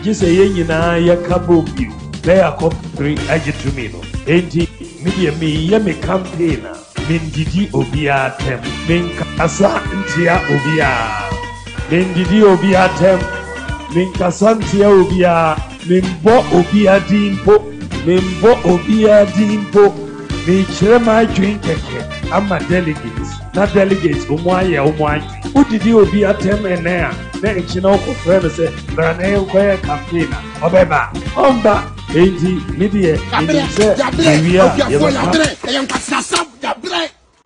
just a yen cabo view. They are copy I get to me. Ain't me campaigner. Min didi obia tem. Min kasa ntia obia. Min didi obia tem. Min kasa ntia obia. Min bo obia dimpo. Min bo obia dimpo. Min chere my drink keke. I'm a delegate. Not delegates. Umwaye. Who did you be at them and there? Then you know, friend say, Brane, where campaign, Obeba, Omba, 80 media,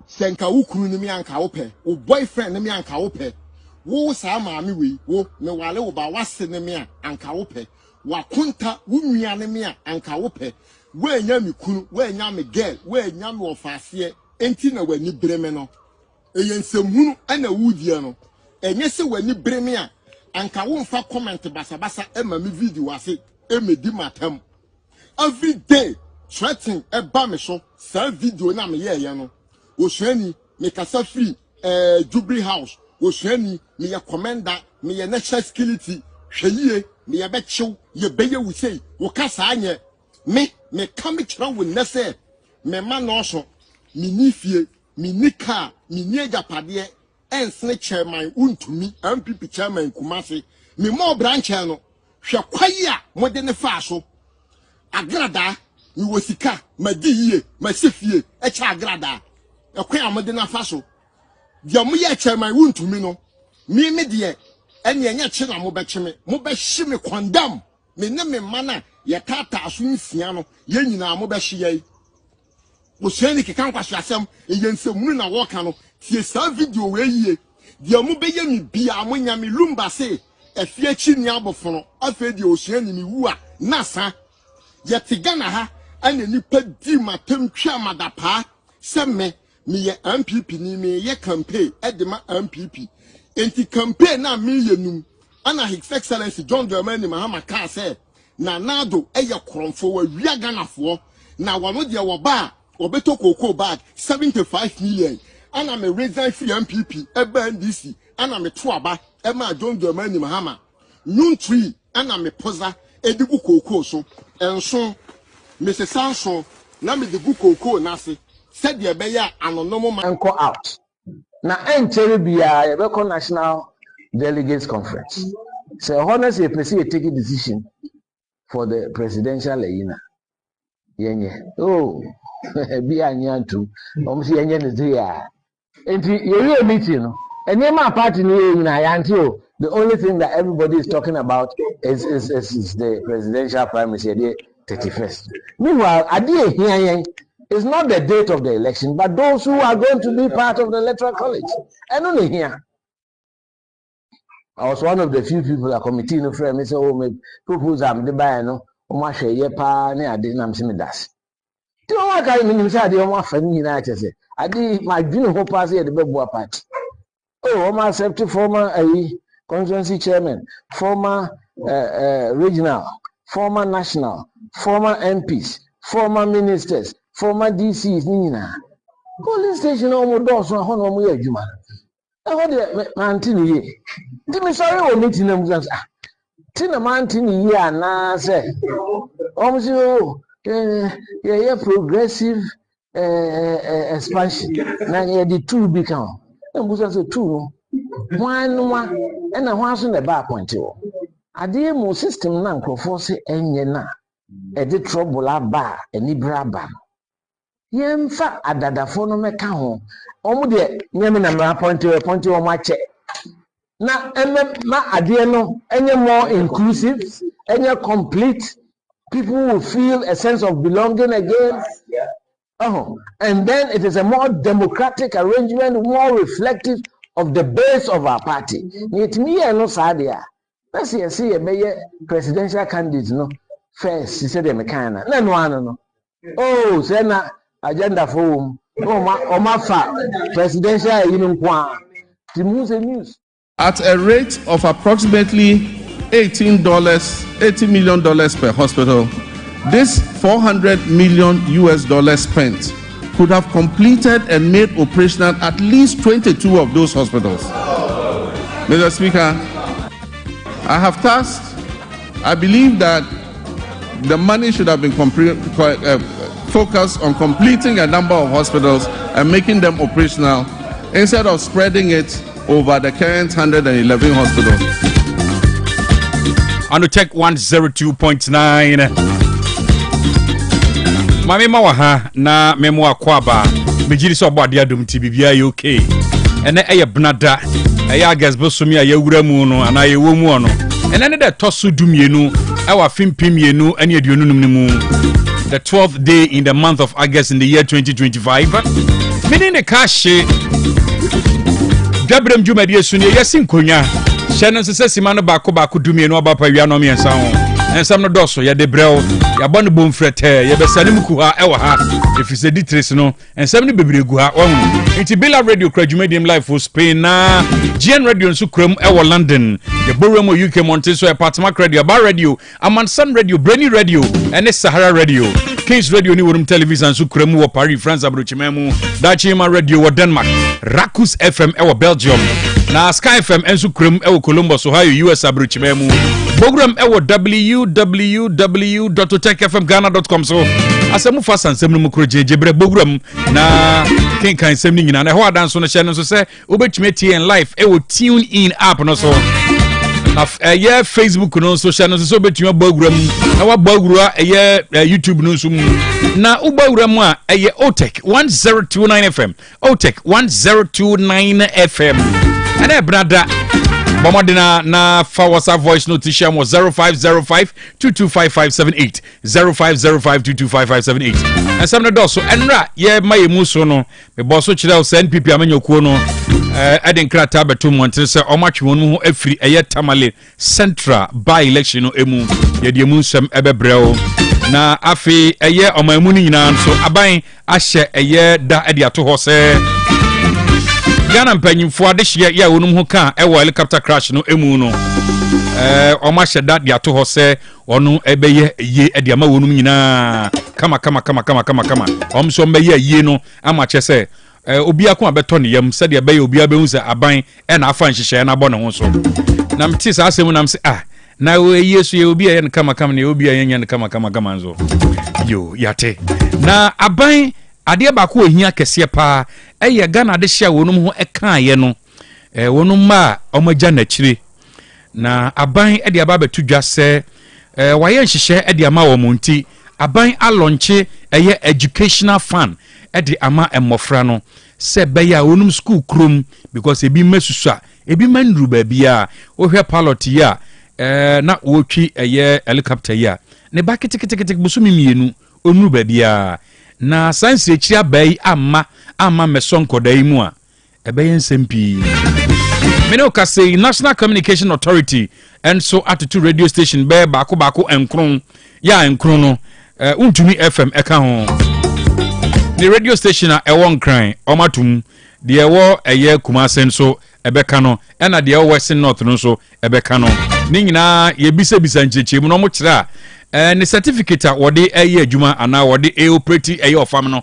Senka ukuru ni mi anka ope, o boyfriend ni mi anka ope. Wo sa maami we, wo me wale wo ba wase ni mi anka ope. Wa kunta wo nua ni mi anka ope. Wo enya mi kunu, wo enya mi girl, wo enya mi ofase, enti na wani breme no. Eyensemhunu ana wudie no enye se wani breme a anka wo mfa comment basabasa ema me video ase emedi matam every day threatening eba me so sa video na me ye no osuani me kasa free Jubilee House osuani me ye commander me ye national security hweyie me ye bechew ye beye wusei wo kasa anye me kam kira wo nese me ma no so me nifie me nika me niega pade ensne chairman untumi MPP chairman Kumasi me mo branch no hwe kwaye a mode ne fa so agrada mi wosika madiye masefie e cha agrada e kwa mode na fa so dia mo ye chairman untumi no me de ene enye che na mo be cheme mo be hye me condemn me ne me mana ye tata aso nsia no ye nyina mo be hye ye Osuani kekan kwaso asem eyensemunu na woka no tie sa video we yie dia mu beye mi bia mo nya mi lumba se efie chi ni abofono afa di osuani mi wu a nasa ye tigana ha ana nipa di matem twa madapa se me ye MPP ni me ye campaign edema MPP enti campaign na me yenum ana His Excellency John Dwabrem Mahama ka se na nado eye kromfo wa wia ganafo na wano de wo ba obeto koko bag 75 million ana me resign free MPP eba NDC ana me to aba e ma John Dwabrem Mahama nuntri ana me poza edigu koko so enso Mrs. Sanson na me digu koko na se said ye be ya anonomo man go out na entere bia ye be ko national delegates conference so honestly person take a decision for the presidential arena yenye bi anyantu omsi yenye ne ya enti ye meeting no enema party ni na yanti o the only thing that everybody is talking about is the presidential primary the 31st. Meanwhile ade here is not the date of the election but those who are going to be part of the electoral college and only here I was one of the few people that committee no friend me say oh me propose am the buy no o ma hwe ye pa na ade na me das ti o wa kai me say ade o ma fa ni na che say ade ma dwene ho pa say ye de bebo part oh o ma accept former constituency chairman former regional former national former MPs former ministers former DCs ni na police station o mo do so ho no mo ye adwuma e ho de manti ni ye di me sorry o meeting na mu say tina manti ni ye ana say o mo say oh yeah progressive expansion na ye the two become e mo say two no one e na ho aso na ba point o ade mo system na nkrofo say enye na e de trouble aba eni braba yemfa adadafo no meka ho omo de nyame na mra point o ma che na ma ade no enye more inclusive enye complete people will feel a sense of belonging again and then it is a more democratic arrangement more reflective of the base of our party it me no sadia let's see be presidential candidate no first he said the kind na no ano no oh say na agenda for fa presidential news at a rate of approximately $80 million per hospital. This $400 million spent could have completed and made operational at least 22 of those hospitals. Mr. Speaker, I have tasked I believe that the money should have been focused on completing a number of hospitals and making them operational instead of spreading it over the current 111 hospitals. On OTEC 102.9. Mami mawaha na memo akwaba. Mejiri so obo ade adom ti bibia ye okay. Ene eye bnada. Eye agas bosumi aye wura mu no ana ye wo mu no. Ene ne de tosu dumienu ewa fimpimienu ene aduonunum ne mu. The 12th day in the month of August in the year 2025. Meaning the cash Dwabrem Jumadi Sunia Yasin Konya. Shannon says Simano Bako Dumiano Bapa Yanomi and Sound. And some no dosso, ya de brel, ya bon boom frete, ya besanimukuha, ewaha, if it's a distress no, and 70 baby guha on. It's Billa Radio Crowd, medium life for Spain na GN Radio and Sucrum, Ewa London, the Burremo UK Monteso, Apartment Radio, Bar Radio, Amansan Radio, Brainy Radio, and the Sahara Radio. Kings Radio ni worum television and Sucrum wa Paris, France, Abruchimemu, Dachima Radio wa Denmark, Rakus FM ewa Belgium, na Sky FM and Sucrum ewa Columbus, Ohio, US Abruchimemu, Dwabrem ewa www.otecfmghana.com. So asemu fast and semu mukroje jebre Dwabrem na king kan semu nyina na ho adanso no hye no so se obetumi tie en live ewo tune in app no so na Facebook no social no so betumi Dwabrem na wa Dwabrua YouTube no so na Dwabrem a OTEC 1029 FM OTEC 1029 FM ana brada Bomadina na fa WhatsApp voice note share mo 0505225578 0505225578 and some do so enra ye maye muso no me boso kire o send pipi amanyokuo no eden krata beto montre se o matwe wonu ho afiri eye Tamale Central by election no emu ye de munsem ebebreo na afi eye omamu ni nyina so aban ahye eye da ade ato ho se Ghana mpanyimfo adehye ya wonum ho ka ewo helicopter crash no emu no oma hyeda de ato ho se onu ebeye ye ade ama wonum nyina kama omso mbeye ye no ama chese obi akon abeto ne yam se de ebeye obi abehu se aban e na afa nhyehyɛ na bɔ ne ho so na mti sa asem nam se na yesu ye obi ye ne kama ne obi ye nya ne kama nzo yo yate na aban ade ba ko ohia kese pa eye Ghana de hye wonum ho eka ye no wonum ma omagya na kire na aban ade aba betu dwa se waye nhyehyɛ ade ama wo monti aban alonche eye educational fund ade ama emofra no se beya wonum school krom because ebi mesusu ebi mandru ba bia ohwe pilot ya na wotwi eye helicopter ya ne ba kitikiti busumi mienu onru ba bia na science echia bai ama mesonko dai mu a ebeyen sempi meno ka say National Communication Authority and so attitude radio station be bako enkron ya enkron no untumi FM eka ho the radio station a ewon kran omatum de ewo eye Kumasen so ebeka no na de ewo West North no so ebeka no ni nyina ye bisa ncheche mu no mo kira ne certificate a wode eye adwuma ana wode operate eye ofam no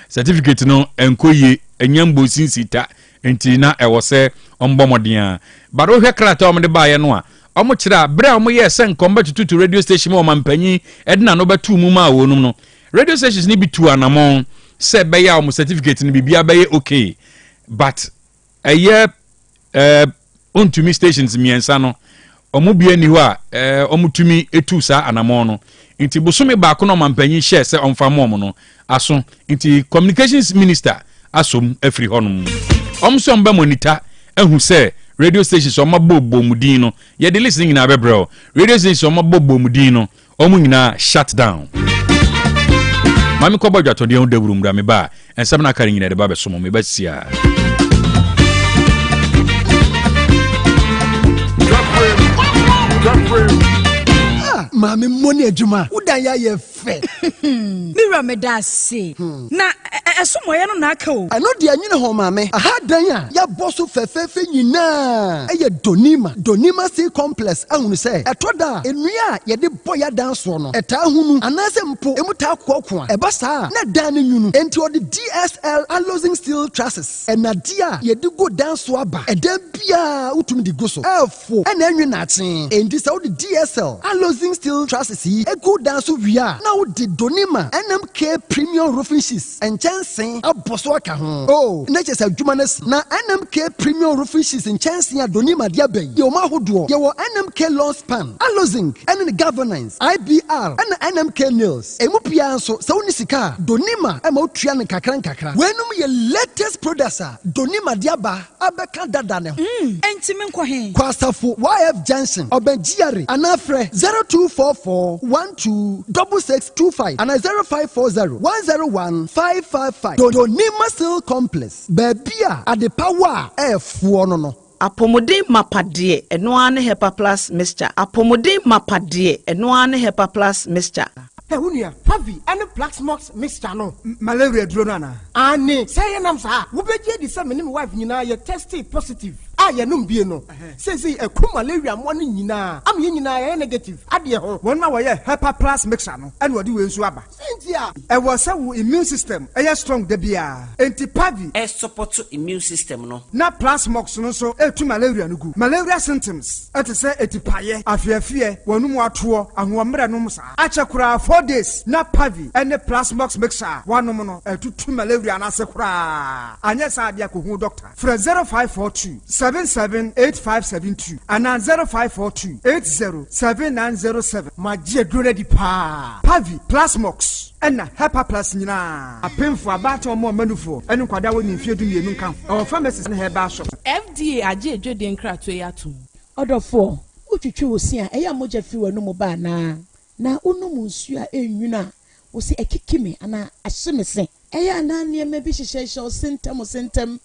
certificate no enkoye enyambo sinsita enti na ewo se ombomoden a baro hwe krata omde baaye no a omo kira bra omo ye se nkomba tutu radio station mo mampanyi edna no betu mu ma wonum no radio stations ni bitu anamon se be ya omo certificate ni bibia be okay but eye ontumi stations miensa no omo bia ni ho a omo tumi etu sa anamon no inti busumi ba ko no mampanyi share se omfa mom no aso inti communications minister asom afri honum omso mba monitor ehu se radio stations omabobbo mudin no ye de listening na bebro radio stations omabobbo mudin no omu nyina shut down mami ko bodwa to de Dwabrem mura me ba ensam na kare nyina de ba besom me ba sia Mami money adwuma udan ya ye afe. Mira medase. Na esomoye no na aka o. I know the anyine ho maame. Aha dan a ya boso fefefe nyina. Eye Donima Steel Complex ahunu se. Etoda enua ye de boya dan so no. Eta hunu anase mpo emuta kokko a. Eba saa na dan ne nwunu. Enti odi DSL Alloying Steel Trusses. Enadia ye de go dan so aba. Eda bia utumi di go so. Efo ena enwe na achen. Enti se odi DSL Alloying Steel Trusses yi ego dan so wia. Na odi Donima NMK Premium Roofing Sheets. Enchansen aboso aka ho. Oh, na chese adwuma na NMK Premium Roofing Sheets enchansen Donima dia ben. Ye o ma hodo. Ye wo NMK Lawn Span, Alloying, and Governance, IBR, and NMK Nails. Emu pia nso se woni sika Donima e ma otua ne kakra. Wenum ye latest producer Donima diaba abeka dada ne ho. Enti me nkɔ he. Kwasafo YF Junction, Obenjiare, anafre 0244 126625 and 0540 101 555. Donima Steel Complex. Bebia at the power F1 no. Apomodin mapade enoane Hepa Plus mixture. Apomodin mapade enoane Hepa Plus mixture. Unia, Pavi, and a black smokes mixture no. Malaria dronana. Anne, say nam sa. Ubeje the same wife nina ye tested positive. Ya num bi no. Say a malaria morning nina. Am yina negative. Adie ho. One ma ye Hepa Plus mixture no. And what do we aba. Sentia. E was our immune system. E strong de bia. Enti Pavi e support to immune system no. Na plasmox no so e tu malaria no gu. Malaria symptoms. E te say etipaye, afiafie, wonu mu atoɔ, ahoɔmmerɛ no sa. Achakura 4 days na Pavi and the plasmox mixture. One no e tu malaria na se kura. Anya sa dia ko hu doctor. Fra 0542 778572 and 0542 807907. Magie drone di pa. Pavi plasmox and Hepa Plus nina. A painful about more manufo and kwada woni mfie du mienu kan. Our pharmacies and herbal shop. FDA aje edwede nkra to yatum. Order 4. Utwitwe wosi a eya moja fi wanu mo ba na unum nsu a enwuna wo se ekikime ana ahyemese eya na niam bi hyehyehye sentem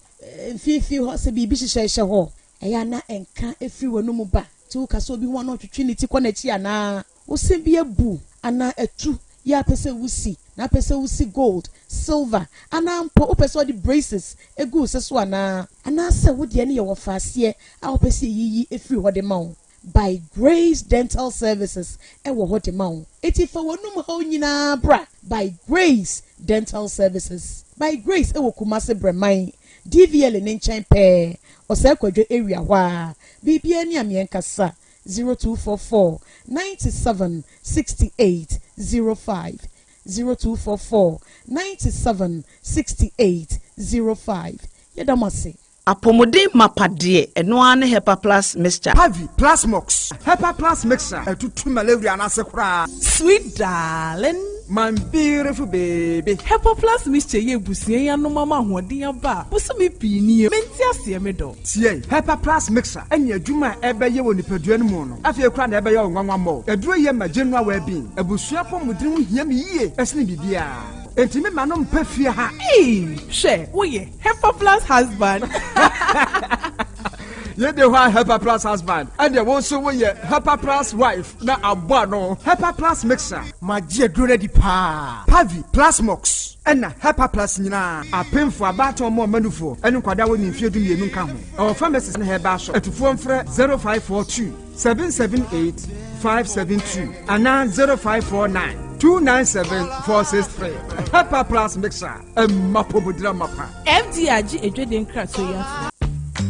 mfifi ho se bi hyehyehye ho eya na enka efi wanu mo ba ti wo kaso bi ho na otwitwe ni ti kɔ na chi ana wo se bi ebu ana etu ya pese wusi na pese wusi gold silver ana mpo o pese the braces egu se so ana se wo de ne ye wo faase a wo pese yiyi efi ho de ma wo. By Grace Dental Services ewo ho de ma wo eti fa wonum ho nyina bra by Grace Dental Services by Grace ewo Kumase Breman DVL ne nchen pe ose kwadwo area wa bibia ni amenkasa 0244 97 68 05 0244 97 68 05 Yedamase Apomodin mapade enoane Hepa Plus mixture. Pavi plasmox Hepa Plus mixture to malaria na se kura. Sweet darling, my beautiful baby. Hepa Plus mixture ye busie ya no mama hoden aba. Busumi pini menti ase me do. Tie Hepa Plus mixture enya adwuma ebe ye woni padua no mu no. Afie kura na ebe ye onwanwa mo. Eduro ye ma general well being. Ebusua pomodin ho hia me yie. Esne bibia. Enti me ma no mpa fie ha. She wo ye Hepa Plus husband. You the one Hepa Plus husband, and you also we Hepa Plus wife. Na abano Hepa Plus mixer. Magie drone di pa. Pavi plasmox. And Hepa Plus nina. A pin for about more manufo. And kwada woni mfie du mienu kan ho. Our pharmacies na herbal shop. Etufo mfre 0542 778 572 and 0549 297-463. Hepa Plus mixer. Mapobudra mapa. FDRG edwede nkra to yatum.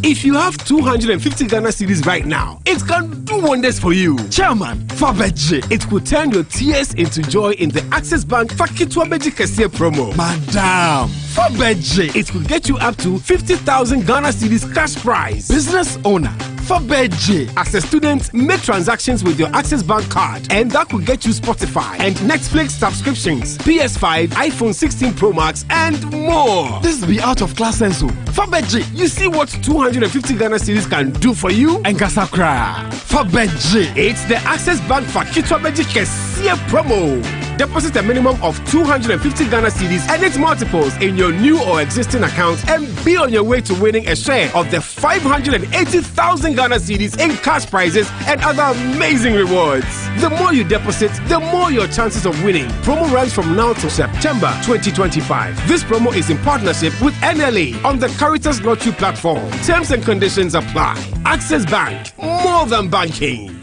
If you have 250 Ghana cedis right now, it can do wonders for you. Chairman, Fabeji, it could turn your tears into joy in the Access Bank Fakitwabeji Kesiye promo. Madam, Fabeji, it could get you up to 50,000 Ghana cedis cash prize. Business owner, Fabeji, as a student, make transactions with your Access Bank card, and that could get you Spotify and Netflix subscriptions, PS5, iPhone 16 Pro Max, and more. This be out of class senso. Fabeji, you see what 250 Ghana cedis can do for you? And Gasakra. Fabeji, it's the Access Bank Fakitwabeji Kesiye promo. Deposit a minimum of 250 Ghana cedis and its multiples in your new or existing account and be on your way to winning a share of the 580,000 Ghana cedis in cash prizes and other amazing rewards. The more you deposit, the more your chances of winning. Promo runs from now to September 2025. This promo is in partnership with NLA on the Caritas Lottery platform. Terms and conditions apply. Access Bank, more than banking.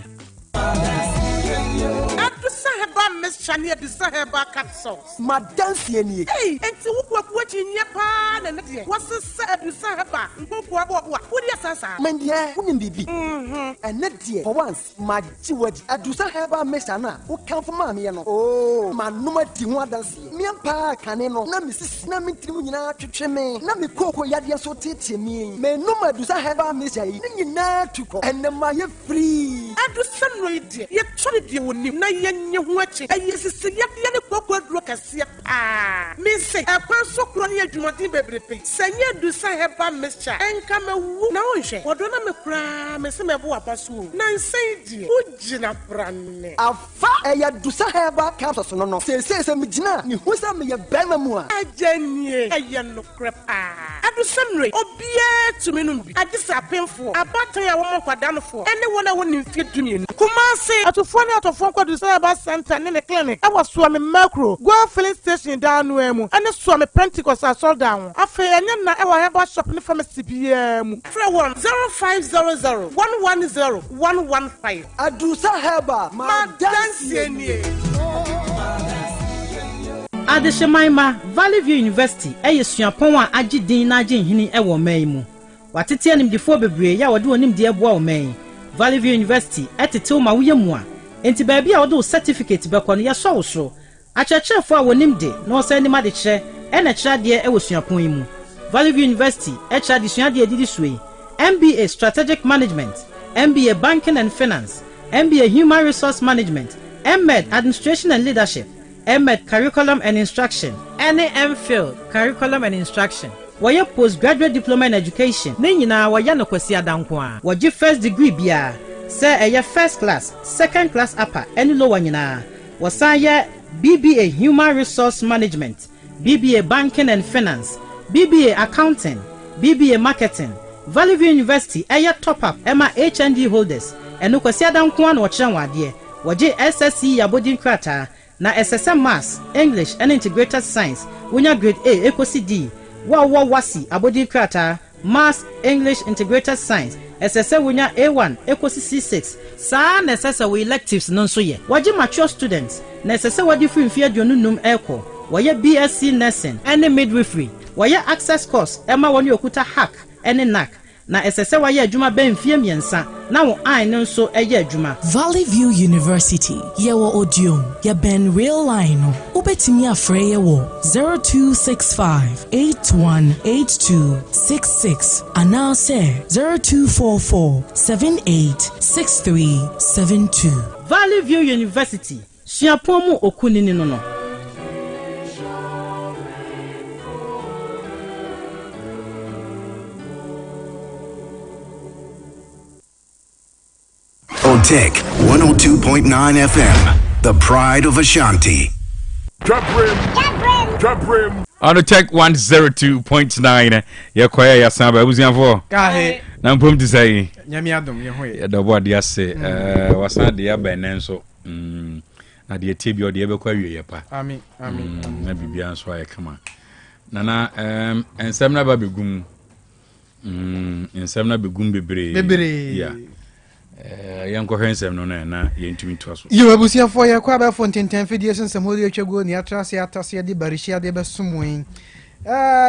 Miss Chania Disaheba capsules. Madame Sieni. Hey, and to what in Japan and what's the said Disaheba? What is Sasa? Mendia, wouldn't be. And net dear, for once, my Jewett at Disaheba Messana, who come from Mamiano. Oh, my number Tiwadas, Miampa, Caneno, Namis, Namitrina, Cheme, Nami Coco Yadia so teach me. May no more Disaheba Messa, Nina, and the Maya free. I do some radio, yet tried you when you watching. Yes, it's a young awkward look as ah. Miss say a person crony at Jumatin baby. Say you do say have a mischief and come a woo now. What don't I cry? Miss Mabua Pasu. Nan say, Ujina Brand. A fire ya do say have a capsule. No, say, some Mijina, you who's a me a Bamamua. I Jenny, a young crap. I do some rate. Oh, be to me. I just a painful. A battery I want for down for anyone I wouldn't fit to me. Come on, say, to phone out of phone call to say about Santa in the clinic. I was swimming macro. Go filling station down Wemu. And the swim Pentecost I saw down. I feel I have a shop in the pharmacy PM. 0500 110 115. I do say heba. Adeshemaima Valley View University suapon a agye din na agye hini wo man mu watete anim defo bebre ya wode onim de eboa wo man Valley View University etete ma woyemu a enti ba bia wode certificate be kono ye so wo so achechefo a wonim de na o se ni ma de kire ena kire de suapon mu Valley View University kire de sua de edidi suyi MBA Strategic Management, MBA Banking and Finance, MBA Human Resource Management, MEd Administration and Leadership, MEd Curriculum and Instruction, MPhil Curriculum and Instruction. Waya postgraduate diploma in education. Ne nyina waya no kwasi adanko a. Waji first degree bia. Say eye first class, second class upper, any lower nyina. Wasaya BBA Human Resource Management, BBA Banking and Finance, BBA Accounting, BBA Marketing. Valley View University eye top up Emma HND holders. Eno kwasi adanko a no kire wade. Waji SSC yabodin krata. Na SSM Maths, English and Integrated Science, Wunya Grade A, Ecosi D, Wasi, Abodi Krata, Maths, English, Integrated Science, SSM Wunya A1, Ecosi C6, Sa Necessa we electives non so ye. Waji mature students, Necessa wadi free in fear Jonunum Echo, Waya BSc Nursing, and midwifery, Waya access course, Emma Wani Okuta Hack, and NAC. Na esese wa ye adwuma ben fie miensa na wo an no so eye adwuma. Valley View University ye wo odium ye ben real line no obetimi afre ye wo 0265818266 ana say 0244786372. Valley View University suapon mu okunini no no. OTEC 102.9 FM, the pride of Ashanti. Dwabrem. On OTEC 102.9, Yakoya Yasamba, who's your for? Kahe. Nampum to say, Yamiadum, Yahoy. The word yase, was not the Abenenso. Na the Tibio, the Ebequary, Yapa. Amen. Maybe beyond so I come on. Nana, and some never be gum. And some never be gum be yeah. Young coherence no na yentumi to aso you abusia for ya kwa ba fonten 10 fediation samodi atwago ni atrase atase de barishia de besumwen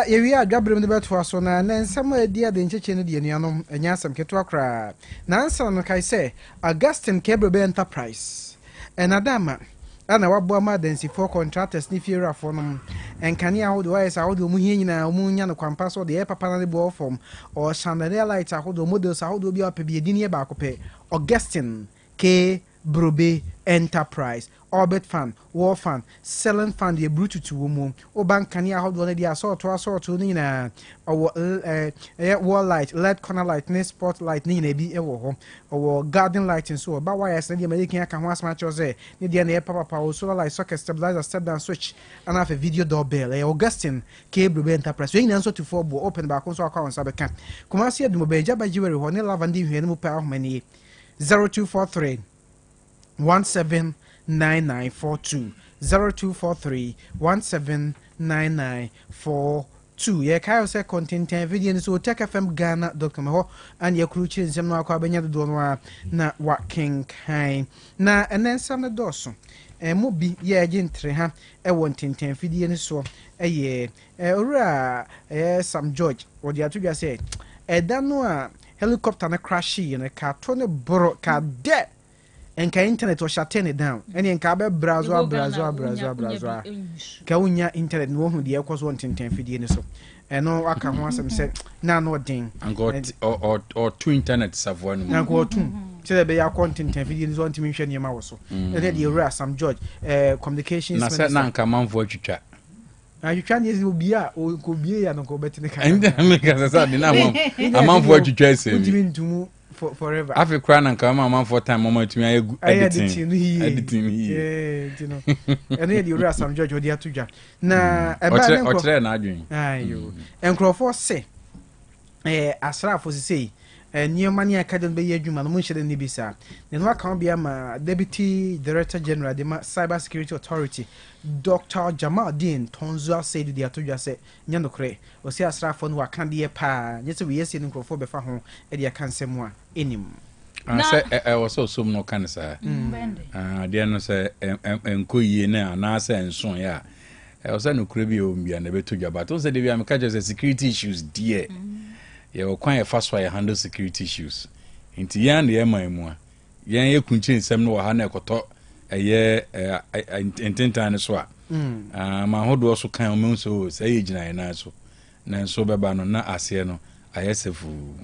ye wi adwabrem de beto aso na nsam adi ade ncheche ne de nuanom anya asam keto akra na ansam no kai se Augustine Kebrebe Enterprise enadama ana wabo ma dansi for contractors ni fiera for no enkani ahodo wise ahodo mu hie nyina mu nya no kwampa so de papa na de bo form or chandelier light ahodo models ahodo bi opa bi edini e ba kope Augustine K Brobe Enterprise, Orbit Fund, War Fund, Selling Fund, the Brutu to Woman, or Bankania, how do they assault to Nina, or wall light, LED corner light, net spotlight, Nina be or garden light and so. But why I said the American can once match or say, Nidia Papa Power, solar light, socket stabilizer, step down switch, and have a video doorbell, Augustine, Cable Enterprise, we answer to 4 open back on so account Sabakan. Kumasi at Mobeja by Jewelry, one lavandi, who power many 0243 179942 0243 179942. Yeah, Kyle say content video so OTECFMGhana.com and your crew change them now kwabenya do no na wa kenkan na enen sam na doso mobi ye agentre ha e won tenten video ni so owura Sam George wo dia to dwa say da no a helicopter na crash yi ka to ne bro ka de enka internet was shutting it down and enka be browser ka unya internet no hu de ekwo so won tenten fidie ni so eno aka ho asem say na no den or two internet savo no na go two say be ya content fidie ni so won timi hwe ne ma wo so e de ewura Sam George communications na say na nka manfo atwitwa ayutwa ne obi a ko bie ya no ko betine ka me ka say de na manfo atwitwa ese mi ntumu forever Africa na nka man for time mama tumi editing you know ene de ura Sam George odi atudwa na eba ne o kire na adwen ayo enkrofo se asrafo se nioma ne academy be yadwuma no mo nhede ne bisa ne no aka bia ma deputy director general de cyber security authority Dr. Jamaldin Tonzua said the atudwa se nya nokre o se asrafo no aka de pa nye se we yesi ne nkrofo be fa ho e de aka nsem a enim say was so no kan sa de no say enkoyie na na say enso ya o say no kure bi o mbia na betudwa but o say de bia me ka just security issues there ye o kwan ye fast wire handle security issues inti yan de ema emu a yan ye kunchi nsem no ha na ekoto eye intentan so a ma hodo so kan o me so say ye gina na so na so beba no na ase no ayesefu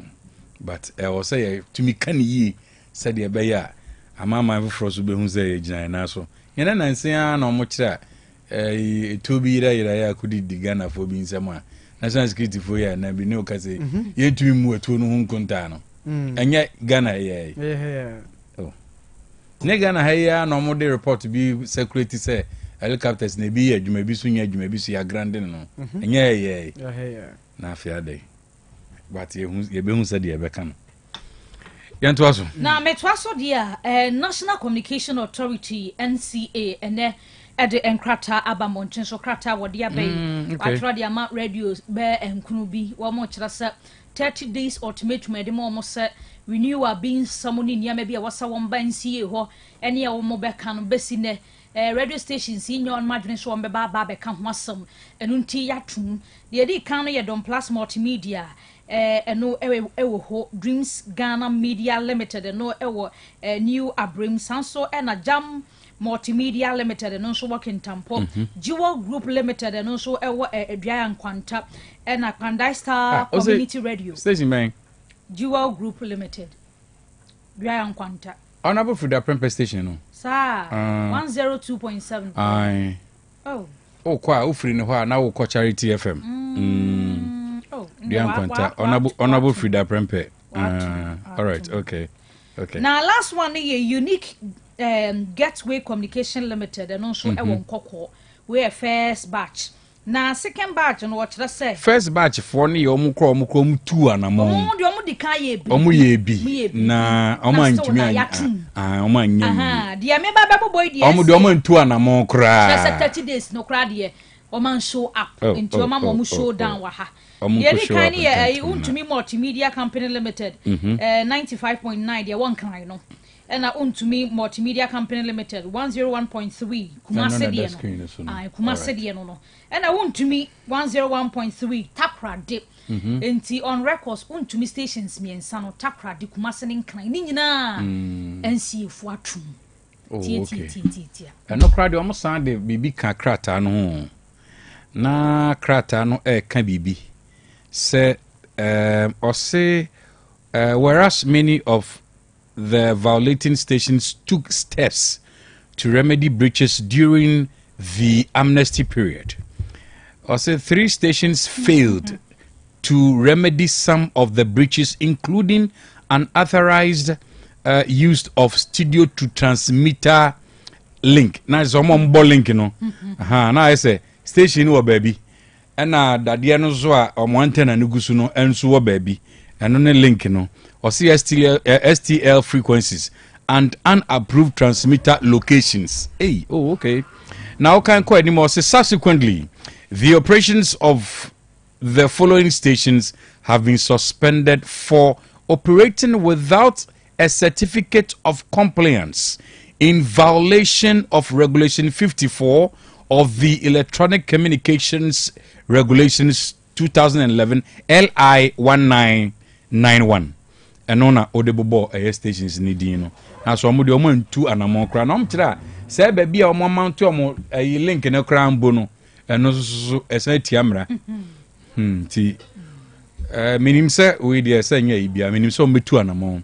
but o say ye tumi kan yi say de be ya amama foforo so be hu say ye gina na so yana na nsia na o mo kira tobi ira ya kudi digana fo bi nsem a national security for ya na bi ne o ka say ye tumi mu etu no hu nkonta no enye Ghana ye oh ne Ghana ha ya no mo de report bi security say helicopters na bi adwuma bi so nya adwuma bi so ya grande no enye ye na afia dey but ye be hu say de ye be kan yanto aso na meto aso dia National Communication Authority NCA ene ede enkrata abamonchen so krata wode abai atro de ama radios be enkunu bi wo mo kira se 30 days ultimatum ede mo se renewal being someone in yama bia wasa won ban sie ho ene ye wo mo be kan besi ne radio stations in yon madwene so be ba be ka ho asem enu nti yatum de edi kan no ye Don Plus Multimedia eno ewo ho Dreams Ghana Media Limited eno ewo New Abrim Sanso ena Jam Multimedia Limited and also working Tampo Jewel Group Limited and also Edwaya Nkwanta and a Pandai Star Community Radio Station Bank Jewel Group Limited Edwaya Nkwanta Honorable Frida Prempe Station no sir 102.7 aye oh kwa ufri ne ho na wo Charity FM Edwaya Nkwanta Honorable Frida Prempe all right okay now last one is Unique Gateway Communication Limited and also Nkoko we first batch na second batch no what say first batch for ni omukro tu anamon de omu dikan ye bi omu ye bi na omu antumi omu anya de me baba boy de omu de omu ntu anamon kra 30 days no kra de oman show up into omu show down wa ha de kan ye untumi Multimedia Company Limited 95.9 de one kan no and untumi Multimedia Company Limited 101.3 Kumasi de no Kumasi de no and untumi 101.3 Tapra de enti on records untumi stations miensa no Tapra de Kumasi nkan ni nyina NCF atum okay no crowd o mo san de bibi kan krata no na krata no kan bibi say or say whereas many of the violating stations took steps to remedy breaches during the amnesty period. Also, 3 stations failed to remedy some of the breaches, including unauthorized use of studio to transmitter link. Now it's on link, you know. Now I say station or baby. And that the announcer or mountain and Nugusuno and so baby. And on a link, you know, or see STL frequencies and unapproved transmitter locations. Hey, oh, okay. Now can't quite anymore. Say subsequently, the operations of the following stations have been suspended for operating without a certificate of compliance in violation of Regulation 54 of the Electronic Communications Regulations 2011 LI 1991. And on Odebobo air stations nidino. Now so I'm the 2 and more crown. Say baby or mount to a link in a crown bono and also as a tiamra. Minim say we dear saying ye be a minim so me 2 and more.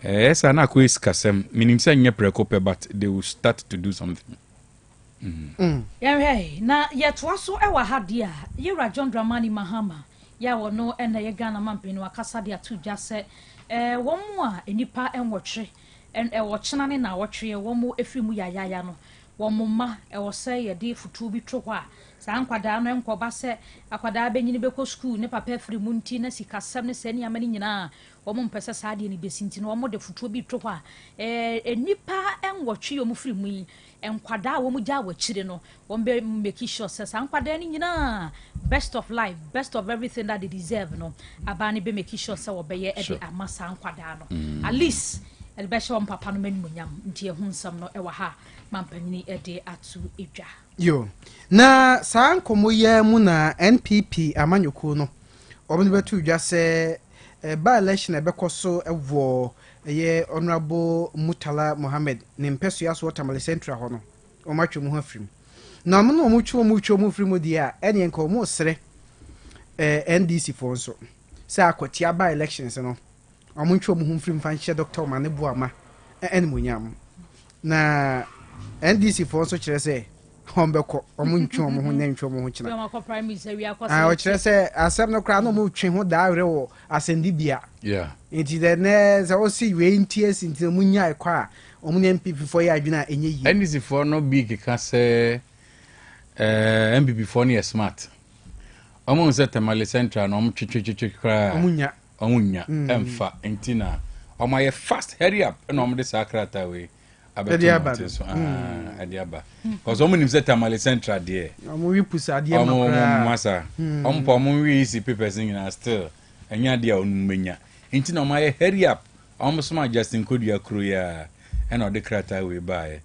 Yes, and I quiz Casem, meaning saying ye precope, but they will start to do something. Yeah, na yet was so ever had dear. You're John Dramani Mahama. Ya will know and a Ghana mampin or Cassadia too just said, 1 more, a nipa and watch, and a watching in our tree, 1 more if you yayano. 1 more, I will say a day for 2 be true. San Quadam and Quabase, a Quadaben in Beco school, ne paper free moontina, si Cassam, send your money na. Woman pesa sadi ni besinti no mo de futuo bi twa nipa enwoche yo mu firi mu en kwada wo mu ja wachire no wo be make sure say san kwada ni nyina best of life, best of everything that they deserve no abani be make sure say wo be ye e de amasa san kwada no at least e be sure papa no manimunyam ntie hu nsam no e wa ha mampanyini e de atu edwa yo na san komo ye mu na NPP amanyoko no obni betu dwa say by election ebekoso ewo ye honorable Mutala Mohammed ne mpeso yaso Tamale Central ho no o matwe mu afrim na mo no mo twa mu frim dia ene enko mo sere NDC for so say akotia by elections no o mo twa mu frim fa nche Dr. Mane Buama ene munyam na NDC for so kire say hombeko omunchu omo ho nantwu omo ho kina yo makọ primary we akọ o kire say asem no kra no mo twe ho da awre wo asendibia yeah enti the ne so see we nties enti munya ekwa omo MPP for ya adwuna enye yi NDC for no big ka say MPP for no smart omo se Tamale Central no omo twetwetwe kra omunya emfa enti na omo ye fast hurry up na omo de sakrata we Adiaba. Because someone is at Tamale Central there. We push Adiaba. Massa. We easy papers in still. And ya dear on Menya. Into no my hurry up. Almost my Justin Kodia Kruya and all the crata we buy.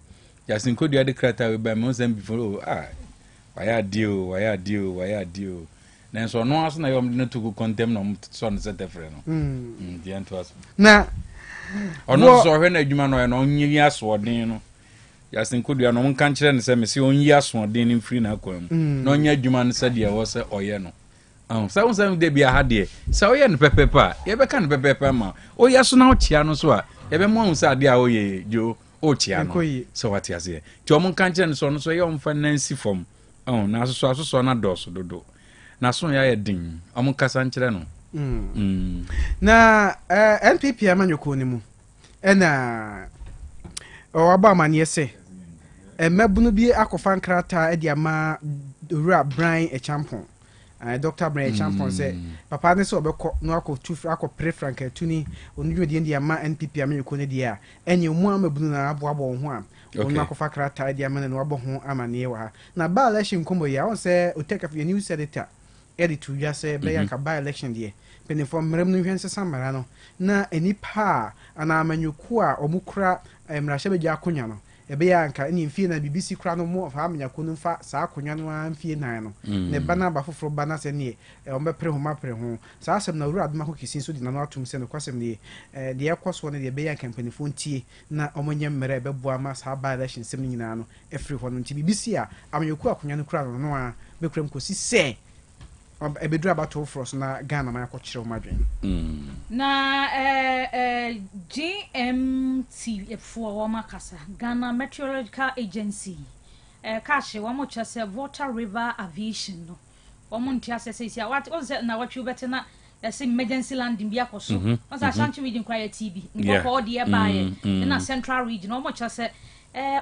Justin Kodia the crata we buy most them before. Why are due? Then so no as I am not to go condemn no son set a friend. The end to us. Now. Ono so hwe na adwuma no no onyi asodin no yasin kodua no nka nkire ne se me se onyi asodin ne mfiri na akwam no onyi adwuma no se de wo se oye no sa won de bia ha de se oye no pepepa ye be kan pepepa ma oye so na ochia no so a ye be mo hu se ade a oye jo ochia no so what ya se ti o mo nka nkire ne so no so ye omfa nansi fom na so na doso dodo na so ya ye din o mo kasa nkire no na NPP amanyoko ni mu ena o aba manie se mabunu bi akofa nkrata e dia ma owura Brian Echampon Dr. Brian Echampon se papa ne se obekọ no akotu akopre frank atuni onudwe de dia ma NPP amanyoko ne dia enye mu amabunu na aboabo ho a onu akofa krata e dia ma ne no abo ho amane wa na ba election kombo ya on se OTEC of news editor editor ya se be ya ka by election die penifo mrem no hwense samara no na enipa ana amanyuku a omukura mrahye beja akonya no ebe ya nka eni mfie na BBC kura no mo fa amanyako no fa sa akonya no amfie nan no ne bana ba foforo bana se ne ombe pre ho ma pre ho sa asem na wura adma ko kisin so di na no atum se no kwasem ne de yakoso ne de ebe ya nka penifo ntie na omonye mre ebe boa ma sa ba election sem nyina no efri ho no nti BBC a amanyako akonya no kura no a bekrem kosi se ebedura bato frost na Ghana na akɔkyerɛ madwen na GMT for wama kasa Ghana Meteorological Agency kashe wamo kyerɛ Water River Aviation no wamo ntia sɛ what na what you better na emergency landing bi akoso once Ashanti region kwaya TB nkɔkɔ de bae na Central region wamo kyerɛ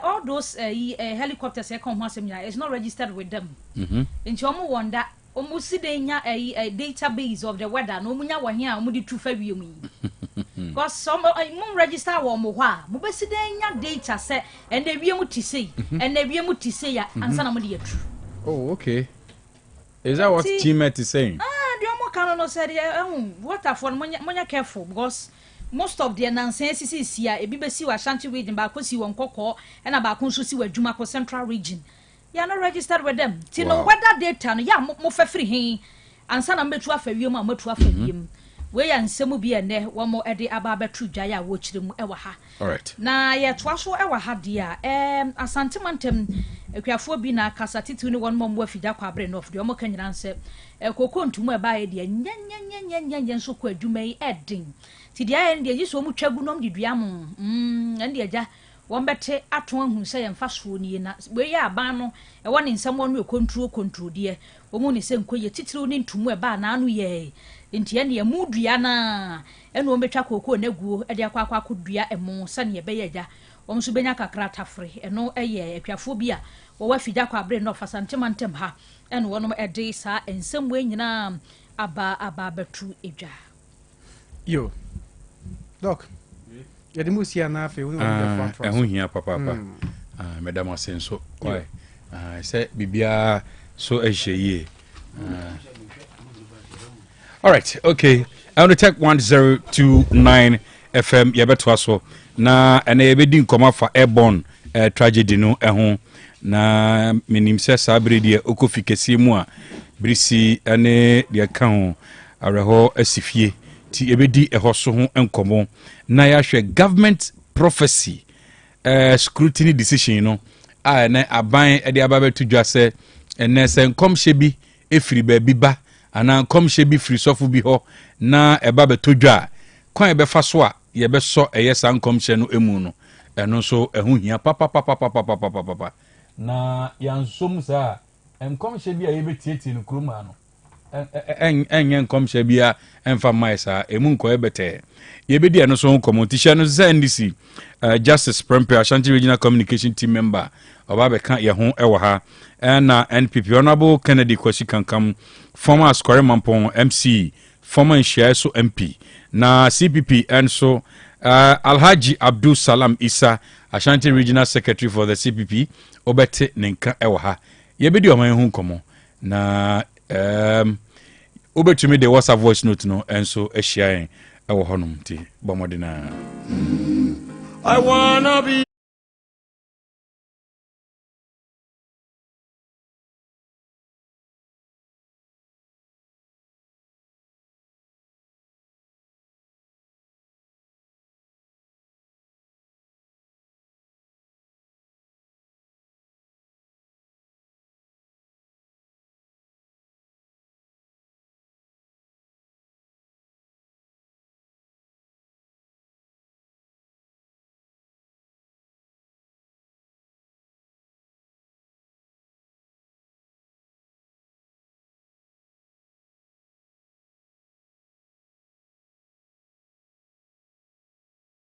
all those helicopters come ho asem ya is not registered with them nti wamo wonder almost see a database of the weather no munya wa here omu di tu fa wiem because some register wo mo ho a mo be see data say and the wiem ti say and the wiem ti say ya ansa na mo de atu. Oh, okay. Is that what teammate is saying? The omo kan no say water for monya careful because most of the nonsense is here e bi be si wa Ashanti region ba ko si won kokko e na ba ko so si wa Dwuma ko Central region. You are not registered with them. Tino weather data no ya mo fa free hin ansa na metu afa wiem a metu afa wiem. We ya nsemu bi ene wo mo ede aba betu dwa ya wo kire mu e wa ha. All right. Na ye toa so e wa ha dia asante mantem akuafo bi na kasa titu ni won mo mo afida kwa bre no of de mo kanyina nse kokko ntumu e ba ye dia nya nso kwa adwuma yi edin. Ti dia ye ndi so mu twagu nom de dua mo ndi agya won bete ato ahu se ye mfa so ni na we ya aban no e won nsam won no control de wo mu ni se nkoye titiri ni ntumu e ba na anu ye ntia ne mu dua na eno betwa kokko na guo e de akwa dua emo se ne be ye gya won so benya kakra tafre eno eye akuafo bi a wo wa fida kwa bre no fasante mantem ha eno wonom e de sa ensam we nyina aba betu edwa yo doc yɛde mu sia na afei woni wɔ fa ɛho hia papa madam asenso why sɛ bibia so ehye all right, okay. OTEC 1029 FM yebeto aso na ene yebedi nkoma fa airborne tragedy no ɛho na menim sɛ sabre de okofikesi mu a brisi ene de ka ho areho asifie ti ebedi ɛhɔ so ho nkomo na yahwe government prophecy scrutiny decision no a ene aban de ababetu dwa sɛ ene sɛ nkomhye bi efiri ba bi ba ana nkomhye bi firi sofo bi ho na eba beto dwa kwan ebe fa so a ye be so eyesa nkomhye no emu no eno so ehu hia papa na yansom sa nkomhye bi a ye betieti no kroma no enye nkomhye bi a emfa mai sa emu nko ebete ye bedi eno so nkomo tisha no za ndisi Justice Prempeh Ashanti Regional Communication Team member oba be kan ye ho ewo ha na NPP Honorable Kennedy Kwashi Kankam former Askware Mampong MC former Nshiaso MP na CPP and so Alhaji Abdul Salam Isa Ashanti Regional Secretary for the CPP obete nenka ewo ha ye bedi oman hu nkomo na obetumi de WhatsApp voice note no enso ehia en ewo honum ti bomodina I wanna be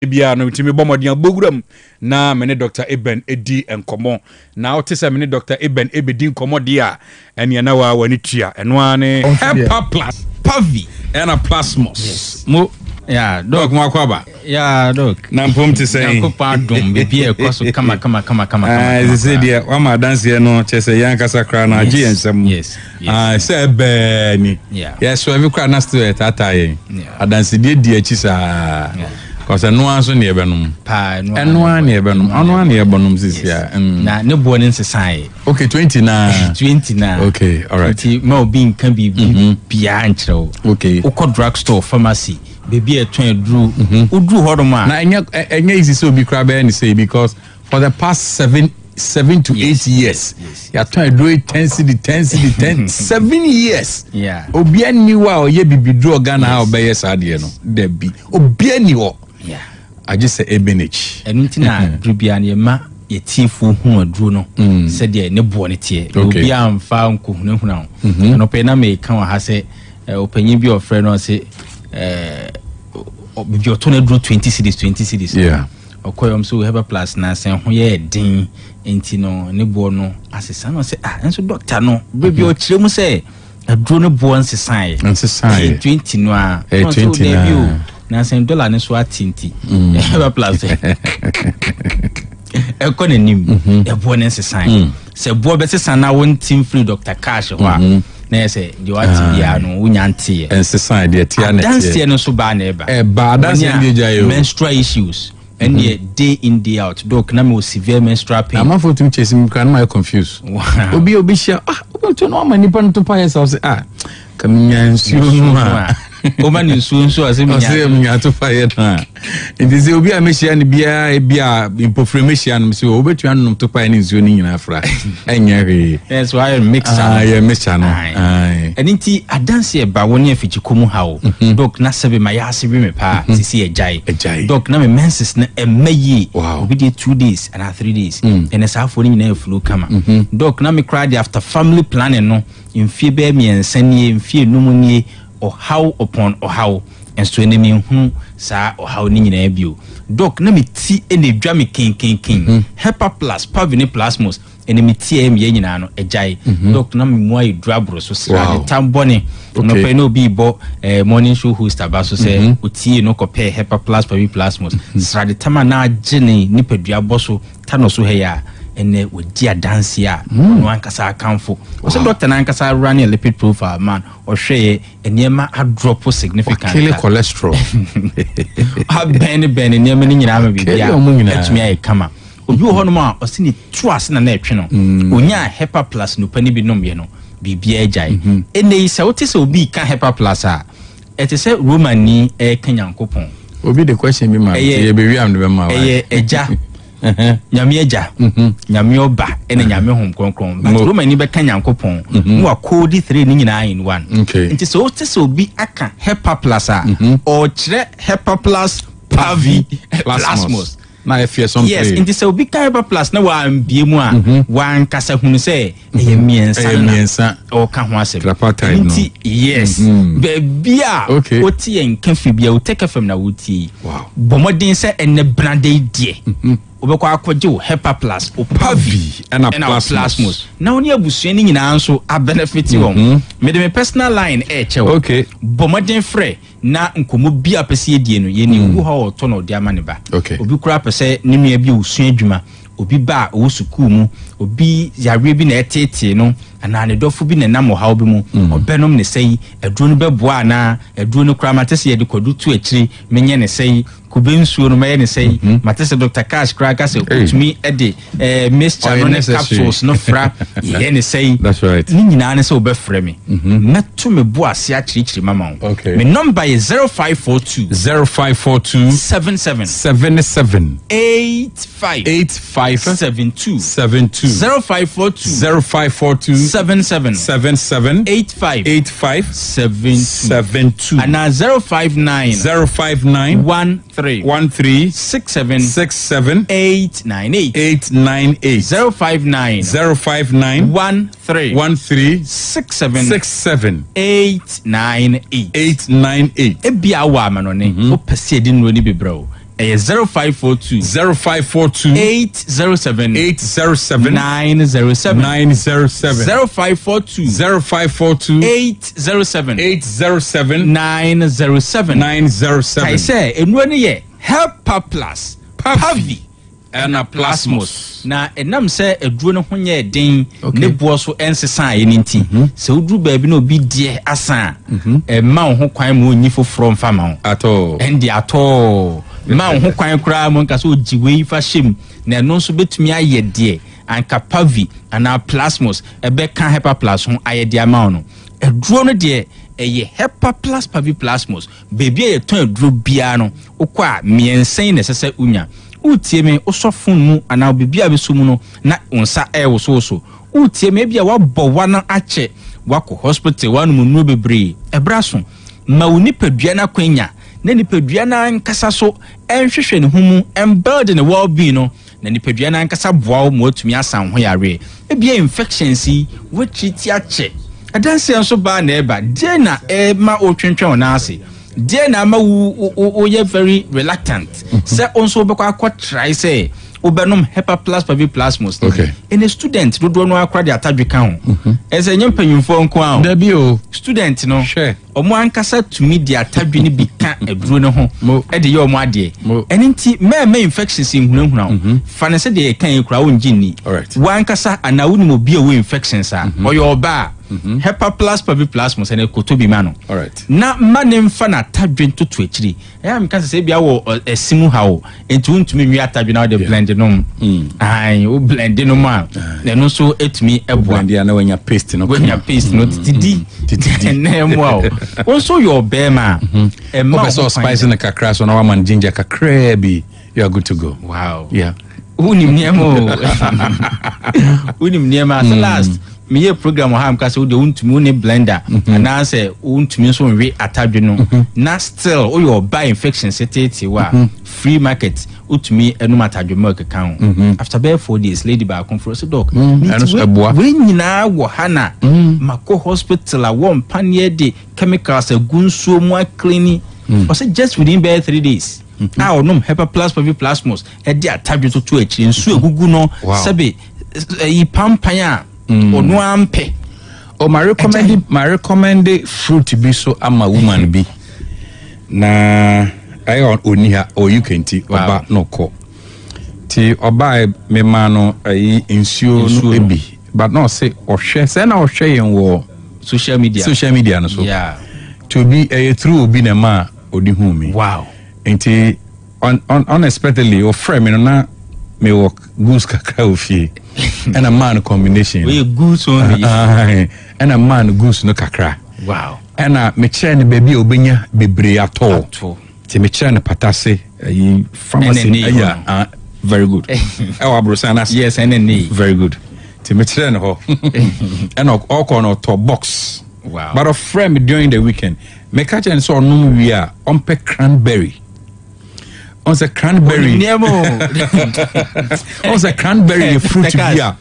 bia no timi bomodin boguram na mene Dr. Eben edi enkomo na otese mene Dr. Eben ebedi enkomo dia ene na wa wani tua eno ane Hepa Plus Pavi ena Plasmos mo ya dog mo akwaba ya dog na mpom te say yakopa dom bebi ekoso kama say dia wa ma dance no chese yanka sakra na agi ensem yes say be ni yes so every kra na still tataye adanse die achi sa cause no anso ne ebenum pa no an ne ebenum ano ne ebonum sisia na ne bo ne nsesan okay 20 na okay all right ma obi nkan bi bia nkyerɛw okay ukọ drug store pharmacy baby etwen udru hodoma na enye easy so bi kra be ni say because for the past 7 7 to 8 years. You try to do it 10 7 years. Yeah. Obiani wa ye bibidro Ghana obeye sadie no. There be obiani wo. Yeah. I just say ebenich. Enuntina bribiani ma yetifu hu aduro no. Said de ne bo ne tie. Obi amfa nko hunahuna. No pe na me kan wa ha se opanyin bi ofre no se obi otone duro 20 cities. Yeah. Okoyom so have a plus na sen ho ye din enti no ne bo no asesa no se enso doctor no baby o kire mu se aduro no bo ansesan 20 no a 20 na sen dollar ne so atinti have a plus economy e bo ne ansesan se bo be sesan na won team free Dr. Cash ho a na say the what bia no unyantie ansesan de tia na dance no so ba na ba dance de jayo menstrual issues. And day in day out doc na me severe menstrual pain. I'm for to chase him can I confused. Obi share obi to no man nipa to pa yourself say kaminya nsuo o man nsuo aseminya to fire na. It is obi a mehia ne bia impofre mehia no say obetu anom to pa ne nsuo ni nyina afra. Enya hwe. Yes, why mix yeah mixture no. Enti adanse e ba woni afichi komu hawo. Doc na sebe ma ya sebe me pa sisi ejai. Doc na me menses na emayi. Obi dey 2 days and 3 days. And esa afo ni na flu kama. Doc na me cried after family planning no. Mfie be me ensanie mfie numuni or how upon or how and so enemy hu sa or how ni nyina bio. Doc na me ti ene dwa me king Hepa plus pavini plasmos enemy TM ye nyina no ejai. Doc na me mo ayi Dwabrem so sra de tambone no pe no bi bo morning show host abaso say otie no compare Hepa plus pavini plasmos sra de tama na agene ni padua boso tano so heya ene wodi adanse a no ankasa akamfo o se doctor na ankasa run a lipid profile man o hwe enema a drop significant kill cholesterol ha ben enema ni nyina ma bibia etumi ay kama obi ho no ma o se ni truas na etwe no onya Hepa plus no pani bi nom ye no bibia ejai ene yi se o te se obi ka Hepa plus a ete se romani kanyankopon obi the question be ma ye be wi am de be ma wa eja nyame eja nyame oba ene nyame hom kronkron but Roma ni be kan yankopon mu akodi 3 ni nyina in one nti so tese obi aka Hepa plus o kire Hepa plus pavi plasmos na efie some yes nti so obi ka Hepa plus na wa ambie mu a wan kasa hunu se eye miensa o ka ho asem nti yes be bia oti en kan fi bia o take fam na woti bomodin se enne brande die obekwa akwaje Hepa plus o pavi and plasmos na oni abusua ni nyina nso a benefit won me de me personal line chewo bomodin frɛ na nkomo bia pese die no ye ni wu ha oto no de amane ba obi kura pese ni nua bia usua adwuma obi ba o sukuu mu obi yare bi na etete no ana ne dofo bi na nam ha bi mu obenom ne sei aduro no beboa na aduro no kura matese ye de kodu tu akiri menye ne sei kubensuo no maye ne sei matese Dr. Cash kura ka se otumi ede mixture no ne capsules no fra ye ne sei that's right ni nyina ne se obefrɛ me meto me bo ase akirichiri mama wo me number is 0542 77 8572 0542 77 8572 and 059 13 67 898 059 13 67 898 ebia wa manone o pese di no ni bebro 0542 807 907 0542 807 907 I say enu ne ye Hepa plus pavi and plasmos na enam se eduro no ho nye den ne bo so ensesa ye nti se uduru ba bi na obi die asan ma ho kwan mo onyi foforo mfa ma ho ato endi ato ma ho kwan kura mo nka so ojiwe fa shem na no so betumi aye die anka pavi and plasmos ebe kan Hepa plus ho aye die ma no eduro no de eye Hepa plus pavi plasmos baby e ton eduro bia no okwa miensen na sese unya utie me osofun mu ana bibia be so mu no na onsa wo so utie me bia wa bɔ wana ache wako hospital wanu mu bebre ebraso ma woni padua na kwanya na ni padua na nkasa so enhwehwe ne humu build the well being no na ni padua na nkasa boa mo atumi asan ho yare ebia infections yi wotiti ache adanse nso ba na eba de na ma otwentwen na ase de na ma wo ye very reluctant say onso be kwa try say obenom hepa plus pavi plasmos okay in a student do no akra de atadwe kan ho ese nyem panyimfo nko a da bi o student no omo ankasa tumi de atadwe ne bi ka aduro ne ho e de ye omo ade eni nti me infections hunahuna fa ne se de kan ekura wo ngini wa ankasa ana wo ni mo bi e infections a oyo oba hepa plus pavi plasmos ene kotobi ma no na manem fa na atadwe ntoto akiri e am kan se bia wo esimu hawo enti untumi nwi atadwe na de blend no ai o blend no ma na no so etumi eboa blend na wanya paste no tidi na mo o so your bema e ma so spice na kakra so na wa man ginger kakra bi you are good to go. Wow. Yeah. Unim niema as last me ye program ha am ka se wo de untumi ne blender na say untumi so nwe atadwe no na still o your buy infection setete wa free market utumi enum atadwe milk kan after bare 4 days lady ba conference doc we nyina wo hana mako hospital a won panie de chemicals agunsuo mu cleaning o say just within bare 3 days now no hepa plus pavi plasmos e de atadwe to akiri nsu egugu no sebe yi pampan a onu ampe o my recommend fruit bi so ama woman bi na I oni ha o you can ti oba no ko ti oba me ma no ayi nsuo no ebi but no say ohwe say na ohwe yen wo social media no so yeah to be through obi na ma odi hu mi wow enti unexpectedly o frame no na me work goose kakra ofie and a man combination we goose only and a man goose no kakra wow and a me chair ne baby obenya bebre ato ti me chair ne patase pharmacy yeah very good our brosana yes and very good ti me chair ne ho and all corner to box wow but a friend during the weekend me catch and so no we are on pe cranberry on the cranberry on the cranberry fruit beer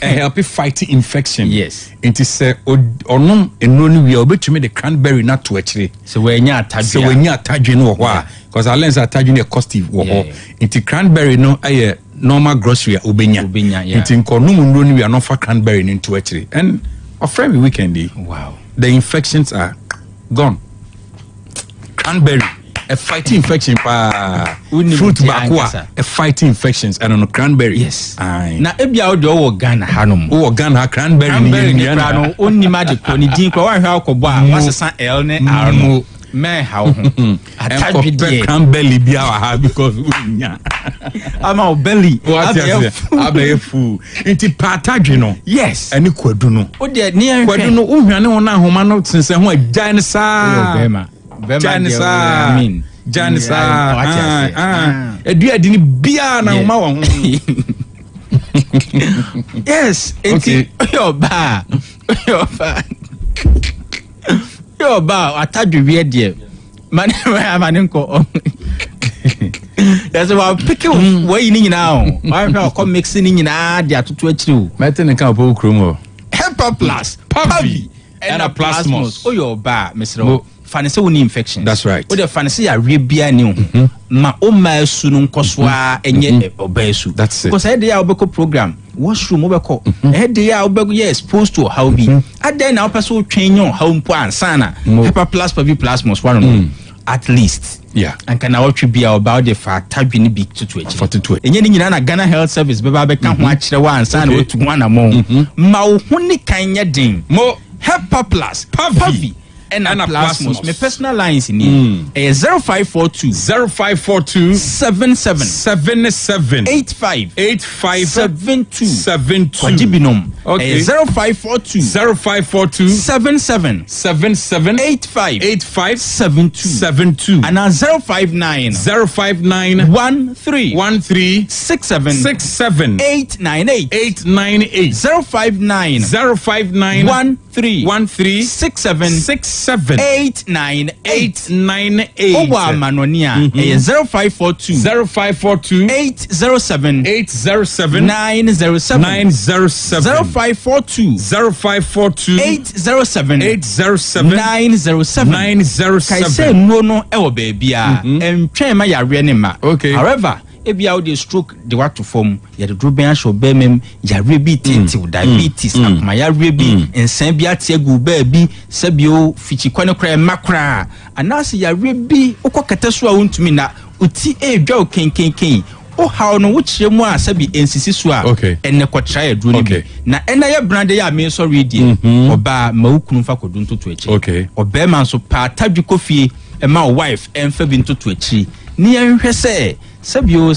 help fight infection yes it is onum enonu we obetumi the cranberry not to actually so when you attach no ho because our lens attach no costly wo ho it cranberry no normal grocery obenya it nkonum nru we are not for cranberry into actually and a friend weekend wow the infections are gone cranberry a fighting infection fruit bakwa a fighting infections and on cranberry yes na ebia odo wo Ghana hanom wo Ghana cranberry ni no onni magic ko ni din ko wa hwa akọbọ a wasesa L ne R no me ha ho atadwe die cranberry bia wa ha because unya ama belly abefu enti patadwe no yes ani kwadu no o de ni kwadu no uhwane ho na ahoma no sense ho agya ne saa Janisa edua bia na uma wo yes enti yo ba atadwe wie de mane nko yes wa pick we ni nyina o wa ko mix ni nyina de atoto akiri o mete ne kan po kromo hepa plus pavi and a plasmos yo ba mesro fanese woni infection that's right o de fanese ya rebia ni ma o ma su no nkosoa enye obaesu that's it because e dey obeko program washroom obeko e dey obeko ye exposed to how be adan na opeso twenyo how mpo ansana hepa plus pavi plasmos one no at least yeah and can what be about the fact tadwe ni big to enye ni nyina na Ghana Health Service beba be ka ho akire wa ansana otu ho na mo ma wo ho ni kan nye den mo hepa plus pavi and plasmos. My personal lines in 0542 77 85 72 72 Kwajibinum Okay. 0542 77 85 72 and 059 13 67 898 059 13 67 898 Owa Manonia 0542 807 907 0542 807 907 Kaise no ewo baby a entwen ma yare ne ma. However, ebia wo dey stroke the what to form ya the droben show bemem yare bi tinti diabetes akoma yare bi ensan bi atiegu ba bi sabio fichi kwane kra makra anase yare bi ukokata so a wontumi na uti edwa kenkenken o how no wuchire mu a sabi ensisi so a enne kotra edru ni bi na ena ye brande ya me so ready oba mawukunu fa kodu ntoto echi oba man so pa tadwi kofie e ma wife enfa bi ntoto echi ni enhwe se sabio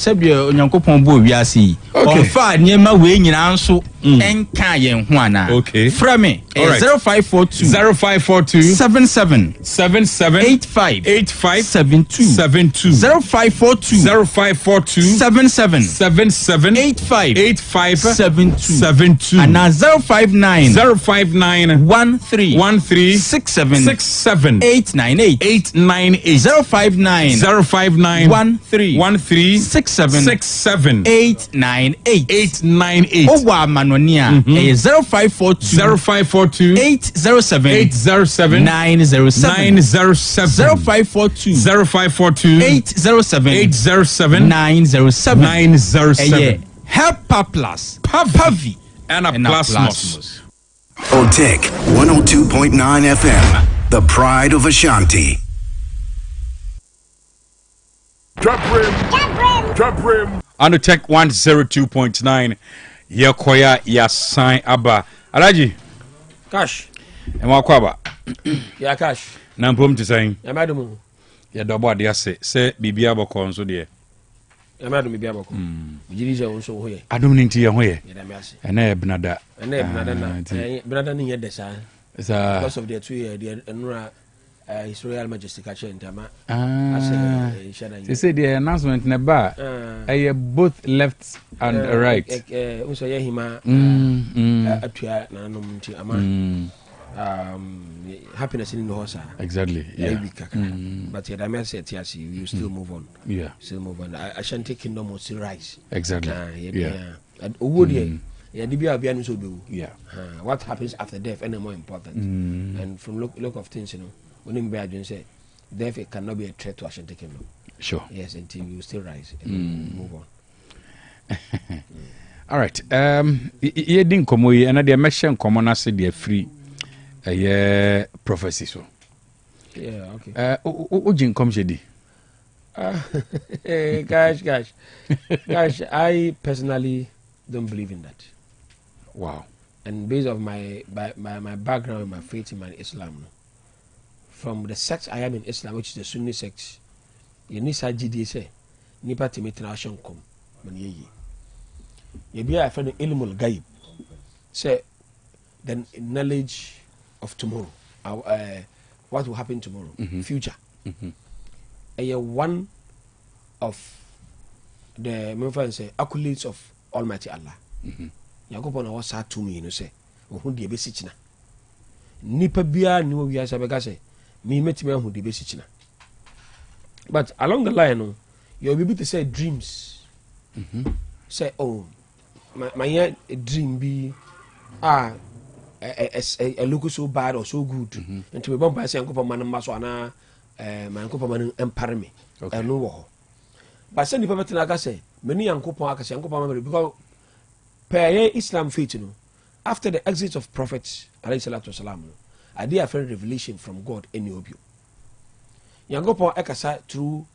onyankopon bo wiase onfa niema we nyina nso enka yen ho ana fra me 0542 77 85 72 0542 77 85 72 and 059 13 67 898 059 13 67 898 Owa Manonia 0542 807 907 0542 807 907 Helper Plus Pavi and a Plasmos. OTEC 102.9 FM, the pride of Ashanti. Dwabrem. On OTEC 102.9, Yakoya Yasan Aba. Alaji. Cash. And Wakwaba. Ya cash. Nampum to saying. Ya madam. Ya double dear say Bibia Bocon so dear. Ya madam Bibia Bocon. Jiri also here. I don't need to your way. And Benada. And Benada near the sign. Because of their 2 year, the His Royal Majesty Kache Ntama. They say the announcement in the bar. Both left and right. Also, hima atua na nomti ama happiness in the horse. Exactly. Yeah. But yeah, I said yes, you still move on. Yeah. Still move on. Ashanti Kingdom will still rise. Exactly. Yeah. And Owodie. Yeah. What happens after death is more important. And from look of things, when you say death, it cannot be a threat to Ashanti Kingdom. Sure. Yes, until you still rise and move on. All right. You didn't come away, and I mentioned common as they free prophecy. So. Yeah. Okay. Ujin come shady. Gosh. I personally don't believe in that. Wow. And based on my background, my faith in my Islam, from the sect I am in Islam, which is the Sunni sect, you need to say, nipa timetina ashon kom, maniye. You be a friend ilmul gaib. Say, the knowledge of tomorrow, what will happen tomorrow, future. One of the accolades of Almighty Allah. Yakopon na wasa to me say ohun de besi china nipa bia ni wo wiasa bega say me metime ohun de besi china. But along the line no you will be able to say dreams. Say oh my dream be a look so bad or so good and to be bomb by say yakopon man maso ana my yakopon man empare me no wo. But say nipa betina ga say many yakopon aka say yakopon because per Islam faith, after the exit of Prophet ﷺ, I did a revelation from God in your view. Yangopo ekasa through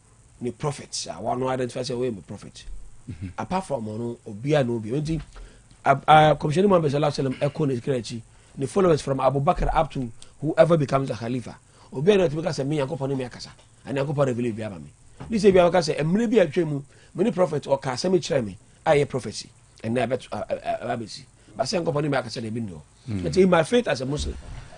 the prophets. I want to identify say me prophet. Apart from obia no be. Commissioner Muhammad ﷺ echo the followers from Abu Bakr up to whoever becomes a Khalifa. Obia no because me Yangopo ni me akasa. And Yangopo reveal bi aba me. This say bi aka say emre bi atwa mu many prophet or ka say me kyerɛ me aye prophecy. And never but say nko me akasa de bi no but in my faith as a Muslim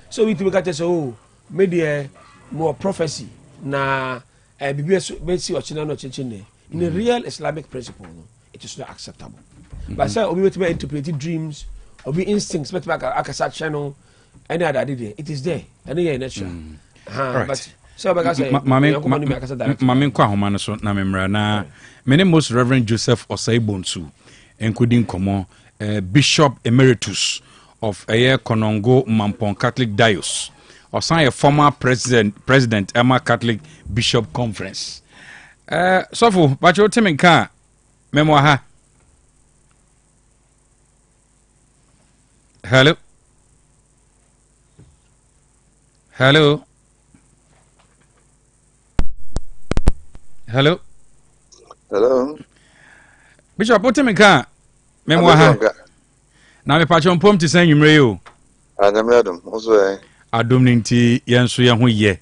so we to be catch so media more prophecy na bibi be si o china no chinchin in a real Islamic principle no it is not acceptable but say obi wetin interpret dreams obi instincts but akasa channel any other day it is there any here natural but so mame kwa homa no so na memra na mene most reverend Joseph Osaibonsu including komo Bishop Emeritus of Konongo Mampon Catholic Diocese osan former president Emma Catholic Bishop Conference sofo bacho temenka memo ha hello Bishop Otemeka memo ha na me pachon pom ti san nwumre yo adamradum oso adom ninti yenso ye ho ye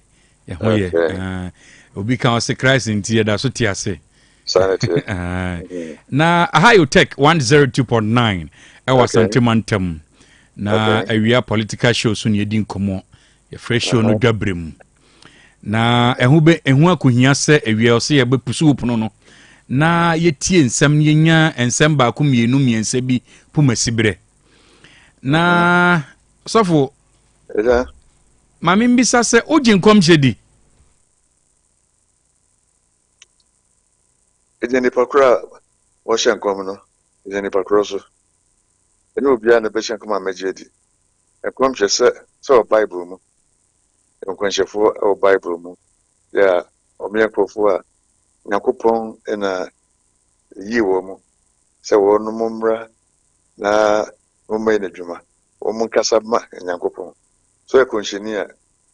obi kan se Christ nti da so ti ase sanity na OTEC 102.9 was Santimantam na awia political show so ne di nkomo ye fresh show no Dwabrem na ehu akohia se awia so ye be pusu opono no na yetie nsem yenya ensem ba ko mienu miensa bi pumasibre na sofo mami mbisa se oji nkom hyedi ejeni pakura wo hye nkom no ejeni pakura so ene obia na be hye nkom amagedi nkom hye se o bible mu nkom hyefo o bible mu ya omiekofo a Nyakopon ena yiwo mu se wo no mumra na mumma ina djuma wo mun kasaba Nyakopon so e konshini a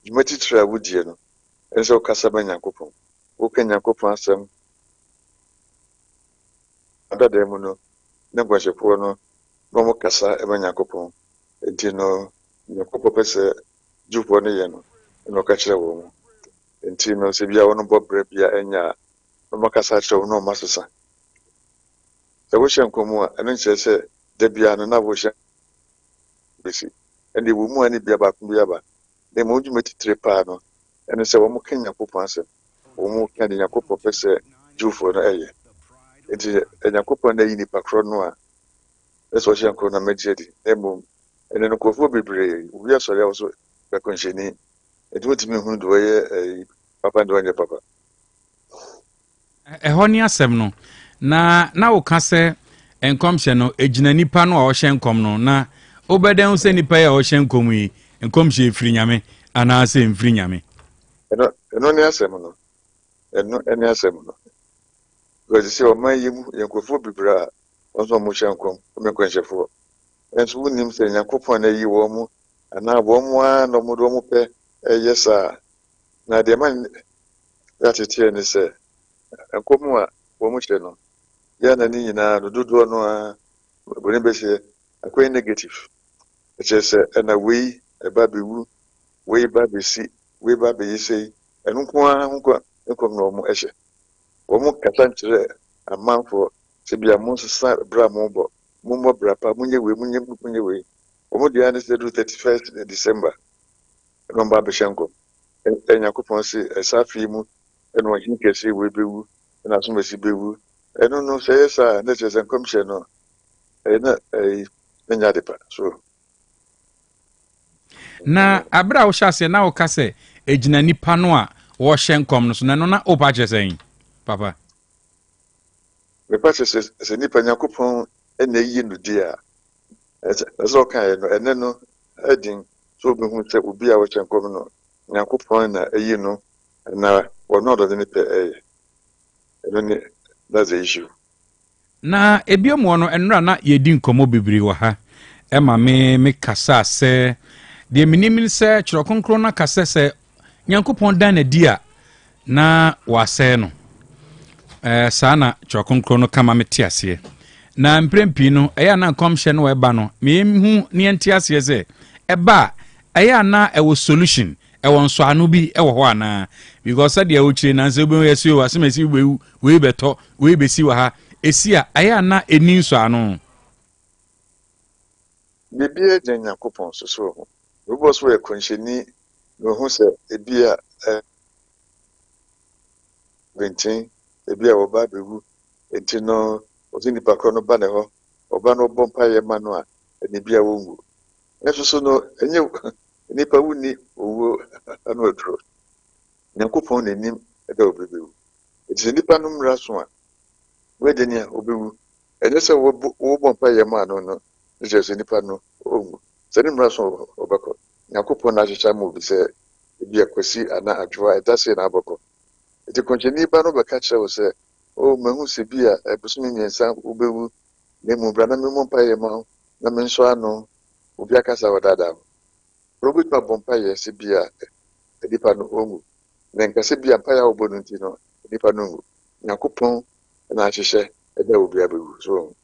djuma titra wudie no enso kasaba Nyakopon wo ka Nyakopon asem adade mu no ne gwashefo no no mo kasa e Nyakopon enti no Nyakopon pese jupo ne ye no no ka kire wo mu enti no se bia wo no bobre bia enya makasa cho no masasa se wo hye nkomu a eno nche se da bia no na wo hye besi ende wo mu ani bia ba ku bia ba de mo djuma titire pa no eno se wo mu kenya kopon ase wo mu kenya Yakopon pese jufo no eye enti Yakopon na yini pakro no a eso hye nkomu na mejedi emo ene no kofo bebre wo ya sori a so be konsheni edwo timi hu do ye papa ndo anye papa ehoni asem no na wo ka se enkomhye no ejina nipa no a wo hye nkom no na obeden se nipa ya wo hye nkom yi enkomhye efiri nyame ana se emfiri nyame eno ne asem no ene asem no because se o man yimu yankofo bibra onso mo hye nkom me kwanhyefo enso wunim se Yakopon na yi wo mu ana wo mu a no mo do mo pe yesa na de man ya tete ne se nkomu a wo mu hye no ya na ni nyina dodo no a boni be hye akwai negative eche se na we eba bewu we ba be si we ba be yise enu nko a nkom no mu ehye wo mu kata nkyere amanfo se bia mu sesa bra mu bo mu mo bra pa munye we wo mu dia ne se do 31st December no ba be hye nkom Yakopon se esafi mu eno hinkesi we bewu na so mesi bewu eno no se yesa na chese nkomhye no na nya depa so na abra wo hyase na wo kase ejina nipa no a wo hye nkom no so na no na opa chese papa me pa chese se nipa Yakopon ena yi no dia eso kan no ene no adin so be hu se obi a wo hye nkom no Yakopon na eyi no na wo no do ni pe that's the issue. Na ebiomo no enra na yedi nkomo bibiri wa ha ema me kasa se de minimil se chiro konkro na kasa se Nyankopon dan na dia na wase no sana chiro konkro no kama metiase na mprempi no eya na nkomhye no eba no me hu ne entiase se eba eya na ewo solution ewo nso anu bi ewo ho ana because said ya uchire na nse obo yesi o asemesi we beto we besi wa ha esia aya na eni nso anu Bibia de Nyankopon so ho. Robo so e konhyeni no ho se ebia bentin ebia oba bewu enti no ozini pakro no ba ne ho oba no bompa ye ma no a eni bia wongu. Eso so no enye nipa wuni owo anu odro. Nyankopon nenim eda obebewu. Enti nipa no mra so a we de nia obewu. Enye se wo bompa ye ma no no. Je nipa no ongu. Se ni mra so obako. Nyankopon na chicha mu bi se bia kwasi ana adwoa edase na abako. Eti koncheni ba no beka kire wo se o mahu se bia ebusumi nyensa obewu ne mu bra na me mompa ye ma na me nso ano obi akasa wadada. Robert ma bompa ye se bia edipa no ongu. Na nkase bia mpa ya obono nti no edipa no ongu. Nyankopon na ahyehyɛ eda obi abewu. So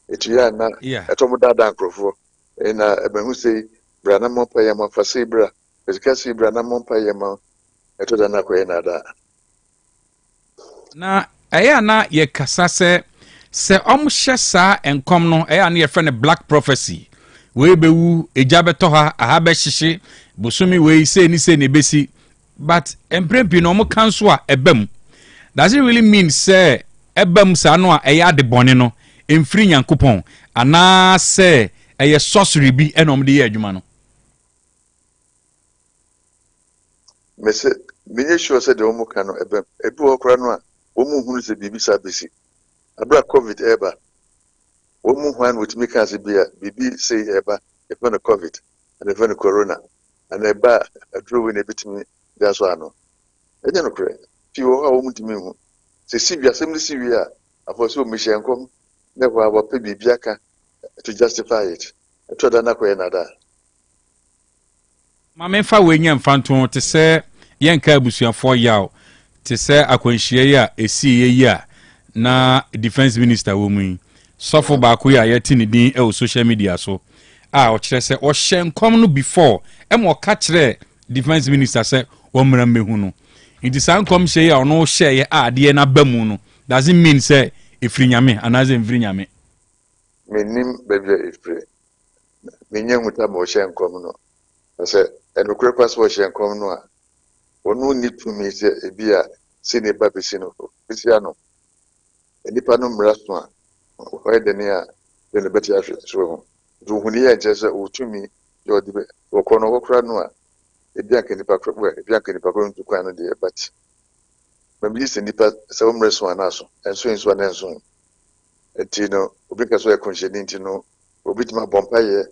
eti ya na etomo dada nkrofo na ebehu se bra na mompa ye ma fa se bra ezikasi bra na mompa ye ma eto da na koye na da. Na ɛyɛ na yɛ kasa sɛ ɔmhyɛ saa enkom no ɛyɛ na yɛfrɛ no black prophecy we bewu eja beto ha aha behyehe busumi we say ni besi but emprempi no mo kanso a ebam does it really mean say ebam sa no a ɛyɛ ade bɔne no emfiri Nyankopɔn ana sɛ ɛyɛ sorcery bi ɛnom de yɛ adwuma no mese menye sure say de omo kan no ebam ebi okra no a omo hunu se bibi sa besi abra covid eba omo hwan wotimi kan se bia bibi say eba efa no covid and efa no corona and eba adro we na bitimi da so ano enye no kre ti wo ha omo timi hu se sibia sem ni siwi a afo so omo hyenkom na kwa ba pe bibi aka to justify it to da na ko na da ma me fa we nya mfanto te se yenka abusuafo yaw te se akwanhie ya esi ye ya na defense minister wo mu sofo ba ko ya yeti ne din e o social media so a o kire se o hyenkom no before e mo ka kire defense minister se wo mra mehu no nti san kom hye ya ono hye ye a de na bamu no doesn't mean say efiri nyame anaze mfiri nyame menim bebe efiri menye huta mo hyenkom no se enokre kwaso wo hyenkom no a onu ni tumi se ebia se ne ba besi no besi ano enipa no mra so a o de ne a de ne beti ahwe so ho do huni ya nche se o tumi yo de o kono wo kra no a ebia ke nipa kro ebia ke nipa kro ntu kwa no de but mamili se nipa se o mra so anaso enso na enso enti no obi ka so e konhyeni enti no obi tuma bompa ye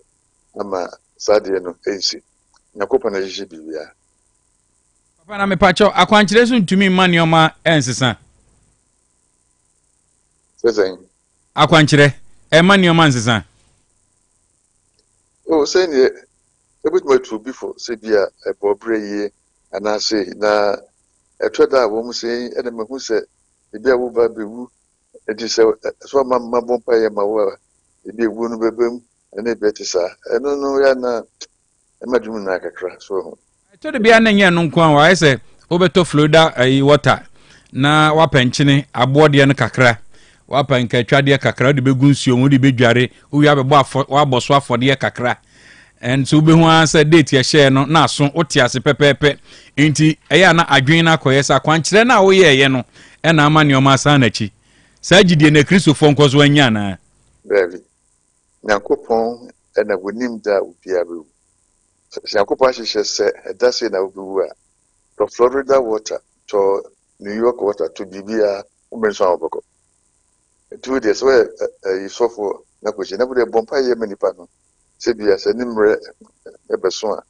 ama sade no ensi nyakopa na jiji bibia papa na me pacho akwankyere so ntumi mani oma ensesa sesen akwankyere mani oma ensesa o se ni ebutuma tu before se bia e bobre ye anase na etweda wo mu se ene mehu se bia wo ba bewu enti se so ma bompa ye ma wo bia ewu no bebem ene betisa eno no ya na emadum na kakra so to de bia na nya no nko an wa ese obeto Florida water na wapenchene abode no kakra wapanka twade kakra de begu nsuo mu de bedware owi abebo waboso afode kakra and so be hu answer date ye share no na so otiase pepepe enti eya na adwen na koyesa kwankyere na wo ye no e na ama ne oma san na chi sa gidie na Kristofo nkozo anya na baby Nyankopon ena wonim da obia bewu Nyankopon ahyehyɛ sɛ edase na obewu a to Florida water to New York water to bibia umenso aboko to de so isofo na kwachi na bude bompa ye manipa no se bia se nimre ebeso a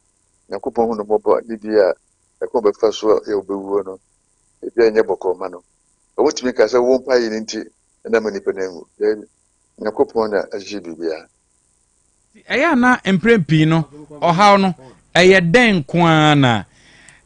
Nyankopon hu no bobo bibia ekọ befa so e obewu no ebia nye boko ma no wotimi ka se wo mpa ye nti na manipa na ngu Nyankopon na agye bibia eya na emprempi no ohaw no eye den kwa na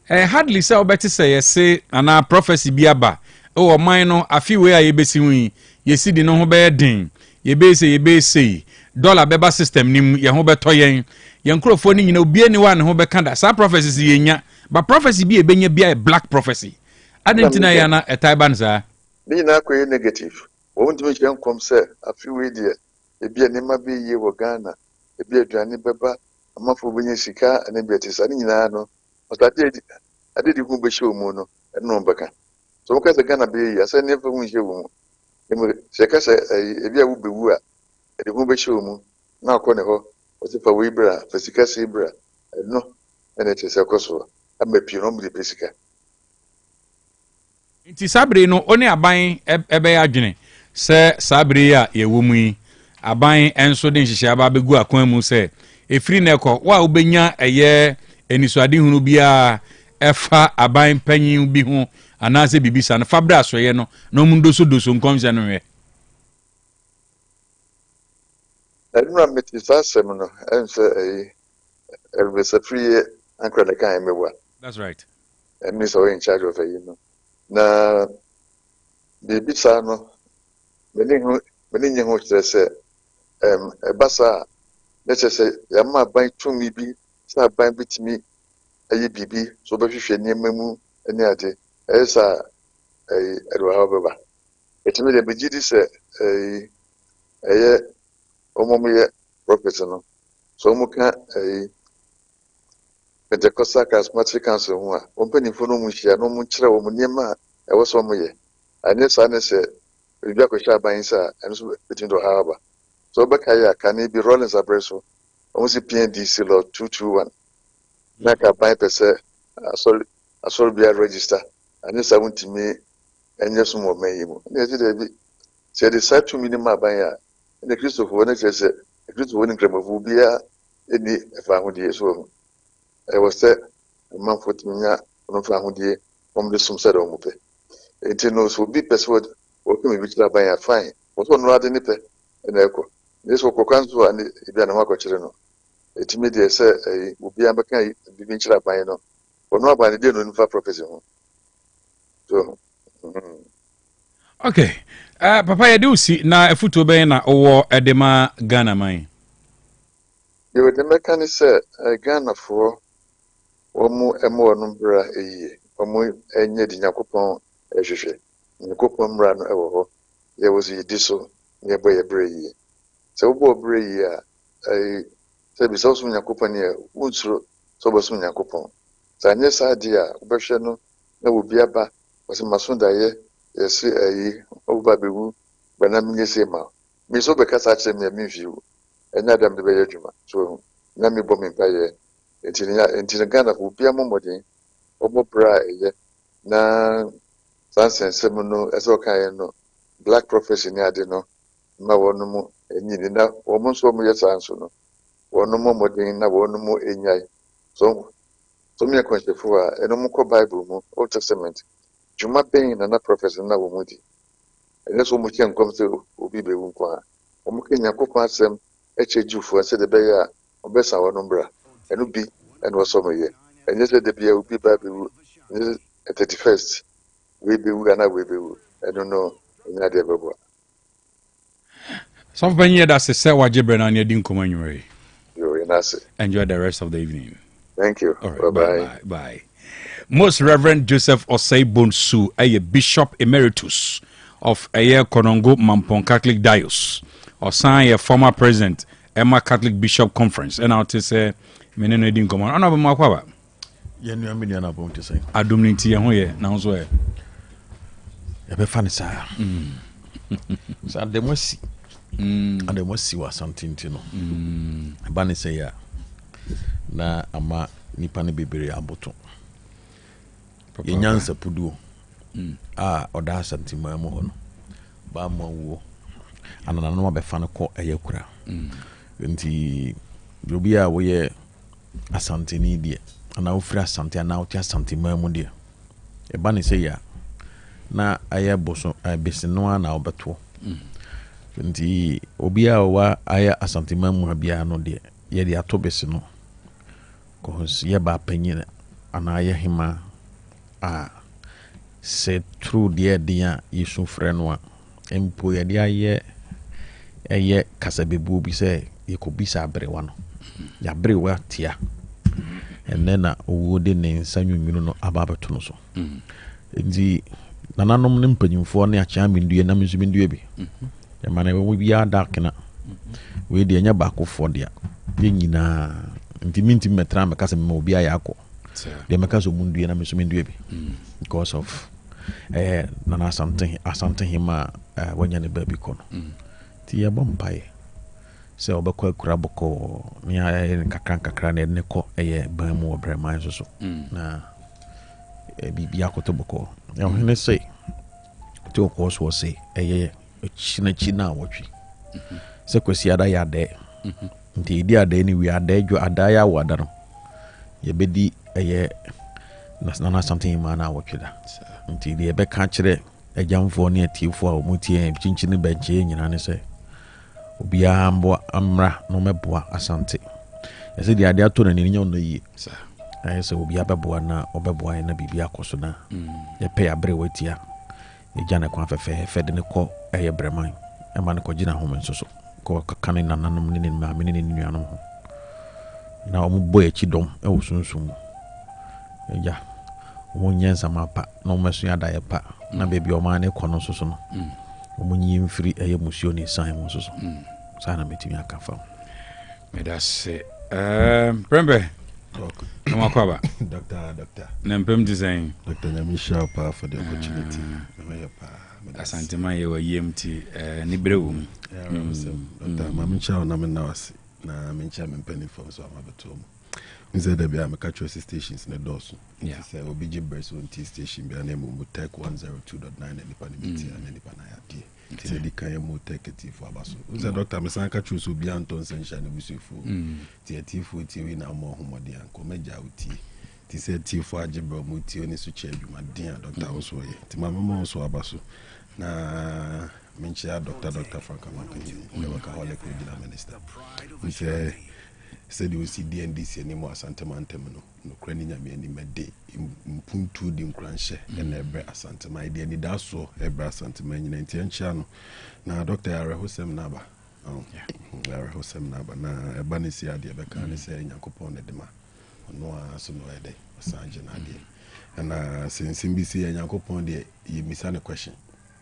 hardly say obeti say yesi ana prophecy bi aba o man no afi we a yebesi hu yesi di no ho be den yebese dollar beba system nim ye ho beto yen krofo ni nyina obi ani wa ne ho be kanda sa prophecies yenya ba prophecy bi ebenya bia black prophecy adentina ya na etaiban za ni na akoye negative wo ntimi hye nkom se afi we die ebia ne ma be ye wo Ghana ebi aduane bɛba amafo benye sika ane bi atisa ne nyinaa no ɔtade ade hu bɛhyɛ mu no ɛno bɛka so mo ka sɛ Ghana bɛ yi asɛ ne fa hu hyɛ mu emu sɛ ka sɛ ebi a wo bɛwu a ade hu bɛhyɛ mu na akɔ ne hɔ ɔte fa wei bra fa sika sɛ bra ɛno ɛna ɛte sɛ kɔ so ama pii no mo de sika nti sabere no one aban ɛbɛyɛ adwene sɛ sabere a yɛwɔ mu yi aban enso de nhyehyɛ aba bɛgu akwan mu sɛ efiri na ɛkɔ wa wobɛnya ɛyɛ enisuade hunu bia ɛfa aban panyin bi ho anaasɛ bibisa no fabra asoyɛ no na ɔmo doso nkɔmhyɛ no hwɛ ɛnura meti saa asɛm no ɛnsɛ ɛrubɛsafiri ankra ne kan mewa that's right and Miss in charge of no na bibisa no meni ho kyerɛ sɛ ɛbasa lɛkyɛ sɛ yɛma aban tumi bi sɛ aban bitumi ɛyɛ bibi so bɛhwehwɛ nneɛma mu ne ade ɛyɛ sɛ ɛde ha bɛba ɛtumi de begye di sɛ ɛyɛ ɔmɔmyɛ prophet no so ɔmo ka Pentecostal Charismatic Council ho a ɔmpanimfo no mu hyia no mu kyerɛ wɔ mu nneɛma a ɛwɔ sɛ ɔmo yɛ anyɛ saa ne sɛ biribi akɔhyɛ aban sɛ a ɛno so bɛtumi de ɔha aba so ɔbɛka yɛ aka ne bi Rollins abrɛ so ɔmo si PNDC law 221 na ka aban pɛ sɛ asɔre bia register anyɛ saa wontumi ɛnyɛ so wɔ ɔman yi mu ne yɛgye dɛ bi sɛ yɛde saa tumi no ma aban a ɛne kristofoɔ no kyerɛ sɛ kristofoɔ ne nkramofoɔ biara ɛni ɛfa ahodie so wɔ mu ɛwɔ sɛ amanfoɔ tumi nya ɔno fa ahodie wɔn de som sɛ dɛ wɔn pɛ eti no so obi pɛ sɛ wɔkɛ mi bi kyerɛ aban a fine wɔsɔ ɔno ade ne pɛ ɛna ɛkɔ ne sɛ ɔkɔkɔ nso a ne ebi anam akɔkyerɛ no etimi deɛ sɛ obi abɛka bibi nkyerɛ aban no ɔno aban ne deɛ no nifa prophecy ho so okay papa yɛde usi na efutuo bɛn na ɔwɔ ɛde ma Ghana man yɛwɔ de mɛka ne sɛ Ghanafoɔ wɔn ɛmo no bra ɛyie wɔn ɛnyɛ di Nyankopɔn ɛhwehwɛ Nyankopɔn mmara no ɛwɔ hɔ yɛwɔ so yɛdi so na yɛbɔ yɛ bra yie sɛ wobɔ bra yie a sɛ bi sɛ wosom Nyankopɔn yɛ wonsuro sɛ wobɛsom Nyankopɔn sɛ anyɛ saa adeɛ a wobɛhwɛ no na obi aba wɔsɛ maso daeɛ yɛsi ɔba bɛwu bɛnam nyɛ sɛ ma me so bɛkasa kyerɛ me a memfi wo ɛnyɛ adam de bɛyɛ adwuma so na mebɔ me mpayɛ nti ne Ghana fo bia mmɔden ɔbɔ bra a ɛyɛ na saa nsɛnsɛm no ɛsɛ ɔkaeɛ no black prophecy ne ade no ma wɔn mu ɛnyini na wɔn nso wɔn yɛ saa nso no wɔn mu mmɔden na wɔn mu ɛnyae so mi yɛ kɔnhyɛfo a ɛno mu kɔ Bible mu Old Testament dwuma bɛn na prophecy na wɔn mu di ɛnyɛ sɛ wɔn kyɛn nkɔm sɛ obi bɛwu nkɔ a wɔn kɛ Nyankopɔn asɛm ɛkyɛ Jewfoɔ sɛ de bɛyɛ a ɔbɛsa wɔn mbra ɛno bi ɛna wɔsɔ mo yɛ ɛnyɛ sɛ de bia obi ba bɛwu ɛnyɛ 31st wei bɛwu ana wei bɛwu ɛno no ɛnyɛ adeɛ bɛboa so for you that's a wagye brɛ na ne di nkɔmɔ anwummerɛ yo inase enjoy the rest of the evening thank you all right, bye. Most Reverend Joseph Osei Bonsu a Bishop Emeritus of Ayer Konongo Mampong Catholic Diocese or sign a former president Emma Catholic Bishop Conference and out to say menene din komo ana ba makwa ba ye nua me nua na bon to say adomniti ye ho ye na so ye ya be fa ne saa sa demosi ademosi wa something no ba ne say ya na ama nipa ne bebere aboto ye nyansa puduo a oda santima mo ho no ba mo wo anana no be fa ne ko ayakura nti obi a wo ye asante ni die ana ofira asante ana otia asante mamu die e ba ne se ya na aye boso besino ana obeto nti obi a wa aye asante mamu bia no die ye de ato besino ko ye ba panyina ana aye hima a se true die dia yesu frɛ no a empo ye de aye eye kasabebu bi se ye ko bisa abrewa no ya brewa tia ene na owo de ne nsanwunwunu no ababeto no so nti nananom ne mpanyimfo ne akya mendue na mensumendue bi ya mane wo bia dakena we de nya ba ko fo dia nyina nti minti metra me kasa me obi ayako de me kasa mundu na me so mendu bi because of nana asante hima wanya ne baby kono ti ya bompae se obekwa kura boko ni aye kakra na ne ko ban mu obrema so na bibi akoto boko ya hene say ti o ko so say china wotwi se kwesi ada ya de nti idi ada ni wi ada adwo ada ya wada no ye bedi nana something ma na wotwi da nti de be ka kire agyamfo ne atifo a omutie chinchini benche nyina ne se obia mbo amra no meboa asante yese de ade ato na ni nya no yi ayese obia beboa na obeboa na bibia akoso na ye pay abre watia e jana kwa fefe fede ne ko breman e ma ne ko gina ho mensoso ko kakane nananom ne ma me ne nuanom ho na omubo echi dom e wosunsum ja omo nyensa mapa na omasu ada ye pa na bebi o ma ne kono soso no omo nyim firi eye musio ni san mo soso sana metimi akafa medase prembe no akwaba doctor na mpem design Dr. Nyamisha pa for the opportunity asante man ye wa yemti ni brewum Dr. Mamicha na me nawasi na mencha me penny for so amabetom nze da bia me catch stations na dosu say obi jibbers on T station bia na mu OTEC 102.9 na nipa ni biti na nipa na yade ti di kan mu OTEC tifo abaso nze doctor me san catch so bia nton sensha na busufu ti tifo ti wi na mo homodi anko meja uti ti say tifo ajibro mu ti oni so che adwuma din a doctor also ye ti mama mo so abaso na mencha Dr. Frank Amakani the workaholic regional minister we say said you see DNDC anymore asante mantem no krani nyame ani mede mpuntu di nkranhye na ebre asante my dia ni daso ebre asante manyina ntianchia no na Dr. Arehosem naba Arehosem naba na eba ne si ade beka ne se Nyankopon ne dema no aso no ede osanje na ade na since mbisi Nyankopon de yimisa ne question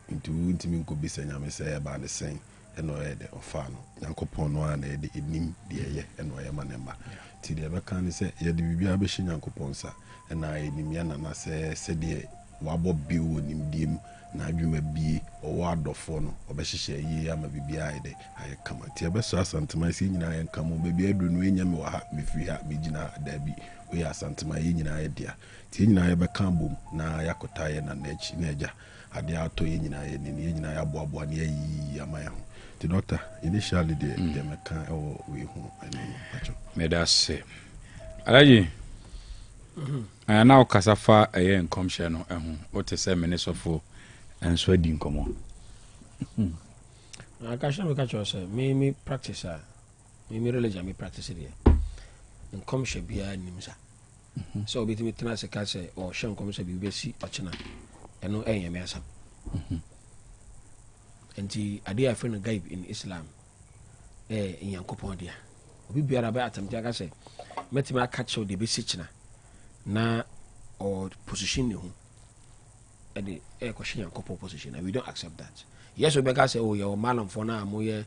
into ntimi nko bisa nyame se eba ne sen eno ede ofano Nyankopon no ana ede enim de eye eno ye manemba ti de beka ne se ye de bibia be hye Nyankopon sa ena enim ya na se de wabo biwo nim dim na adwuma bie owo adofo no obehye yi ama bibia ede aye kama ti ebe so asantema si nyina ye kama bibia adru no enya me wa ha mefiri ha megina da bi we asantema yi nyina ye dia ti nyina ye beka bom na yakota ye na nachi na eja ade ato ye nyina ye ni ye nyina ya boaboa ne yi ama ya ho ti doctor initially de meka we hu ani acho medase alaji ana okasafa eye nkomhye no ehu wote se minisofo enso adi nkomo akasha me kacho se me practice me religion me practice there nkomhye bia nimsa so obi timi tena se ka se o hye nkomhye bi besi ochena eno enye me asam enti ade afi no gaib in Islam Nyankopon dia obi biara ba atamti aka se metimi aka che o de besi chena na or position ne ho ade question Nyankopon position and we don't accept that. Yes, we better say, oh, you're malam for now, moye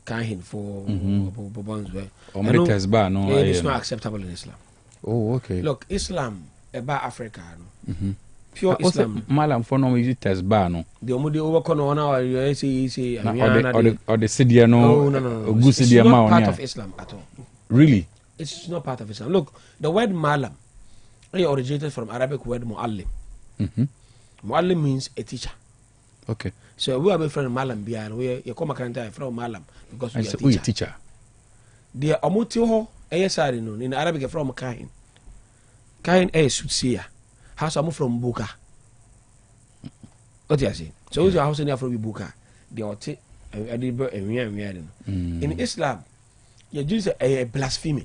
kahin for bonds. No, it's not acceptable in Islam. Oh, okay. Look, Islam about Africa, pure Islam. Malam for no is tesba no. The omudi overcome on our say or the city no. It's not part of Islam at all. Really? It's not part of Islam. Look, the word malam originated from Arabic word muallim. Muallim means a teacher. Okay. So we are a friend Malam Bian, we come a from Malam because we are a teacher. The Amutio, in Arabic from Kain. Kain a Sutsia. House I'm from Buka. What do you say? So your house in from Buka. The Ote in Islam, you do a blasphemy.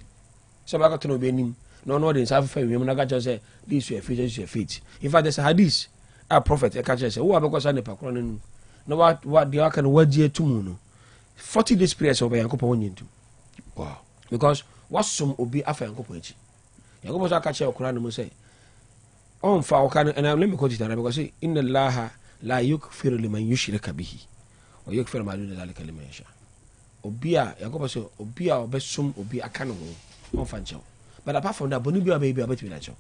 So I got to know being no, they have a women. I got to say, this is your feet. In fact, there's a hadith. A prophet, a catcher say, oh, because I never crown. No, what the can word year to moon 40 days prayers over Yankopon into. Wow. Because what some will be after Yankopochi. Yankopos I catch your Quran and say, on Falcon, and let me quote it because in the Laha la yuk firliman yushirika bihi or yuk firmaluna like a limensha. obi a yakoba say obi a obesom obi aka no ho onfa nchew but apart from that boni bi a betimi na chew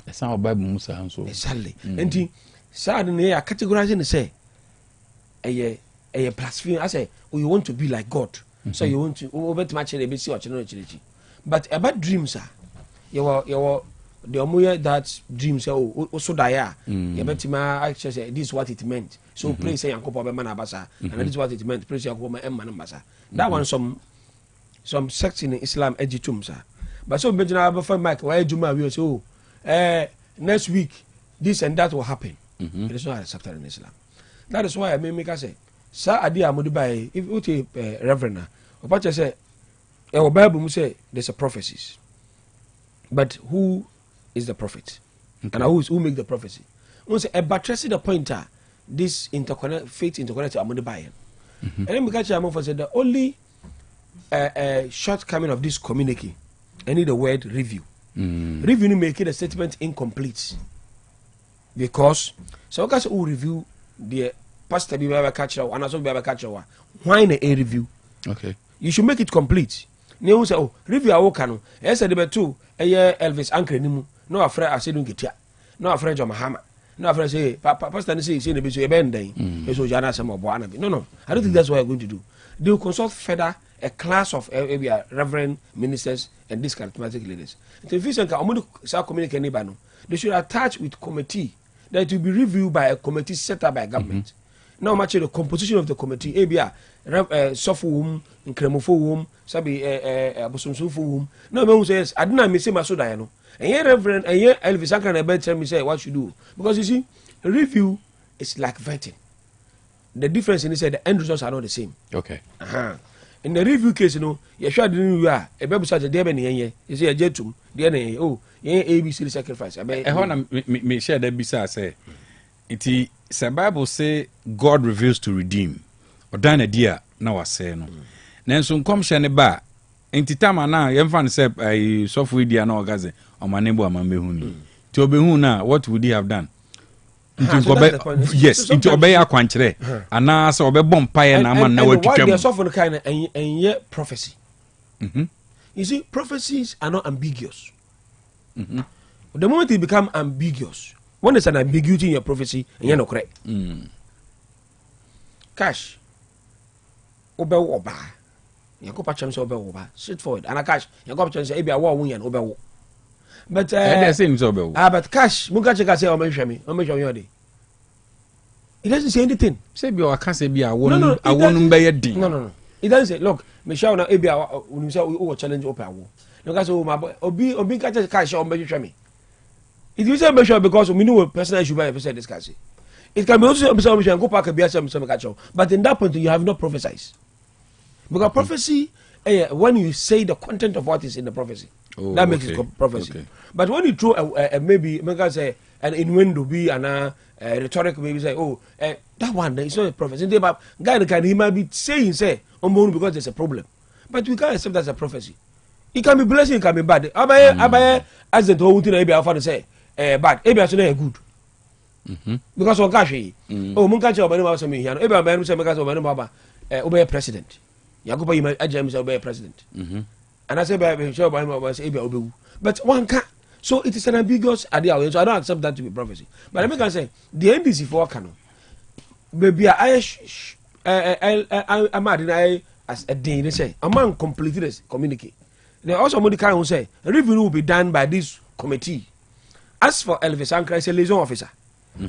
esa oba bu musa hanso exactly enti sad na ya categorize ne say eye blasphemy I say you want to be like God so you want to obetima chere be si o chere no cherechi but about dreams are you the omoye that dream say so die you betima actually say this is what it meant so pray say yankopo be man abasa and this is what it meant pray say yankopo man man abasa that one some sects in Islam ejitum sir but so be na be Mike why juma we say next week this and that will happen it is not accepted in Islam. That is why I make say sir adi amudi by if you take reverend na opa say your Bible mu say there's a prophecies but who is the prophet and who make the prophecy once a buttress the pointer this faith interconnect among by and then because I'm for say the only shortcoming of this communique I need the word review review make it a statement incomplete because so guys who review the pastor be able catcher and also be able catcher why in a review okay you should make it complete ne say oh review awoka no e say the two Elvis Anchor nimu no afraid I say don't get ya no afraid of Mahama no afraid say pastor say the be so e bend then so jana some of anabi no I don't think that's what you're going to do. They will consult further a class of reverend ministers and these charismatic leaders. Television can only communicate anybody. They should attach with committee that will be reviewed by a committee set up by government. Now much the composition of the committee abia software incremofo sabi abosomsofo no me say yes adina me say maso dan no and reverend and Elvis Ankan na tell me say what you do because you see review is like vetting. The difference in it the end results are not the same. Okay. In the review case, you know, you sure didn't you are a baby such a dear you see a jetum, dear oh, ABC sacrifice. I want me share that beside say it is the Bible say God reveals to redeem. Or done a dear now I say no. Then some come shane ba. Inti tama na yemfan say software dear no gaze or my neighbor amambehuni. To obehuna what would he have done? Yes, into obey a quantre, and now so obey bompire na man now to come. What often kind of and yet prophecy. You see, prophecies are not ambiguous. The moment it become ambiguous, when there's an ambiguity in your prophecy, and you're not correct. Cash. Obey oba. You go patch obey oba. Straightforward. And a cash. You go patch say, "Ebi awa wun yan obey." But but cash, Mukache say, "Oh, me show me your day." It doesn't say anything. Say, "Be I can't say be I won't be a D." No. It doesn't say. Look, me show now. Ebi when you say we challenge open. Look, I say, "Oh my boy, obi catch cash on me show me." It you say me show because we know personal issue by person discuss it. It can be also me show go pack a beer some catch. But in that point, you have not prophesied because prophecy. When you say the content of what is in the prophecy, that makes it prophecy. Okay. But when you throw maybe say an innuendo be an rhetoric maybe say that one is not a prophecy. But guy he might be saying say because there's a problem, but we can't accept that as a prophecy. It can be blessing, it can be bad. Abaye as the whole thing maybe I say bad. Maybe I say good. Because on cash munkache obani ma say me here. Maybe I say because obani ma obey president. Yakuba you might obey president. And I say by sure by but one can't. So it is an ambiguous idea. So I don't accept that to be prophecy. But I can say the NDC for canon. Maybe I'm adding as a day. They say a man completed this communicate. They also can say a review will be done by this committee. As for Elvis Anchor, he's a liaison officer.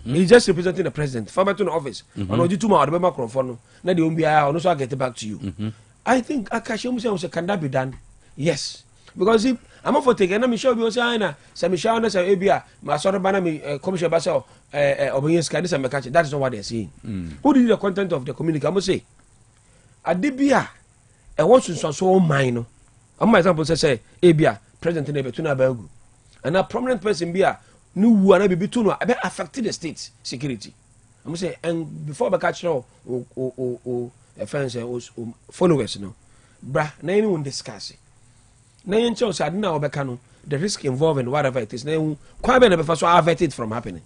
He's just representing the president. Former to the office. On the 2 months, the microphone. Now the UMBI, also I'll get back to you. I think Akashi can that be done? Yes. Because if I'm not for taking, I'm sure we also say, Samisha, say, Abia, my sort of banana, commercial basso, Obenska, this and Makachi. That's not what they're saying. Who did the content of the community? I must say, Adibia, and what's so minor. My example say, Abia, President in Betuna Belgu, and a prominent person be no one be between affected the state's security. I must say, and before Bakacho or fans followers, no, bra, no one discuss it. No one chose I didn't know the risk involved in whatever it is. No, quite better so I avert it from happening.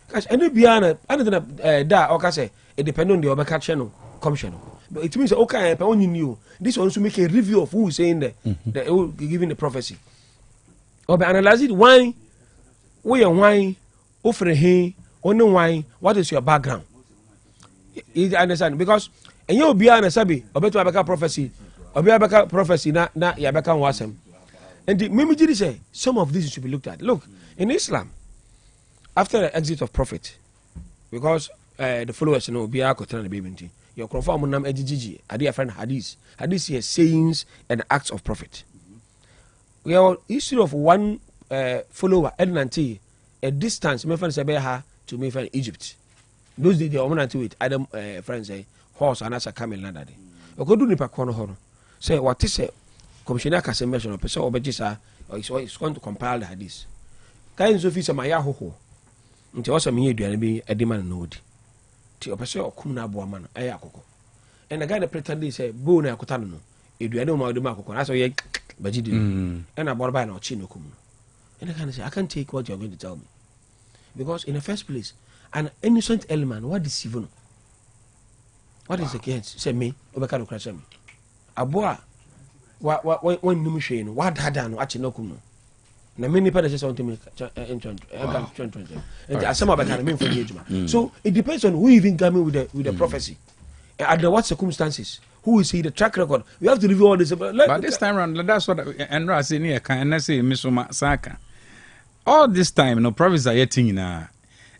Because any beyond anything that or say it depends on the Obaka channel commission. but it means okay pe only new this one also make a review of who is saying the giving the prophecy or be analyze it why we are why offer he only why what is your background you understand because and you be an sabi obeto abeka prophecy obi abeka prophecy na ya beka wasem and the mimi say some of these should be looked at. Look, in Islam after the exit of prophet because the followers be akotra na baby your confirm nam ejiji ade friend hadith here sayings and acts of prophet. We have history of one follower Ednanti a distance me friend Sebeha to me friend Egypt. Those days they are to it Adam friends say horse and as a camel na dade. Okodu nipa kono ho say what is say commissioner kase mention of person obejisa is going to compile the hadith. Kain so fi say maya hoho. Nti o say me aduane bi edema na odi. Ti o person okum na abo ama no aye akoko. And the guy that pretended say bo na akota no. Aduane o ma odi ma akoko. Na so ye bajidi. And about by na chi no kum. And the guy say I can't take what you're going to tell me. Because in the first place an innocent element what deceive no. What is the case? Say me obeka no crash me. Aboa when num hwe no what dada no achi no kum no. Na many people say something me and some of them mean for the ejuma. So it depends on who even coming with the prophecy. Under what circumstances? Who is he? The track record. We have to review all this. But this time around, that's what Enra say near can I say Misoma Saka. All this time, no prophets are getting na.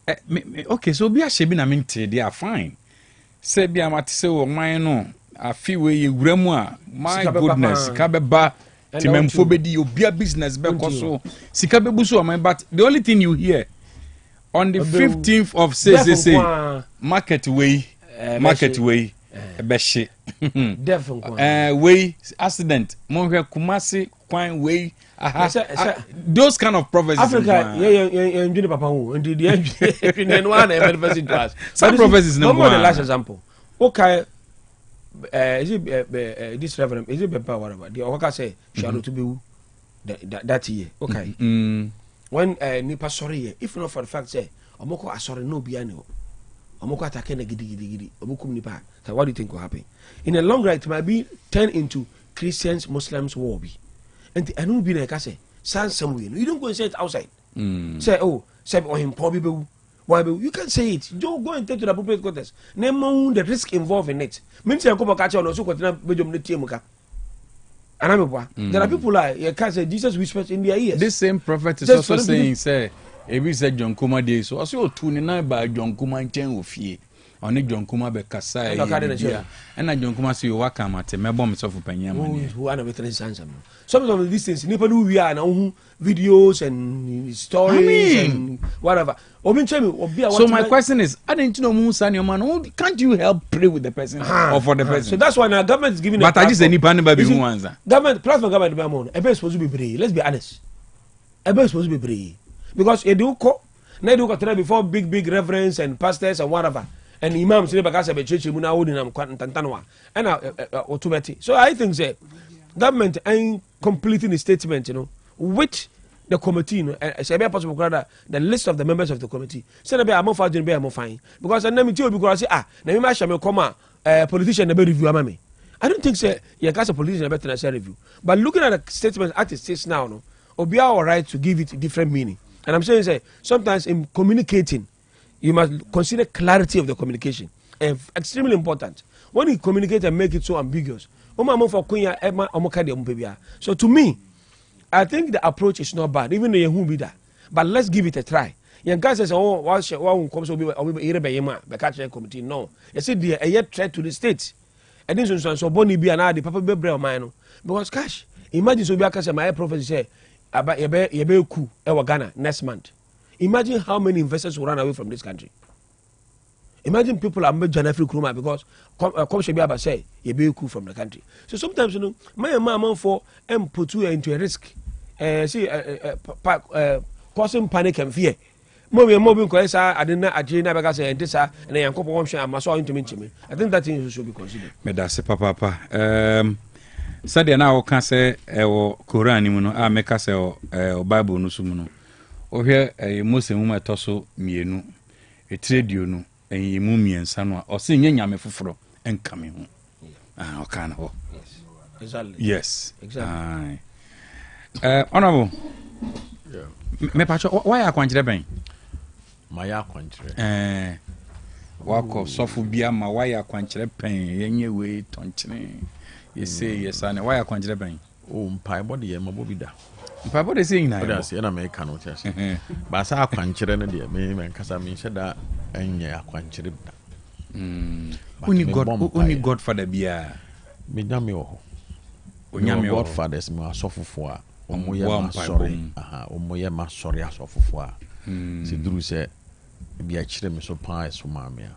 Okay, so be a shebina minty, they are fine. Say be a matse or mine no. A few way you gremwa. My goodness, Kabeba. Timemphobedi, you be a business so Sikabebuso, but the only thing you hear on the 15th of say market way, Beshi, way accident, Monga Kumasi, Quine way, those kind of prophecies. Africa, yeah, Papa, and the end one, some prophecies no more. The last example, okay. Is it this reverend? Is it Pepper? Whatever. The Oka say shall to be that year. Okay. When Nipa sorry, if not for the fact say Omoko asori no biano, Omoko atake na gidi. Omukum Nipa. So what do you think will happen? In the long run, it might be turned into Christians Muslims war. And I don't be like I say, stand somewhere. You don't go and say it outside. Say say on him probably. Why you can say it. Don't go and take to the appropriate quarters. Name the risk involved in it. Means you come catch on also continue bedroom the teamuka. And there are people like you can say Jesus whispers in their ears. This same prophet is also saying, say, if we said John Kuma day, so also tuning by John Kuma and Chen of ye. On John Kuma be Kasai and John Kuma see you wakam at a mebom of Panyam. Who are with answer. Some of these things, Nipa who we are now videos and stories and whatever. So my question is, I didn't know Musa your man. Can't you help pray with the person or for the person? So that's why now government is giving. But I just any pan baby who answer. Government platform government be more. Ebe supposed to be brave. Let's be honest. Ebe supposed to be brave because you do ko. Now do ko before big reverends and pastors and whatever. And imams say because be church mu na odi na tantanwa and automatic. So I think say government ain't completing the statement, you know, which the committee, you know, say be possible the list of the members of the committee. Say be am for be am fine because and me tell because say na me ma sha me come politician na be review amame. I don't think say you got a politician better than review. But looking at the statement at it states now, no, obi are all right to give it different meaning. And I'm saying say sometimes in communicating you must consider clarity of the communication. Extremely important. When you communicate and make it so ambiguous. So to me, I think the approach is not bad, even though you won't be that. But let's give it a try. Young guys say, "Oh, one comes to be committee." No, you see, the threat to the state. And this is so Bonnie be an Papa Bebre mine because cash. Imagine so be a my prophecy say about Yebe coup Ghana next month. Imagine how many investors will run away from this country. Imagine people are made Janafri Kruma because come should be able to say you be cool from the country. So sometimes you know my mom for put you into a risk. Causing panic and fear. More because I didn't agenda because and this and I am into me. I think that thing should be considered. Me da se papa. Sadia na o kan se Quran ni mu no a make say Bible no so mu no. Ohwe Mose mu metoso mienu. Etradio no enyimu miensa no a o se nyanyame foforo enka me ho. Okay, no. Yes. Exactly. Yes. Exactly. Honorable. Yeah. Me pacho why akwankyere ben? My akwankyere. Wako sofu bia ma why akwankyere pen yenye we tonkyene. You say yes and why akwankyere ben? Oh, mpai body ye mabobi da. Mpai body saying na. Oda say na me ka no chese. Ba sa akwankyere no de me nkasa me hyeda enye akwankyere da. Only Godfather bia. Me nyame ho. Onyame Godfathers me asofofo a omo ye ma sorry. Omo ye ma sorry asofofo a. Si duru se bia kyere me so pa so ma me a.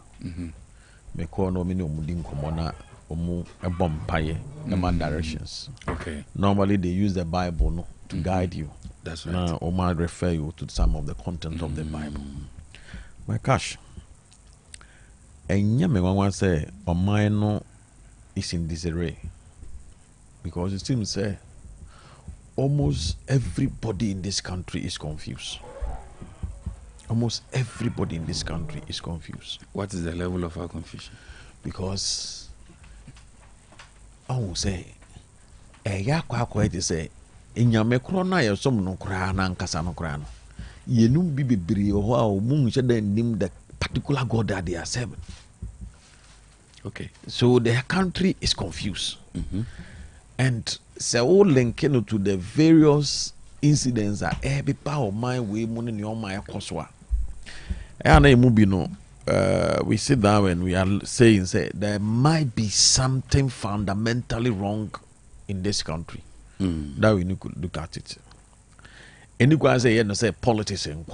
Me ko no me no mudi nkomo na omo ebom paye the directions. Okay. Normally they use the Bible no to guide you. That's right. Now Omar refer you to some of the content of the Bible. My gosh. And me one say Omar no is in disarray. Because it seems almost everybody in this country is confused. Almost everybody in this country is confused. What is the level of our confusion? Because I will say, ya kwa say, enyame kro na ye som no kra na nkasa no kra no. Yenum bi bebre ho a o mu nche da nim the particular God that they are serving. Okay. So the country is confused. And so all linking to the various incidents that every power of mind we money in your mind koswa. We sit down and we are saying there might be something fundamentally wrong in this country. That we need to look at it. And you can say politics and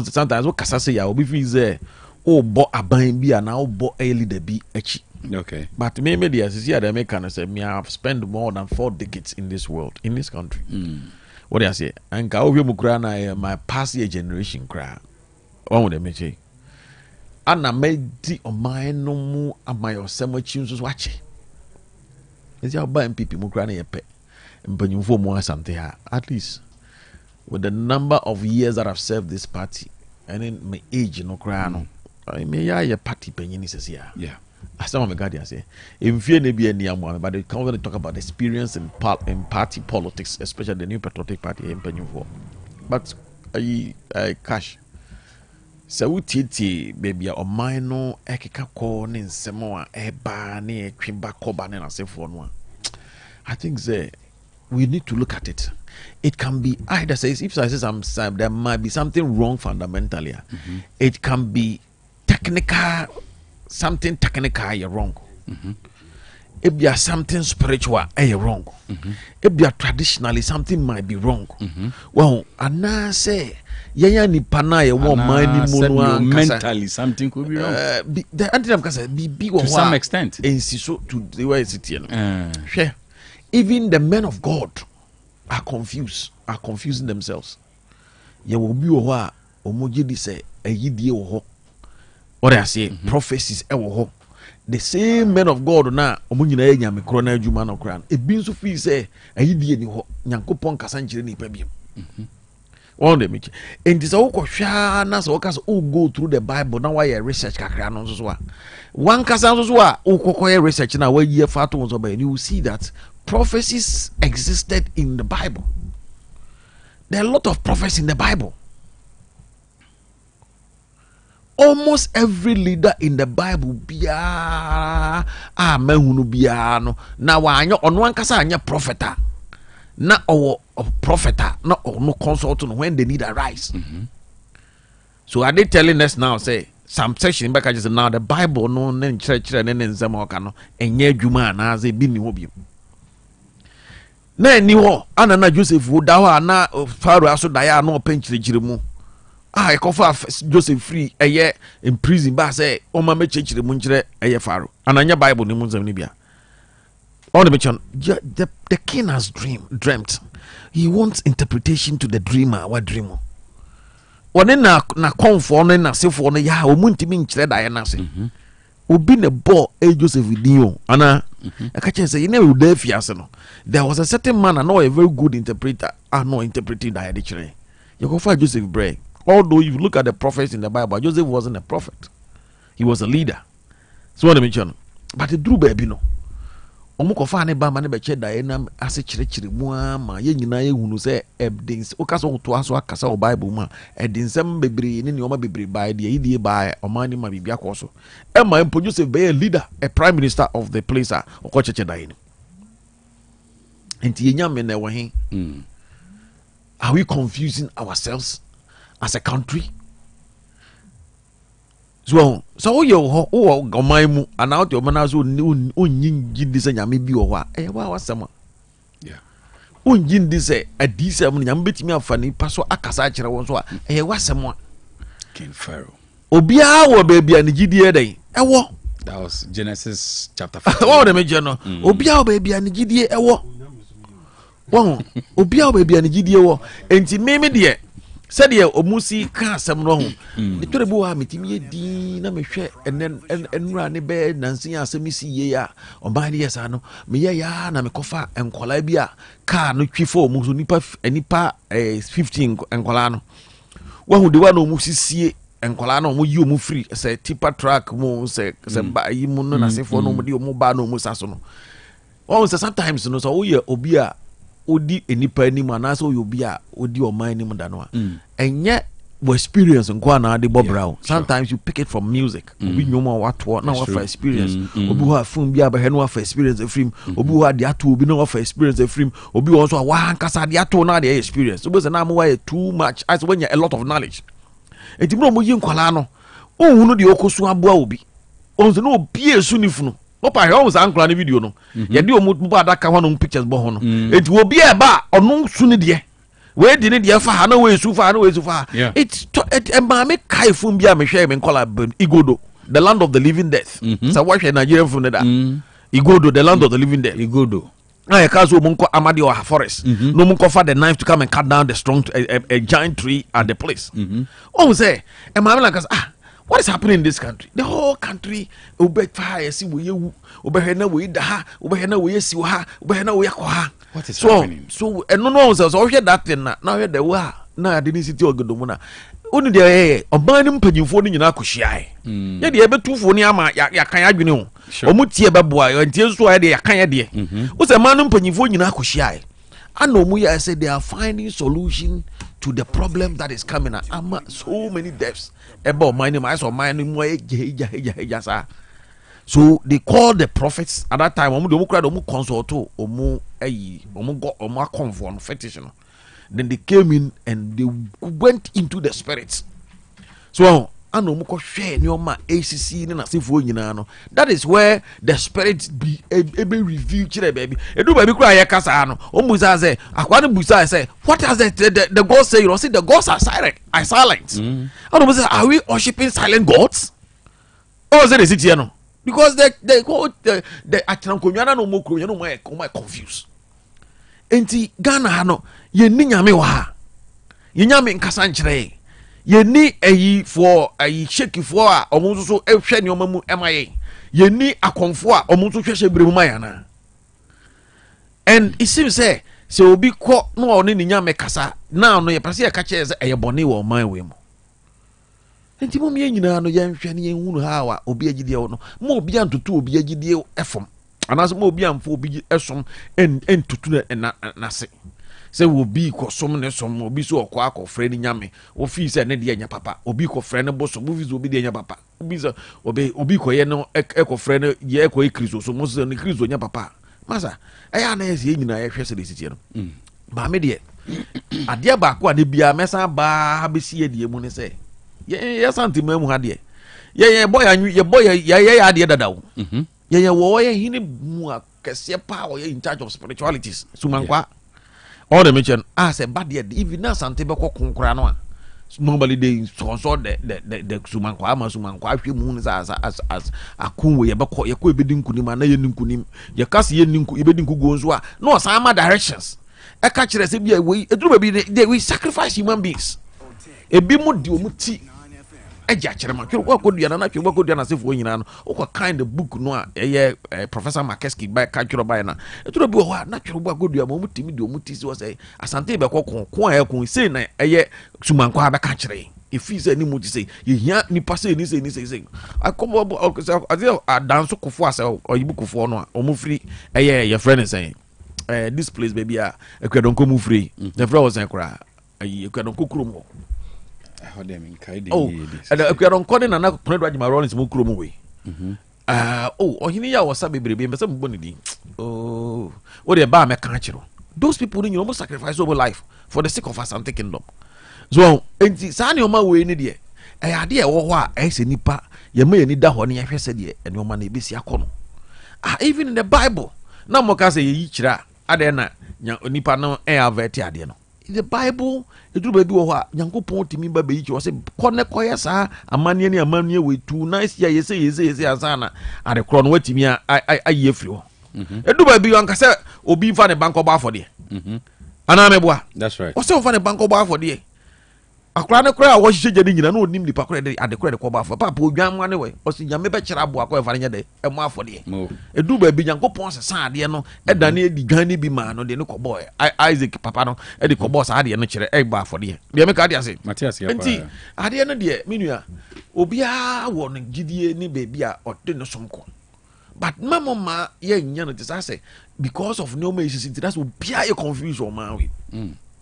sometimes what can say ya obi fi say bo aban bi and bo a leader bi echi. Okay. But maybe the associate they make can say me have spent more than 4 decades in this world, in this country. What do I say? And ka obi mukra na my past year generation cry. One would they say? Ana medi omai no mu amayo semo chinso wache. Ezi aba MPP mukra na yepe. Mpanyumfo mu asante ha. At least with the number of years that I've served this party and in my age no cry no. I may ya party penyini says yeah. As some of the guardians say, in fear may be any amount, but they can't really talk about experience in party politics, especially the New Patriotic Party in Penyufo. But I cash. So we titi baby or mino ekika ko ni nsemo eba ni kwimba koba ni na sefo no. I think we need to look at it. It can be either says if I say there might be something wrong fundamentally. It can be technical, something technical you're wrong. If you are something spiritual, you're wrong. If you are traditionally, something might be wrong. Well, and now say yaya ni pana ye wo man ni mo mentally something could be wrong. The anti can say be to some extent. And so to the way it's here. Even the men of God are confusing themselves. Ye will be wa omoji di say eyidie wo ho. What I say prophecies e wo ho. The same men of God na omunyina enya me kro na adwuma no kra. E bi nso fi say eyidie ni ho. Nyankopon kasa nkire ni pa biem. One day, and this all na so go through the Bible now. Why research kakra no so one kasa so research now where year fatu so by you will see that prophecies existed in the Bible. There are a lot of prophets in the Bible. Almost every leader in the Bible biya mehunu biya no na wa anyo ono ankasa anya propheta na or propheta na or no consultant when the need arise. So are they telling us now say some section back just now the Bible no nen church and nen nzema oka no enye adwuma na ze bi ni ho bi na ni ho ana na Joseph wo da ho na Pharaoh aso da ya na openchirechire mu I cover Joseph free in prison ba say o ma me chechire mu nkire Pharaoh ananya Bible ni mu nzem ni bia. On the mention, the king has dreamt. He wants interpretation to the dreamer. What dreamer? One na comfort na se for na ya omuntimi nkyere da ya na se. Obi ne bo Joseph Dio. Ana akache say you never dey fiase no. There was a certain man and a very good interpreter. No interpreting da ya de kire. You go find Joseph Bray. Although if you look at the prophets in the Bible, Joseph wasn't a prophet. He was a leader. So what I mention. But the true baby no. omukofa ne ba ma ne be che da enam ase kyerɛkyerɛ mu ama ye nyina ye hunu sɛ evidence o ka so to aso akasa o bible mu edinsɛm bebree ne nneɔma bebree ba de yidie ba ɔman ne ma bibia kɔ so e ma mpo Joseph be a leader, a prime minister of the place a ɔkɔ kyekye da eni enti yenya me na ɛwɔ he. Are we confusing ourselves as a country? So yo o gomai mu ana o mana so onyin gidi se nyame bi o wa e wa wasema. Yeah. Onyin di se adisa mu nyame betimi afani paso akasa akere won so a e wasema. King Pharaoh. Obia wo baby an gidi e den. E wo. That was Genesis chapter 5. What dem je no. Obia wo baby an gidi e wo. Wo obia wo baby an gidi e wo. Enti meme de said ye omusi ka asem no ho de twere bu ha metimi edi na mehwe enura ne be nansi asem si ye ya oba ne yesa no me ye ya na mekofa enkola bi a ka no twifo mu so nipa 15 enkola no wo hu de wa no mu sisie enkola no mu yi omu free se tipa track mu se ba yi mu no na sefo no mu de omu ba no mu saso no wo se sometimes no so wo ye obi a odi enipa ni ma na so obi a odi oman ni mu da no a enye bo experience nko na de bobra sometimes you pick it from music obi nyoma wato na wa for experience obi ho afun bi aba he no wa for experience afrim obi ho ade ato obi no wa for experience afrim obi won so wa hankasa ade ato na de experience obi say na mo wa too much as when you a lot of knowledge enti bro mo yi nkwala no ohunu de okosu aboa obi onse no obi esu ni funu opa he always ankla ne video no ye de omu ba adaka ho no pictures bo ho no enti obi e ba onu su ne de we di ne de fa ha na we su fa na we su fa it's ma me kai fun bia me hwe me nkola Igodo, the land of the living death. So what hwe Nigerian fun da Igodo, the land of the living death. Igodo I can't so munko amadi or forest. No munko for the knife to come and cut down the strong a giant tree at the place. Oh say and my like what is happening in this country? The whole country obey fire see we obey na we da obey na we si ha obey na we yakwa. What is happening? So and no so hear that thing now hear the wa na the city ogodo mu na oni de oban ni mpanyimfo ni nyina akohia ye de ebetufo ni ama ya kan adwene ho omutie beboa ntie so ya de ya kan de wo se man mpanyimfo nyina akohia ana omu ya say they are finding solution to the problem that is coming ama so many deaths eba oman ni so man ni mo eja sa. So they called the prophets at that time omu kra omu consult omu go convo on fetish no. Then they came in and they went into the spirits. So ano muko hwe nyoma ACC na sefo nyina no. That is where the spirits be able review chire baby. Edu baby kura ye kasa no. Omusa say akwani busa say what has the God say? You know, see the gods are silent. Ano say are we worshiping silent gods? Oh say the city no. Because they go the atrankonwana no mo kro no mo confused. Enti Ghana ha no ye ni nyame wa ha ye nyame nkasa nkyere ye ni ayi for ayi sheki for a omo so ehwe ne omamu emaye ye ni akonfo a omo so hwehwe bremu mayana. And it seems say obi ko no oni ni nyame kasa now no ye pase ye ka che say eye bone wo man we mu enti mo me nyina no ye nhwe ne ye hunu ha wa obi agide no mo obi antoto obi agide efom anas mo obi amfo obi esom en tutu na se se wo bi ko som ne som obi so okwa akofre ni nyame wo fi se ne de anya papa obi ko frɛ ne boso mo fi so obi de anya papa obi so obi ko ye no ekofre ne ye ko ekristo so mo so ne kristo nya papa masa eya na ye nyina ye hwɛ se de sitie no ba me de ade ba ko ade bia mesa ba ha be si ye de mu ne se ye santima mu ha de ye boy anyu ye boy ye ade dadawo ye wo ye hini mu akese pa wo ye in charge of spiritualities sumankwa all the mention as a bad yet even now sante be ko konkura no a normally they so the sumankwa ama sumankwa hwe mu ne as akun ye be ko ye ko ebedi nkunim na ye nkunim ye kase ye ninku ebedi nku go nso a no sama directions e ka kire se bia we eduru be we sacrifice human beings ebi mu di omuti eja kyerema twere kwa kodua na twere kwa kodua na sefo nyina no okwa kind of book no a Professor Makeski by ka twere by na twere bi ho na twere kwa kodua ma omutimi di omuti si wo say asante be kokon ko a yakon sei na sumankwa be ka kyere if he say any much say you hear ni pass ni say I come up I dance kofo ase or yibu kofo no o mu free your friend is saying this place baby ekwadonko mu free the friend was saying kra ekwadonko krom how dem in kai dey ekwadonko na na predo ajima rollins mu krom we ohini ya wasa bebrebe mbese mbo ne din o de ba me kan chiro those people you almost sacrifice over life for the sake of Asante Kingdom. So enti saa ne oma we ni de ade e wo ho a e se nipa ye ma ye ni da ho ne ye hwese de ene oma na ebesi akono even in the Bible na mo ka say ye kira ade na nipa no e avert ade no in the Bible eduru ba bi wo ho a Nyankopɔn timi ba be yi wo say kone koye saa amane ne amane we tu nice ya yese asana ade kro no watimi a aye free ho eduru ba bi anka say obi fa ne banko ba for de ana meboa that's right o say fa ne banko ba for de akra ne kra wo hihye jeni nyina na onim nipa kra de ade kra de ko ba for papa odwan ane we o si nyame be kira aboa ko fa ne de e mo afo de edu ba bi Nyankopɔn sesa ade no e da ne di dwan ne bi ma no de ne ko boy Isaac papa no e de ko boss ade no kire e ba afo de me ka ade ase Matias ya enti ade no de menua obi a wo no gidie ni baby a ode no somko but mama ma ye nya no tisa say because of no me issue that's obi a confuse o man we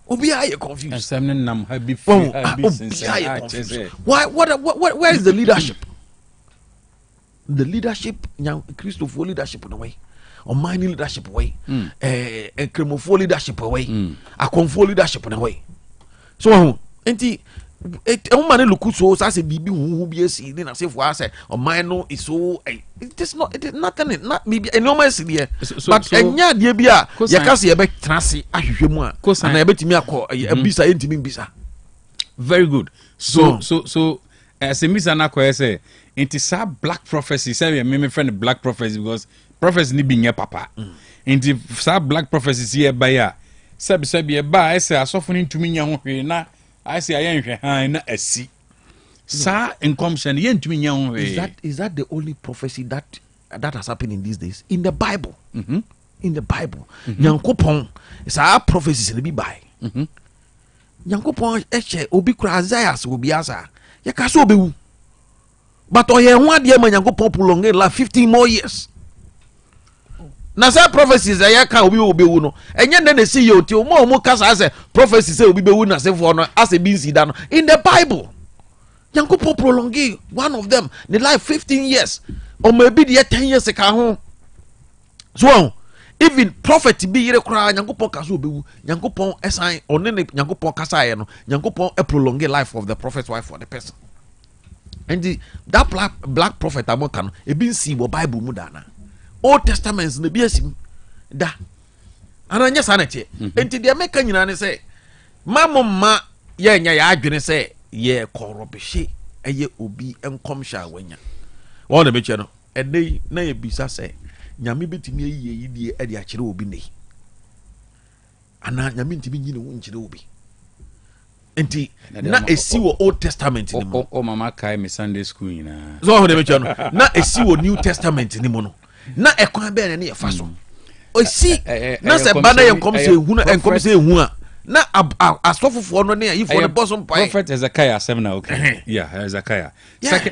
obi a confused. Why? Where is the leadership? The leadership, Christopher leadership in a way, or mining leadership way, a Cremofo leadership away, a Confor leadership in a way. So, enti, man look so as a BB who be a seed in a safe was or mine is so it is nothing, not maybe enormous here. But enya dear bia, yakasi a bit trasy, and I bet me a bisa intimate bisa. Very good. So as a Miss Anako say, it is a black prophecy. Say, my friend, black prophecy because prophecy ni being a papa. Into some black prophecy here by ya. Sabi ba say a softening to me na. I say I am na esi. Sa incomption yen to me Is that the only prophecy that has happened in these days in the Bible? In the Bible, Nyankopon sa prophecies be by. Nyankopon eche obi kura Isaiah obi asa. Ya ka so obewu. But oye one dia ma Nyankopon prolong la 15 more years. Na say prophecies ya ka obi obewu no enye na na see you ti o mo kasa say prophecies say obi bewu na say for no as e bin see that no in the Bible Nyankopon prolong one of them the life 15 years or maybe the 10 years ka ho so even prophet be yere kra Nyankopon ka so obewu Nyankopon esan one ne Nyankopon kasa ye no Nyankopon e prolong life of the prophet's wife for the person and that black prophet amoka no e bin see wo Bible mu da na Old Testaments ne biasim da ananya sanete enti de meka nyina ne say mamma ye nya ya adwene say ye korobehye eye obi enkomhya wanya won na beche no edei na ye bisa say nyame betimi ayi die e de akire obi nei ana nyame ntimi nyine wo nkire obi enti na esi wo Old Testament ni mo o mama kai me Sunday school ina so ho de beche no na esi wo New Testament ni mo no na ekwan be na ye fa so o si na se ba na ye kom se ehu na enkom se ehu a na asofofo no na ifo ne bosom pai prophet Ezekiel 7 now okay yeah Ezekiel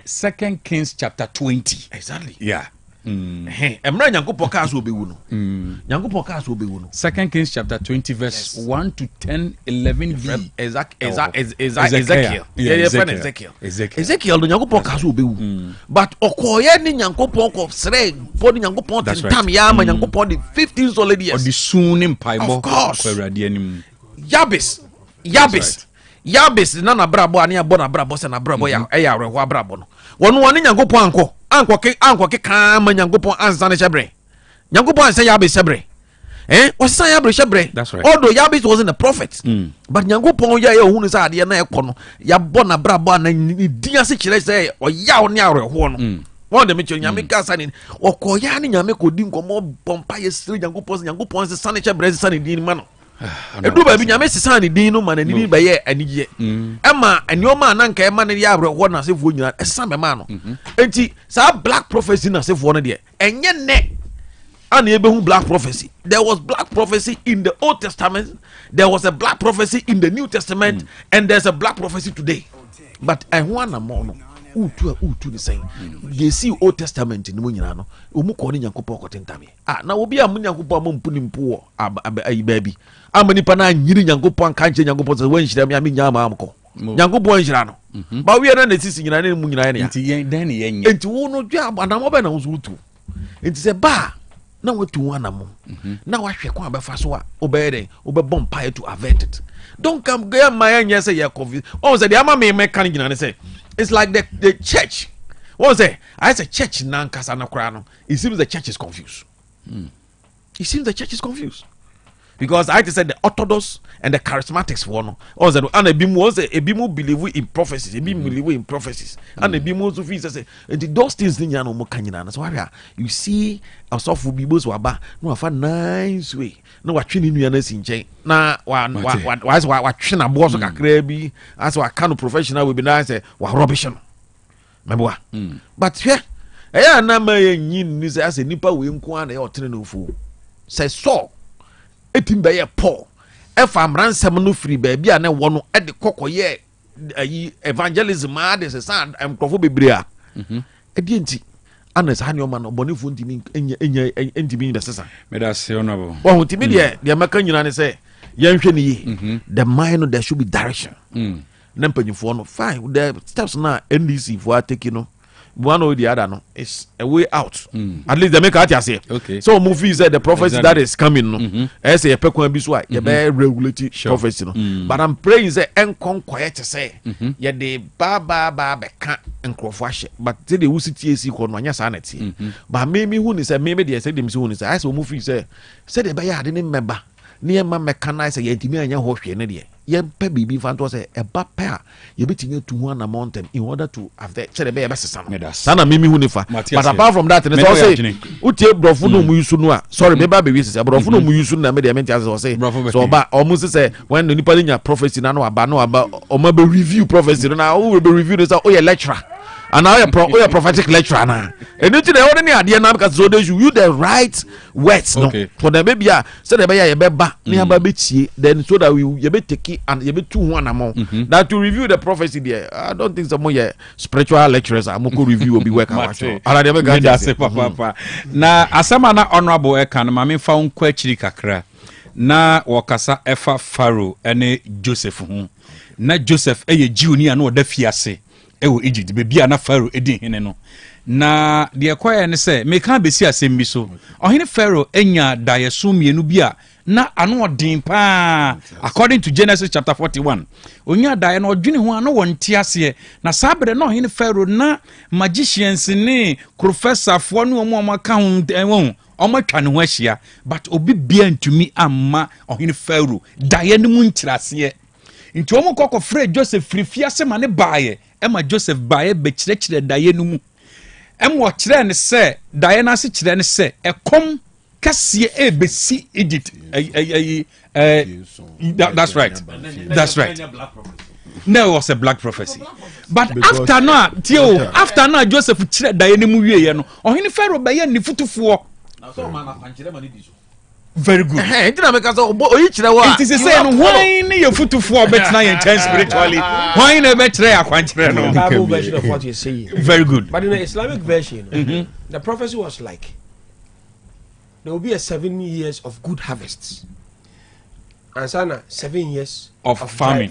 second Kings chapter 20 exactly yeah emra Nyankopon ka so obewu no Nyankopon ka so obewu no 2 Kings chapter 20 verse 1 to 10 11b Ezekiel Ezekiel no Nyankopon ka so obewu but okoye ni Nyankopon ko sre bo ni Nyankopon tintam ya ma Nyankopon the 15 solid years the soon empire of course kwawrade anim Yabes na na brabo ani abo na brabo se na brabo ya eya reho brabo no wonu Nyankopon anko ke ka ma Nyankopon ansa ne shebre Nyankopon ansa Yabes shebre was say Yabes shebre although Yabes wasn't a prophet but Nyankopon ya ohunu sa ade na ekọ no ya bo na brabo na din ase kire say o ya oni areho no won de me che nyame ka sa ni okoya ni nyame ko di nkomo bompa ye sire Nyankopon se sa ne shebre se sa ne din ma no edu ba bi nyame sesa ne din no ma na ni ba ye anigye ema enioma na nka ema ne ya abrehwo na sefo nyina esa me ma no enti sa black prophecy na sefo no de enye ne ana ebehu black prophecy there was black prophecy in the Old Testament there was a black prophecy in the New Testament and there's a black prophecy today but I want a mono. Utu the same. They see Old Testament in Munano, Umukoni Yankopo Cotentami. Now will be a Munyakupa Mumpunim poor, a baby. I'm many pana, Yankopan Kanchi Yankopo, when she mean Yamako. Yankopo and Jirano. But we are not assisting in any Munani. Danny, and to no job, and I'm open on Zutu. It's a bar. Now we're to one among. Now I shall come by Faswa, obey, bompire to avert it. Don't come there, my yes, say you're confused. Oh, the Yama may mechanic and say. It's like the church. What was it? I said church in Nankasana Krano. It seems the church is confused. It seems the church is confused. Because I just said the Orthodox and the charismatics one. Also, and a bimu was a bimu believe in prophecies, a bimu believe in prophecies. And a bimu to fees say those things in Yano Mokanyana. So you see a soft bibos waba, no a nice way. No what training you in chain. Now what China boss a crabby as what kind of professional will be nice what rubbish. Remember? But here, I number yin is as a nipper we inquire or turn fool. Says so. Etim be Paul. If I'm ransom no free baby and one at the coco ye evangelism mad as a son I'm crofobibria. Edienti. Anes hanyo man bonifu ntimi ntimi the sesa. Me da say honorable. Well ntimi the American you say yenhwe ni the mind there should be direction. Na mpanyifo no fine the steps na NDC for take no one or the other no it's a way out. At least they make out say okay. So movie said the prophecy that is coming no as a pekwan bi so you be regulate prophecy no but I'm praying say enkon quiet say ye de ba be ka enkrofo ahye but say the usiti esi ko no anya sa na tie but me hu ni say me dey say dem say hu ni say as movie say the be ya de ne member ne ma mechanize ye ntimi anya ho hwe ne de ye pe bibi fanto say e ba pe a ye betimi to one mountain in order to have the say the be sesa no sana mimi hu nifa but apart from that so say utie brofo no mu yusu no a sorry me ba be wi say brofo no mu yusu na me de me tia say so ba almost say when the nipa nya prophecy na no aba o ma be review prophecy no na we be review this oh yeah lecturer and now you're prophetic lecturer now. And you the ordinary idea now because so they you the right words no for the baby so the baby beba near baby then so that you be take it and you be 2-1 amount that to review the prophecy there. I don't think some more spiritual lecturers are more review will be work out. Na asama na honorable ekan mame fa unko achiri kakra na wakasa efa Pharaoh ene Joseph hu na Joseph eye Junior na oda fiase ewo Egypt be bia na Pharaoh edin hene no na de kwaye ne se me kan besi asem bi so ohene Pharaoh enya dayeso mienu bia na ano odin pa according to Genesis chapter 41 onya daye na odwene ho ano wonte ase na sabre na ohene Pharaoh na magicians ne professor fo no omo ka ho omatwa ne ho ahia but obi bia ntumi amma ohene Pharaoh daye ne mu ntirase nti omo kokko frɛ Joseph frifia se ma ne baaye ema Joseph baaye be kyerɛkyerɛ daye no mu emo kyerɛ ne sɛ daye na se kyerɛ ne sɛ ekom kase ebesi Egypt that's right no it was a black prophecy but because after now Joseph kyerɛ daye no mu wieye no ohene Pharaoh baaye ne futufo na so ma na kwankyerɛ ma ne di so very good. It is saying why your foot for better and spiritually. Why never try a quantity? No Bible version of what you're saying. Very good. But in the Islamic version, the prophecy was like there will be a 7 years of good harvests. And sana 7 years of famine.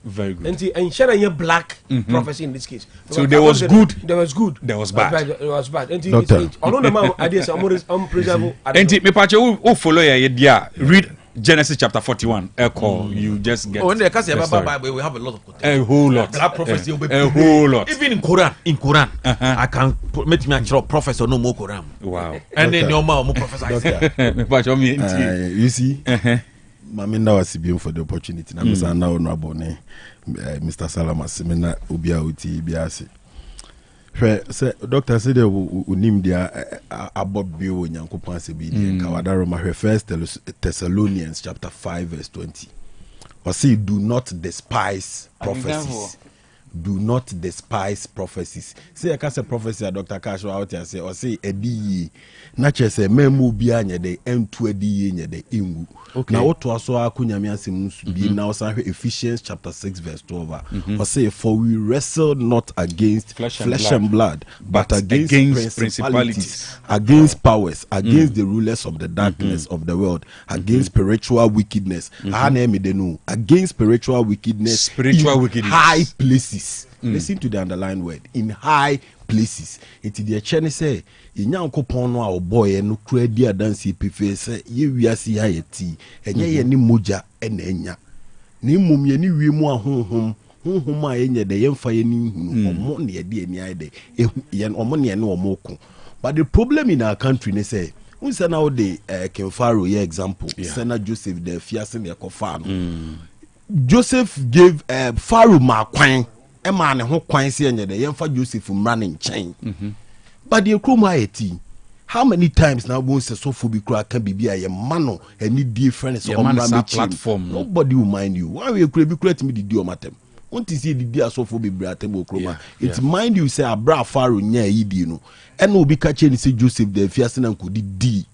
Very good. And share a black prophecy in this case. So there was good. There was good. There was bad. There was bad. And all the man ideas are unpreservable. And me pache who follow ya read Genesis chapter 41. Echo, you just get. Oh, in the case of Bible, we have a lot of potential. A whole lot. Black prophecy. A whole lot. Even in Quran, I can make me a professor no more Quran. Wow. And then your mom more professor. Me pache you see. Mami na wasibiyo for the opportunity na misa na honorable ne Mr. Salama semina ubia uti biase hwe se doctor said unim dia abobio nyankopon se bi dia kawadaro ma hwe 1 Thessalonians chapter 5 verse 20 or say do not despise prophecies do not despise prophecies. Say I can say prophecy Dr. Cash out here say or say edi na che say memu bia nye de entu edi nye de ingu. Na oto aso akunyame asem bi na osan hwe Ephesians chapter 6 verse 12 or say for we wrestle not against flesh and blood but against principalities, against powers, against the rulers of the darkness of the world, against spiritual wickedness. Against spiritual wickedness in high places. Listen to the underlined word, in high places. It is the chene say Inyankopon no a boy no kura di adansi pefe say ye wiase ha yeti enye ye ni moja enenya ni mum ye ni wiemu ahonhom a enye de yemfa ye ni hunu omo ne ye de ani ai de ye omo ne ne omo ko. But the problem in our country ne say we say now the Kemfaro ye example Senator Joseph the fiase ne kofa no Joseph gave Pharaoh ma kwan e ma ne ho kwan se enye de yemfa Joseph mra ne nchen. But the Kroma how many times now won't say so for be crack can be a mano and need dear friends on platform. Nobody will mind you. Why we could be creating me the deal matem? Want to see the dear so for be bratable chroma. It's mind you say a bra Pharaoh near you and no be catching say Joseph the Fiasin and could D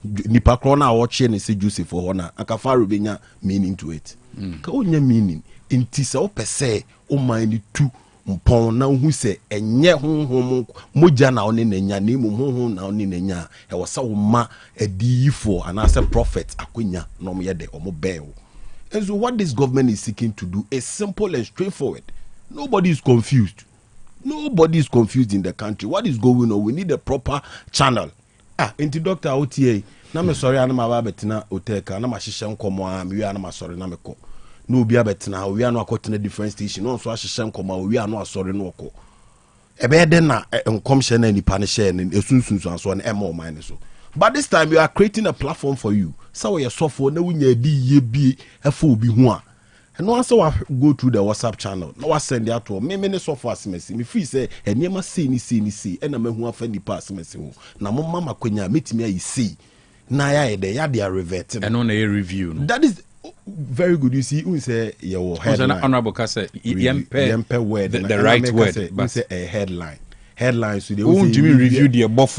Nipacrona watching and say Joseph for honor. And Pharaoh benya meaning to it. Kaonya meaning in Tisa per se, oh mind too. Mpon na hu se enye honhom moja na one nenya na mu honhom na one nenya e wasa wo ma adiyifo and as a prophet akonya no mo ye de omo bel. And so what this government is seeking to do is simple and straightforward. Nobody is confused. Nobody is confused in the country. What is going on? We need a proper channel. Into Dr. OTA na me sorry ana ma ba betina OTEC na ma hihye nkomo a me wi ana ma sorry na me ko. No be abetina we are no akotena different station no so ahyehyɛ nkɔma we are no asɔre no ɔkɔ ebe de na nkom hye na nipa ne hye ne esunsunsu aso na ema ɔman so. But this time you are creating a platform for you so we sofo na wunya di ye bi efo obi ho a no answer go through the WhatsApp channel no wa send that to me ne sofo asemesi me free say enema sei ni na mahu afa nipa asemesi ho na mo mama kwanya metimi ayi sei na ya de ya de revert no na review no. That is very good. You see, we say your headline. Honorable Kase, yempe word, the right word, but say a headline. Headlines. So they will say review the above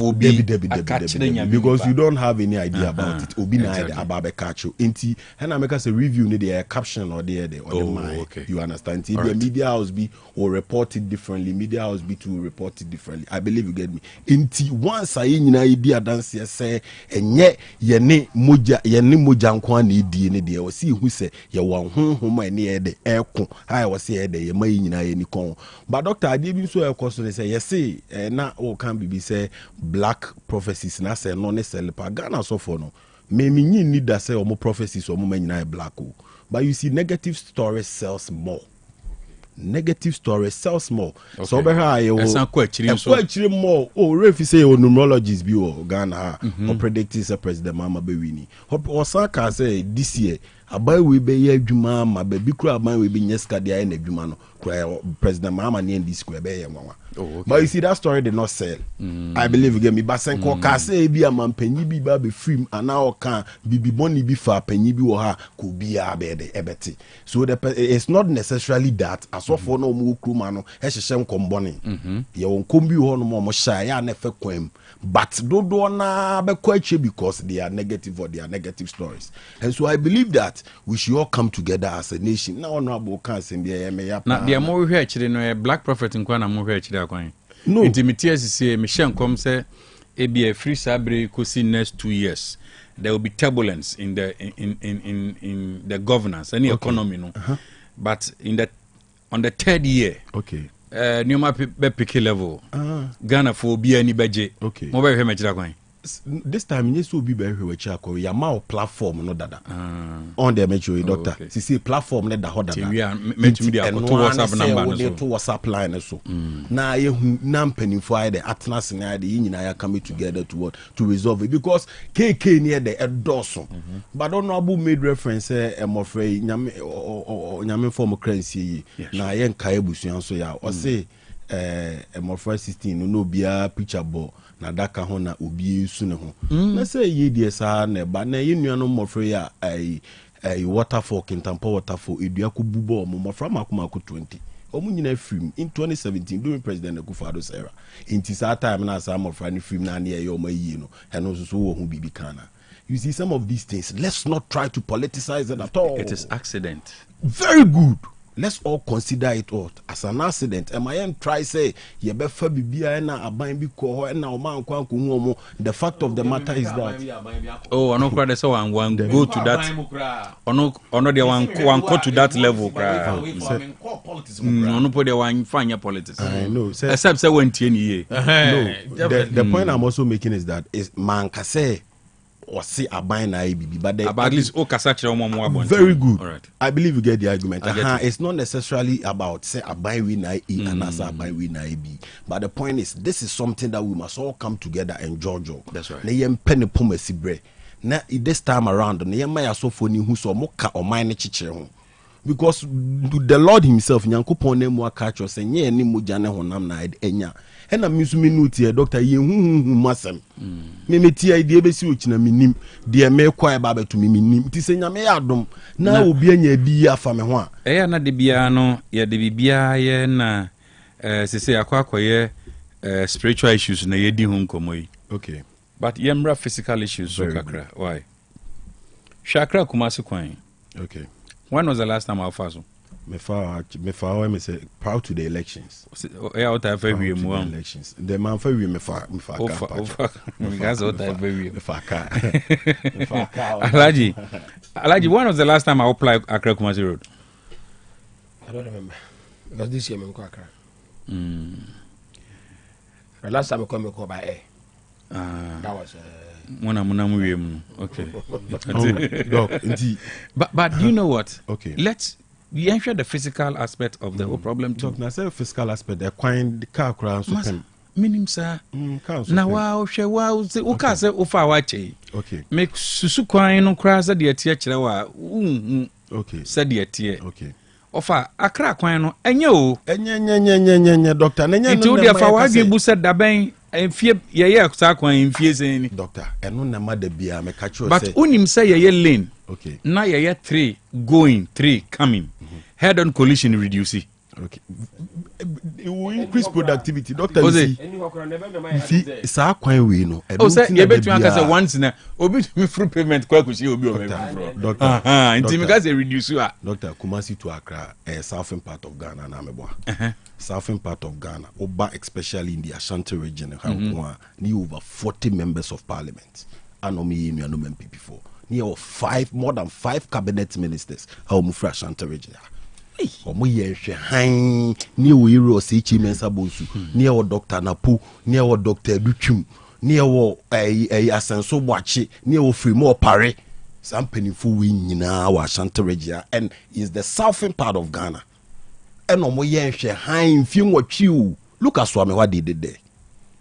because you don't have any idea about it. Obi na about the catcho. Inti, and I make us a review. Need a caption or the mind. Okay. You understand? The media house be or report it differently. Media house be to report it differently. I believe you get me. Inti once I in idea dance say and yet ye ne moja nkwa ni di ne de. O see who say ye wan home any de aircon. I was say de ye may nyina ye ni kon. But Doctor I did so question say yes say. Na o can be say black prophecies na say no necessarily pa Ghana so for no me need that say omo prophecies omo nyina black o, but you see negative stories sells more. Negative stories sells more. Okay. So be ha ye o more o refi say o numerologists bi o Ghana or predicting say president mama be wini o saka say this year abai we be ye adwuma ma be bi kura abai we be nyeska de aye na adwuma no president mama ne this kura be ye nwa. But you see that story did not sell. I believe you get me. But sen ko ka say bi amampanyi bi ba be film ana o kan bibi boni bi fa panyi bi wo ha ko bi a be de ebeti. So it's not necessarily that asofo no mu kruma no e hyehye nkombone. Ye won kombi ho no mo sha ya na fe kwam. But do na be kwache because they are negative or they are negative stories. And so I believe that we should all come together as a nation. Now honorable can say me ya. Na dia mo hwe akire no black prophet nkwa na mo hwe akire akwan. No. Intimate say Michelle come say it be a free sabre kosi next 2 years. There will be turbulence in the governance and the economy no. But on the third year. Okay. Nyoma be pick level. Ghana for be any budget. Okay. Mo be hwe akire akwan. This time you so be very chako ya ma platform no dada on the metro doctor see platform let the hoda media to WhatsApp number no to WhatsApp line so na ye na mpanimfo ai the atnas na the nyina ya come together to resolve it because KK near the edoso but honorable made reference emofre nyame form currency na ye nka ebusuan so ya o say emofre 16 no bia picture ball na daka ho na obi esu ne ho na say ye die sa na ba na ye nuano mofre ya ai waterfall kintampo waterfall edua ko bubo mo mofra makoma ko 20 Omunyina film in 2017 during President Akufo-Addo's era. In this time na some of any film na near your and also who be kana. You see some of these things. Let's not try to politicize it at all. It is accident. Very good. Let's all consider it all as an accident. And my try say ye be fa bibia na aban bi ko ho na o man kwan ko hu the fact of the matter is that oh ono kra so one go to that ono dey one go to that level kra ono put dey one fanya politics. I know except say when tie ni no the point I'm also making is that is man ka say or see a buying but at least very good. All right. I believe you get the argument. It's not necessarily about say a buy win and as a buy win but the point is this is something that we must all come together and judge. That's right. Now this time around because the Lord himself Nyankopon na mu catch us say ni moja na honam na enya and I'm minuti doctor ye masem me tie idea be si ochina minim de me kwai ba betu minim ti se nyame adom na obi anya bi afa me ho a na de bia no ye de bibia ye na se akwakoye spiritual issues na ye di hu nkomo yi. Okay, but yemra physical issues so kakra. Why Shakra Kumasi kwan? Okay, when was the last time I was? Me say proud to the elections. Yeah, what I feel we elections. The man for we me fa. Because what I feel we me fa. Alaji, when was the last time I applied Accra Kumasi Road? I don't remember. Because this year I go Accra. The last time I come by air. That was okay. But you know what? Okay. Let's ensure the physical aspect of the whole problem too. Now say physical aspect, the coin the car crown so pen. Minim sir. Na wa say o ka say o fa wa che. Okay. Make susu kwan no kra say de tie kire wa. Okay. Say de tie. Okay. Ofa Accra kwan no enye o. Enye doctor. Enye no. It fa wa gbe bu say da ben enfie ye aksa kwan enfie sen ni. Doctor, eno na ma da bia me catch you say. But unim say ye lane. Okay. Now ye 3 going, 3 coming. Head-on collision reduce. Okay. It will increase productivity. Doctor, see, sa kwan we no. Oh, say you bet you can say once na obi to me free payment kwa kushi obi o me. Doctor. Inti me ka say reduce you. Doctor, Kumasi to Accra, southern part of Ghana na meboa. Southern part of Ghana, Oba especially in the Ashanti region, ni over 40 members of parliament. Anomi enu anomen PP4. More than 5 cabinet ministers. How mu fra Ashanti region. Omo ye hwe han ni o yiro se chi mensa bonsu ni e wo Dr. Napo ni e wo Dr. Dutwum ni e wo Asenso Boachi ni e wo Frimo Pare some peniful we nyina wa Ashanti region and is the southern part of Ghana and omo ye hwe han fi nwatwi. Look at Swami what they did there.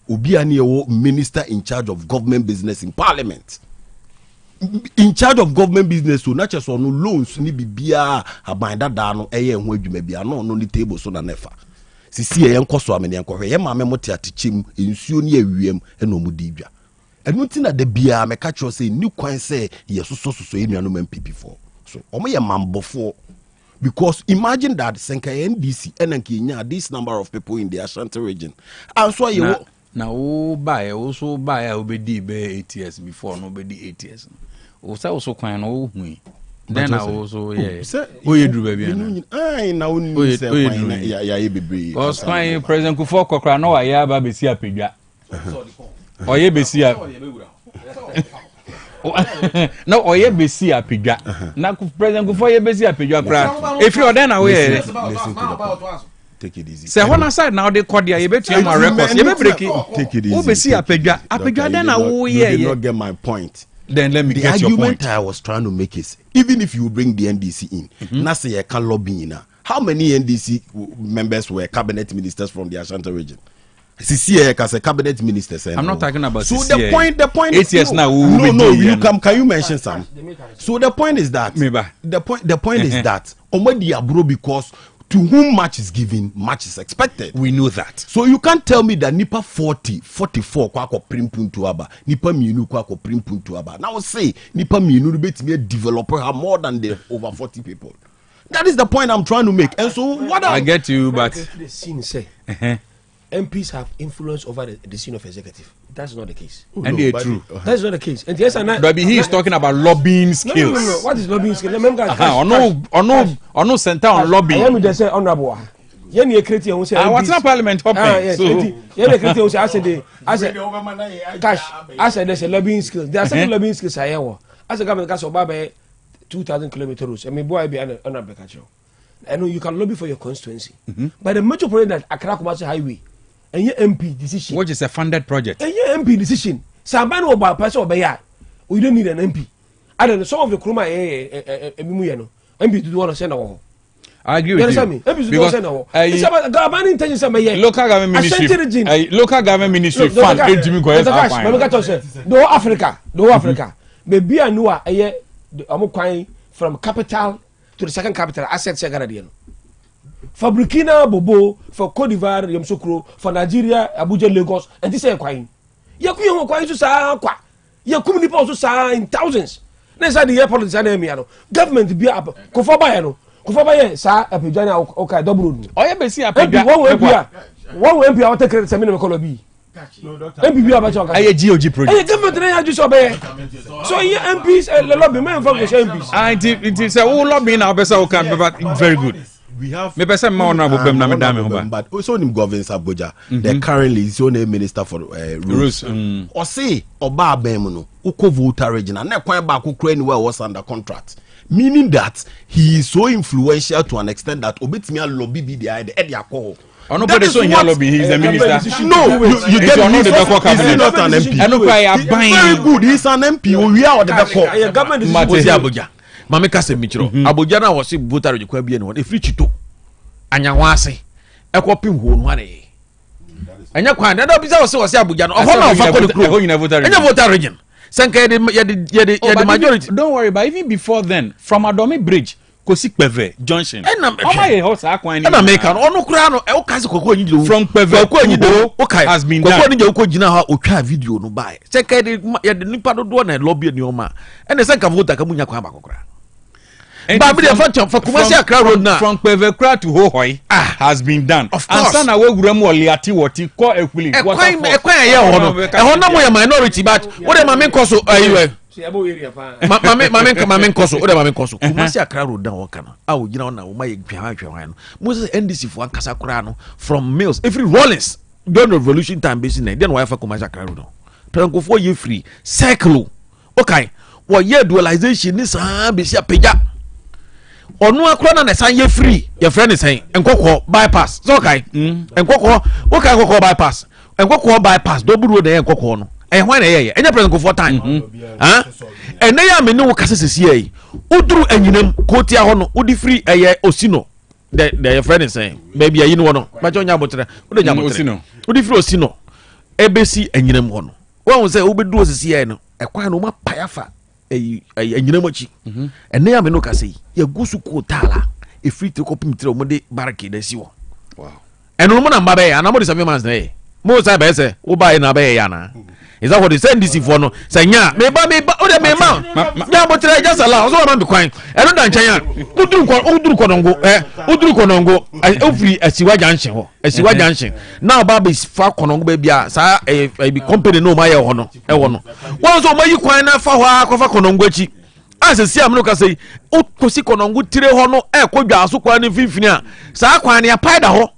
Obi ani e wo minister in charge of government business in parliament. In charge of government business, so not just on loans, ni bibia abanda dano, eye and where you may be no table so na nefa. See, a young cosso, I mean, ma memory at chim in Sunni and no mudibia. And nothing at the beer, me catch you say, new coin say, yes, so in your nomen PP4. So, only a man before. Because imagine that Senka NDC and Kenya, this number of people in the Ashanti region. And so you now also buy a obedi be ATS before nobody ATS. Also kwan no hu. Then I also Oyedru baby na na unu say kwan ya bebre. Cause kwan President Kufuor kokra no wa ya ba besi apedwa. Oye besi no oye besi apedwa. Na President Kufuor ye besi apedwa kra. If you then away listen to the take it easy. Say one side now they call there you bet you my records. You bet break it. Take it easy. Who besi apedwa then you did not get my point. Then let me get your point. The argument I was trying to make is even if you bring the NDC in, na say you can lobby in. How many NDC members were cabinet ministers from the Ashanti region? CCA as a cabinet minister. I'm not talking about so CCA. the point is now. No, can you mention some? So the point is that the point is that omedi abro because to whom much is given, much is expected. We know that. So you can't tell me that nipa 44 kwako primpuntu aba, nipa mienu kwako primpuntu aba. Now say nipa mienu bet me developer have more than the over 40 people. That is the point I'm trying to make. And so what I get you, but the scene say MPs have influence over the scene of executive. That's not the case. And they're true. That's not the case. And yes, but he is talking about lobbying skills. No. What is lobbying skills? Remember, no center on lobbying. I am the say honorable. Yen ye create who say what's not parliament hopping. Yes, yen ye create who say I said cash. I said there's a lobbying skills. There are certain lobbying skills I have. As a government cash oba 2,000 kilometers. I mean, boy, be an honorable. I know you can lobby for your constituency. But the major problem that Accra Kumasi Highway and your MP decision, which is a funded project, and your MP decision, somebody about person or we don't need an MP. I don't know some of the Kruma MP to do one send a I agree with you. Because it's about government intentions. Local government ministry fund. The whole Africa. Maybe I know a from capital to the second capital assets for Burkina Bobo, for Cote d'Ivoire, Yamsokro, for Nigeria, Abuja, Lagos, and this is quine. Yaku quine to sa qua. Yakumi also sa in thousands. Next the airport is an government be up. Kofabayano, Kofabaye, sa Apijana, okay, double. Oh, yeah, but see, one MP, I'll take a seminal color B. MPP about a GOG project. Government just obey. So here MPs, lobby men from the MPs. It is a whole lobby now, but very good. We have maybe some more but also in governance Abuja. They currently is your name minister for rules. Or say Oba Bemuno, Uko voter region, and not quite back who anywhere was under contract. Meaning that he is so influential to an extent that Obitimia lobby be the idea call. Nobody so in your lobby, he's the minister. No, you get not the Beko cabinet. He's not an MP. And very good. He's an MP. We are the Beko. Government is Abuja. Mameka se michiro. Abuja na wasi voter reji kwa bi no. E free chito. Anya wase. E ko pim ho no ane. Anya kwa na da bi za wasi Abuja no. Oho na ofa ko de kro. Anya voter region. Sanka ye majority. Don't worry, but even before then, from Adomi Bridge Kosi Peve Junction. American ono kura no e o kasi kokko nyi from Peve okay has been done. Kokko nyi ko gina ha o twa video no bae. Se ka de nipa do na lobby ni o ma. E na se ka vote ka munya kwa ba kokra. Ba bi de for Kumasi Accra road na from Peve Kra to Hohoi has been done. Of course. And sana we gura mu oliati woti ko ekwili. E kwan ye ho no. E ho na mo ya minority but what dem ma nko so ayiwe. Mame nkoso ode mame nkoso Kumasi Accra road down waka no a ogina ona wo maye hwan no Moses NDC fo ankasa kura no from Mills every Rollins during the revolution time basin then why for Kumasi Accra road no penko fo ye free circle okay wo ye dualization ni sa be sia peja onu akura na san ye free your friend is saying enkoko bypass so okay enkoko okay enkoko bypass enkoko bypass do buru de enkoko no when any present for time and they are me no casses ye udru enyinem kotia hono udi free osino the friend is saying maybe you know no but onya botre osino udi free osino ebesi enyinem hono won say obedu osisi ye no ekwan no ma payafa enyinem achi and they are me no kase ye gusu ko tala e free to kopim tire mo de baraki da siwo wow and no mo na mbabe ya na mo de 7 months na mo say be say wo ba na be ya na. Is that what they send this for no? Say nya, me ba o de me ma. Nya bo tire just allow. So man be kwan. E no dan chanya. Uduru konongo. Ofri asiwa junction ho. Asiwa junction. Now ba be fa konongo be bia sa be company no ma ye ho no. E wo no. Won so mayi kwan na fa ho akwa konongo achi. Asesi am no ka say o kosi konongo tire ho no e ko dwa so kwan ni finfini a. Sa kwan ne apaida ho.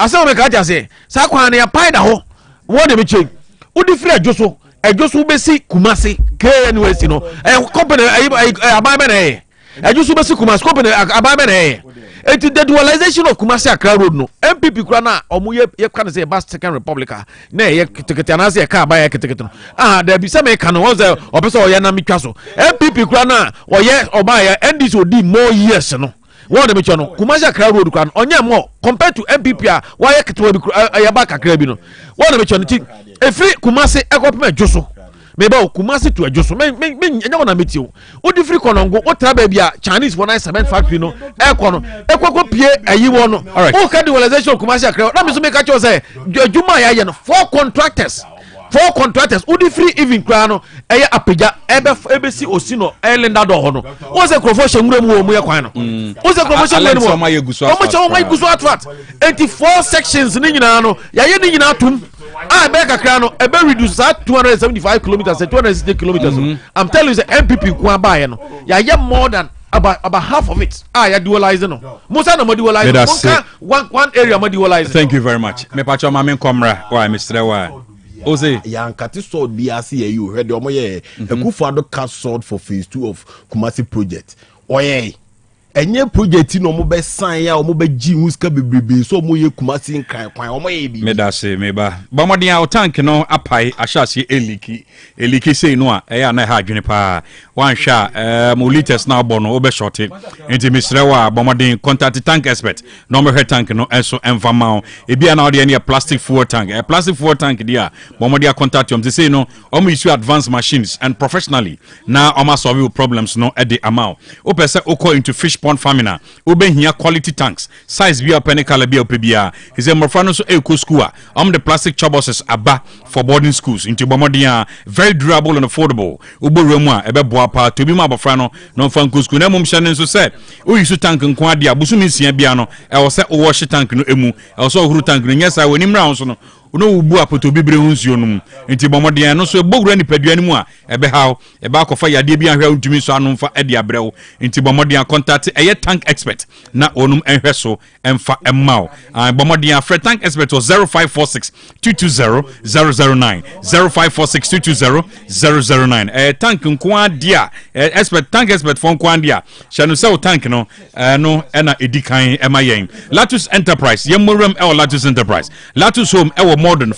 Asa me ka ja say sa kwan ne apaida ho. Wo de me che udi free ejoso besi Kumasi KNWC no company ababe na ejoso besi Kumasi company ababe na the dualization of Kumasi Accra road no MPP kura na omo ye kan say Bas Second Republica na ye ketekete na say ka ba ye ketekete no there be some kan no say obeso oya na mitwa so MPP kura na oye oba ye NDC odi more years no one de mecho no Kumasi Accra road kura onye more compared to MPP a why ketewa bi ya ba kakra bi no one de mecho no ti efri Kumasi ekopema dwoso meba Kumasi to adwoso me enya na meti o di free konongo o tra ba bia Chinese for 9 cement factory no ekono ekoko pie ayi wo no o ka dualization Kumasi Accra na me so make a cho say adwuma ya ye no 4 contractors 4 contractors udi free even kra no eye apagya ebe si osino elenda do ho no o se krofo hwemure mu omu ye kwan no o se krofo hwemure mu omo guso atrat 84 sections ni nyina no ya ye ni nyina atum be kakra no ebe reduce 275 kilometers 260 kilometers I'm telling you the MPP kwa bae no ya ye more than about half of it ya dualize no musa na dualize one area ma dualize. Thank you very much me pacho ma men komra why Mr. Wa Ose yankati sword BRC you heard omo ye Akufo-Addo cast sword for phase 2 of Kumasi project oye enye project no mo be sign ya omo be gi huska bebrebe so omo ye Kumasi nkran kwan omo ye bi me da se me ba bomodin a tank no apai ahase eliki sei no a eya na ha adwene pa wan hwa mo liters na obo no obe short enti misrewa bomodin contact tank expert no me he tank no enso envama ebia na ode ne plastic fuel tank plastic fuel tank dia bomodin contact you say no omo issue advanced machines and professionally na omo solve problems no e dey amount o pese oko into fish pond farming obe hia quality tanks size bia penikala bia opebia is a morfano so eco school the plastic chobuses aba for boarding schools into bomodin very durable and affordable obo remu ebe boa pa to bi ma abofra no no fan school na mum hyane nso said o yisu tank nko ade abusu nsia bia no e wo se o wash tank no emu e wo so ohuru tank no nyesa woni mra nso no no ubu apoto bibre hunsuo no enti bomodin no so ebogura ni padua ni mu a ebe haw ebe akofa yade bi ahwa ntumi so anumfa ede abrew enti bomodin contact eye tank expert na onum enhwe so emfa emmao bomodin afre tank expert was 0546 220 009 0546 220 009 tank nko adia expert tank expert for nko adia shanu se tank no no ena edikan emayen Latus Enterprise yemoram Latus Enterprise Latus Home modern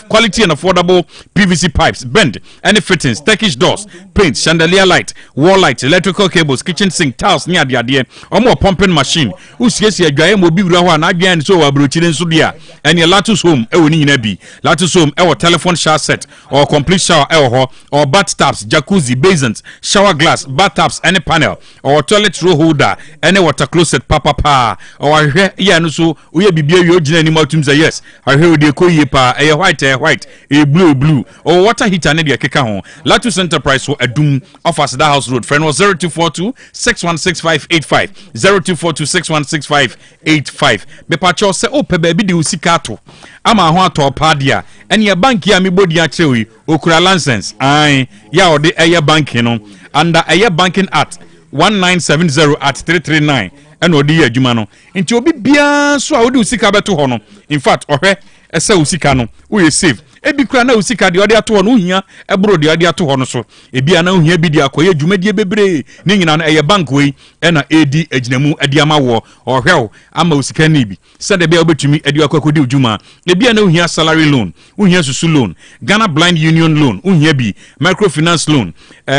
quality and affordable PVC pipes, bend, any fittings, Turkish doors, paint, chandelier light, wall light, electrical cables, kitchen sink, tiles, near the idea, or more pumping machine. Usiesi agaya mo bi brawa na agaya ni so abrochire so dia. And your Latus Home ni nebi. Latus Home telephone shower set or complete shower or bath taps, jacuzzi, basins, shower glass, bath taps, any panel or toilet roll holder, any water closet papa or yeah no so we bibia yo gina ni matum say yes. I hear the yepa white blue or water heater ne de keka ho Latus Enterprise so adum offers that house road friend was 0242 616585 0242 616585 me pacho se o pe ba bi de usika to ama ho atopa dia ene ya bank ya me bodi a chewi okura license ai ya ode eye bank no under eye banking act 1970 at 339 ene odi ya adwuma no nti obi bia so a odi usika beto ho no in fact ohwe ese usika no we save ebi kura na usika de ode ato no hia ebro de ode ato no so ebi na hia bi de akoye dwumadie bebre ni nyina no eye bank we na edi aginamu ade amawo ohwew ama usika ni bi se de be obetumi ade akokodi udwuma ebi na hia salary loan hia susu loan Ghana Blind Union loan hia bi microfinance loan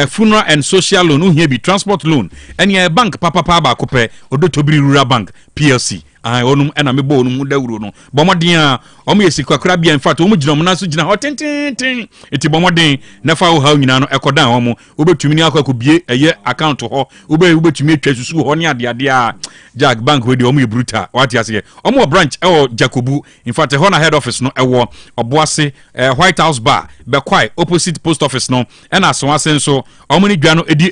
funeral and social loan hia bi transport loan ene bank papa ba kopɛ odotobiri rural bank PLC onum ena mebo onum dawuro no bomodin a omo yesika kura bia in fact omo gina omo naso gina hotententin eti bomodin na fa wo ha nyina no ekodan omo obetumi ni akwa bie eye account ho obetumi atwa susu ho ne ade a Jack Bank we de omo ye brutal what you say omo branch Jacobu in fact ho na head office no ewo Oboase White House bar be kwai opposite post office no ena asonase nso omo ni dwa no edi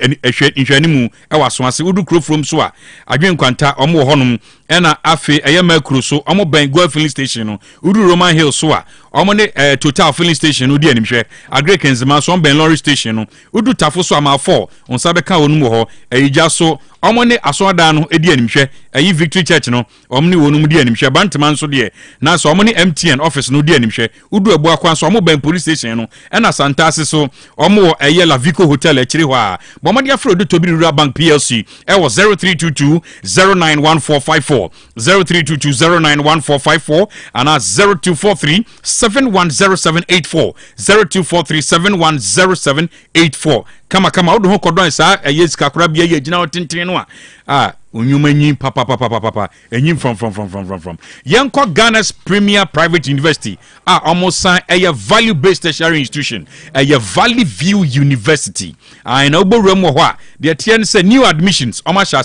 nhwanimu ewa asonase udu kro from so a adwen kwanta omo ho nom ena afi makro so omo ben go filling station no udu Roman Hill so a omo ne Total filling station no di animhwe Agrekens ma so ben lorry station no udu tafo so ama 4 onsa be ka onum ho ejja so omo ne asoda no edi animhwe Victory Church no omo ne wonum di animhwe Bantman so de na so omo ne MTN office no di animhwe udu abu akwan so omo ben police station no ena Santase so omo La Vico Hotel ekiri ho a bomo de afro de Tobiri Rural Bank PLC was 0322 091454 0322 091454 and 0243 710784 0243 710784 kama odo ho kodon sa yesika kora bia ye gina otintin no a Unyumanyi papa enyim from Yanko Ghana's premier private university almost sign a value based tertiary institution a Valley View University in Dwabrem wa the TN say new admissions shall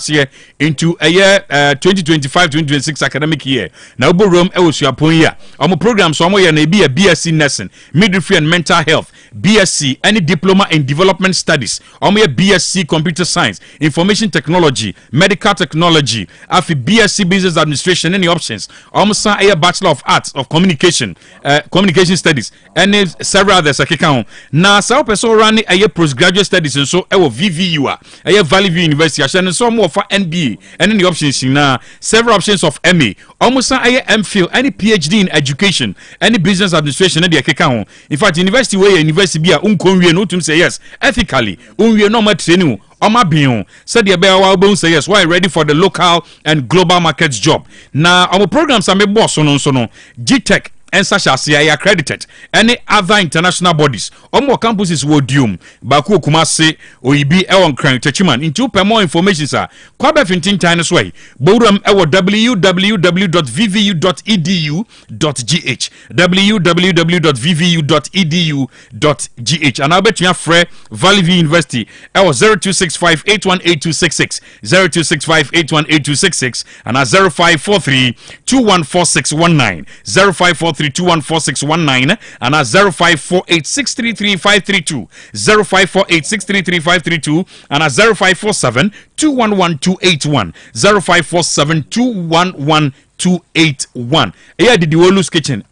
into a year 2025-2026 academic year na Dwabrem e wosuapon ya programs omo ye na be a BSc nursing midwifery and mental health BSc any diploma in development studies omo BSc computer science information technology medical technology afi BSc business administration any options almost a bachelor of arts of communication studies and several others akeka na sa person run a postgraduate studies and so e VVU a Valley View University and so more for NBA and any options na several options of MA almost a MPhil any PhD in education any business administration and akeka in fact university where university be a unkonwie no tum say yes ethically unwie no ma training Omabion said the Bear say yes, why ready for the local and global markets job. Now our programs are made boss on GTEC and such as CIA accredited. Any other international bodies. More campuses will doom. Baku Kumasi Oibi Ewon Crank Techiman. Into per more information, sir. Kwabe Fintin Tinus way. Bodum Ewo www.vvu.edu.gh. www.vvu.edu.gh. And I bet you have Frey Valley View University. Ewo 0265818266. 0265818266 and 0543214619. 0543214619 and 0548633532. 0548633532 and 0547211281. 0547211281. Eya didi Olus Kitchen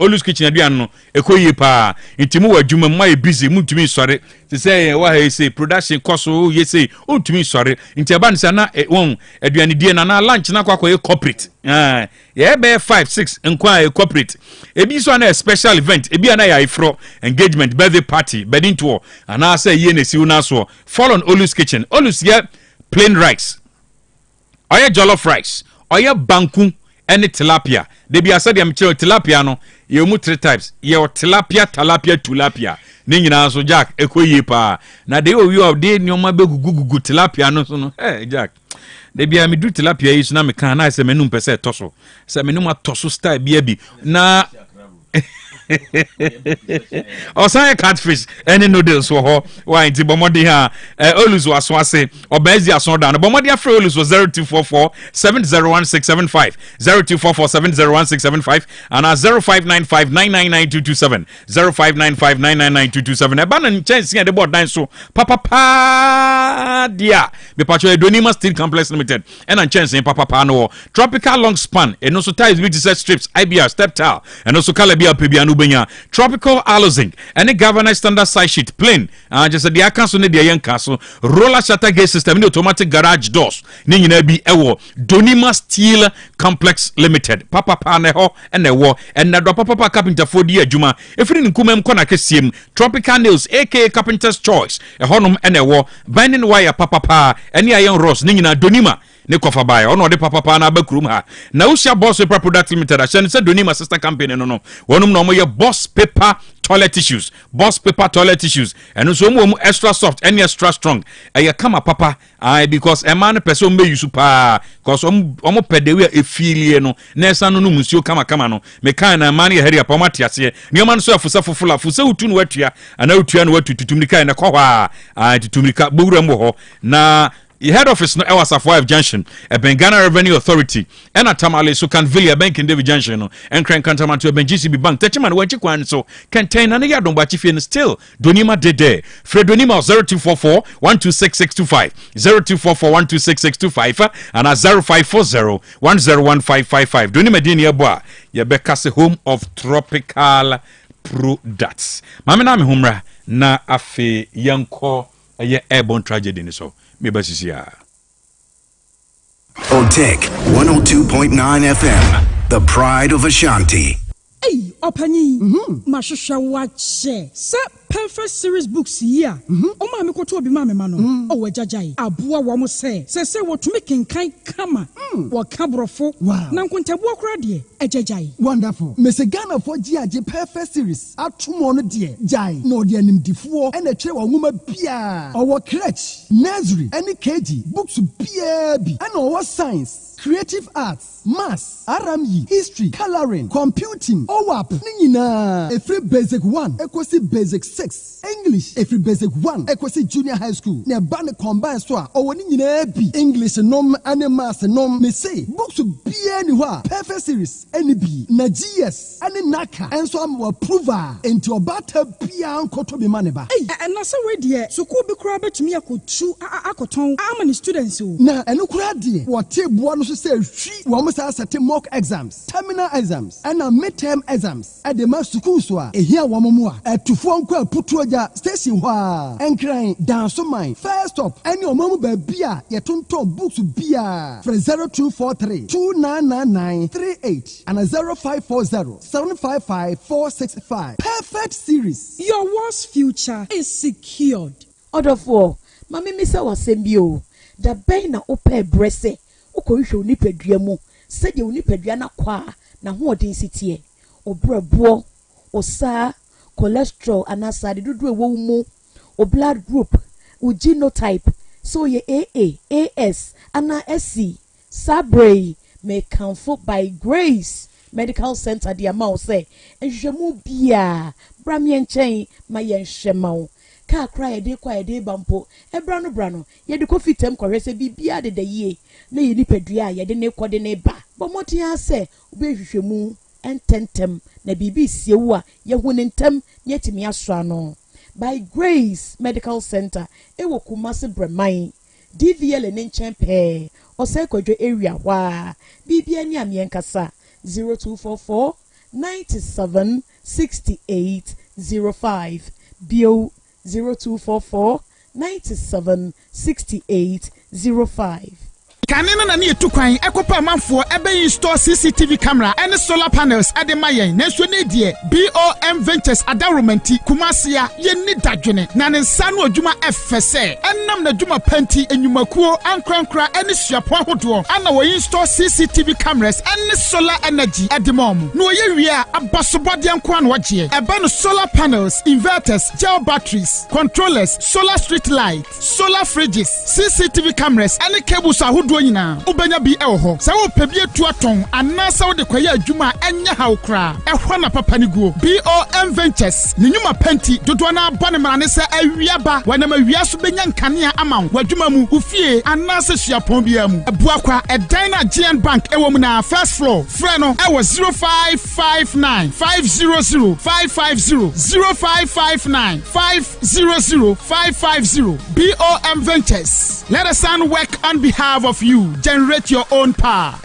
aduan no ekoye pa intimu wadwuma mai busy mutumi sore te say wa say production cost ye say ontumi sore intiaba nsa na won aduan die na lunch na kwakoye corporate yeah be 5-6 nkwa corporate ebi so na special event ebi na ya ifro engagement birthday party bedding tour and say ye na si una so follow on Olus Kitchen Olus ye plain rice oya jollof rice oya banku any tilapia they be said am tilapia no ye mu 3 types ye tilapia tilapia ne nyina so Jack ekoye pa na de owi of de nyoma begugugu tilapia no so no Jack de bia me du tilapia yi so na me kan na se menum pese toso se menum atoso style bia bi na Osai catfish any noodles for her why nti bomodi ha Olus waso ase obazi aso da no bomodi afre Olus was 0244 701675 0244 701675 and 0595999227 0595999227 e ba na chance de board dan so papa dia be patcho Edonima Steel Complex Limited and chance papa no tropical long span and also ties with strips IBR step tile and also Calabia Pebiano tropical aloe and a governor standard size sheet plain just the castle ne the castle roller shutter gate system the automatic garage doors ni nyina bi ewo Donima Steel Complex Limited papa ne ho and ewo and na papa carpenter for di adwuma efiri nkumam kona kesiem tropical nails aka carpenter's choice e honum and ewo binding wire papa and iron rods ni nyina Donima ne kofa bae ono de papa na abakurum ha na usia boss paper product limited a se Donima sister company no wonum no mo ye boss paper toilet tissues and so mo extra soft and extra strong e kama papa because a man person may use pa cause omo pedewe e filie no na esa no musio kama no me kan na man ye heri apomati ase ne man so afusa fufula fusa utu no watua ana utua no watu tutumnika na kwa tutumnika Dwabrem ho na the head office no Ewasafo Junction a Bengana Revenue Authority and a Tamale so can Villa Bank in David Junction no and Crank Cantaman to a GCB Bank Techiman Wenchikwan so contain and ya don't bachifi and still Donima Dede Fred Donima 0244 126625 0244 126625 and a 0540 101555 Donima Dinia Boa Yabekase home of tropical products Mamina Humra na afe yanko a airborne tragedy ni so OTEC 102.9 FM, the pride of Ashanti. Hey, Opani, Mashusha watch, perfect series books here. O ma me koto obi ma me ma no. O wajajai. Aboa wo mo se wo to make kenkan kama. Wo kabrofo. Na nkontabu akura de ejajai. Wonderful. Mese Ghana for GAG perfect series. Atumo no de jai. No de animdifuo e na kire wo nwoma bia. Owo crèche, nursery, any KG, books bia bi. And owo science, creative arts, maths, RME, history, coloring, computing, OWAP, nina. Every basic 1, equals basic 6. English, every basic 1, equals junior high school. Ne ban combine so o nina bi. English nom and maths nom me say books be anywhere. Perfect series, any bi. Na GS, any naka, and so am approval into a batter bia unkoto be maneba. And na so we there, so ko be kura betumi akotu akoton amani students o. Na eno kura de, what table no so say we almost set mock exams, terminal exams, and midterm exams. At the mass school so here wamamua to phone call putuaja station wa and crying down so mine. First up, and your mama beer, your tonto books beer from 0243 2999 38 and a 0540 755 465. Perfect series. Your worst future is secured. Order 4. Mami misa wasembio. Da bay na ope brese. Uko yisho unipadria mu. Sede unipadria na kwa na huo density. Obrabo. Osa. Cholesterol anasa de dudu ewo mu. O blood group. O genotype. So ye AA, AS, ana SC. Sabre. May comfort by grace. Medical Center di amount say. Enjemu bia. Bramien chain. Mayen shemau. Ka cry de kwa de bampo e brano ye de coffee tem kwese bibia de ye na ye nipadua ye de ne kode ne ba bo motia se obehwehwemu ententem na bibi siewu a ye hu ne ntem ye timi aso ano by Grace Medical Center e wo Kumasi Breman DVL ne nchen pe o se kwadwo area wa bibia ni amienkasa 0244 97 68 05 bio 0244 97 68 05. Kanina na ni etukwan ekopa manfo ebe install CCTV camera and solar panels ade mayen na so ne die BOM Ventures Adaromanti Kumasia ye ni dadwene na ne nsa no adwuma efese enam na adwuma panti enyumakuo ankrankra ene suapo ahodo ana wo install CCTV cameras and solar energy ade mom no ye wie a abasobode anko an wagye ebe no solar panels inverters gel batteries controllers solar street lights solar fridges CCTV cameras and cables ahodo nyina ubenya bi eho se wo pebie tuaton anasa wo de kwaye adwuma enya hawkra ehwa na papa ni guo BOM Ventures ne nyuma panti dodo na bone mane se awiaba wana mawia so benya nkanea ama wo adwuma mu ufie anasa suapon bia mu ebuakwa edan na GN Bank ewo mu na first floor frɛ no ewo 0559 500 550 0559 500 550 BOM Ventures. Let us sound work on behalf of you. Generate your own power.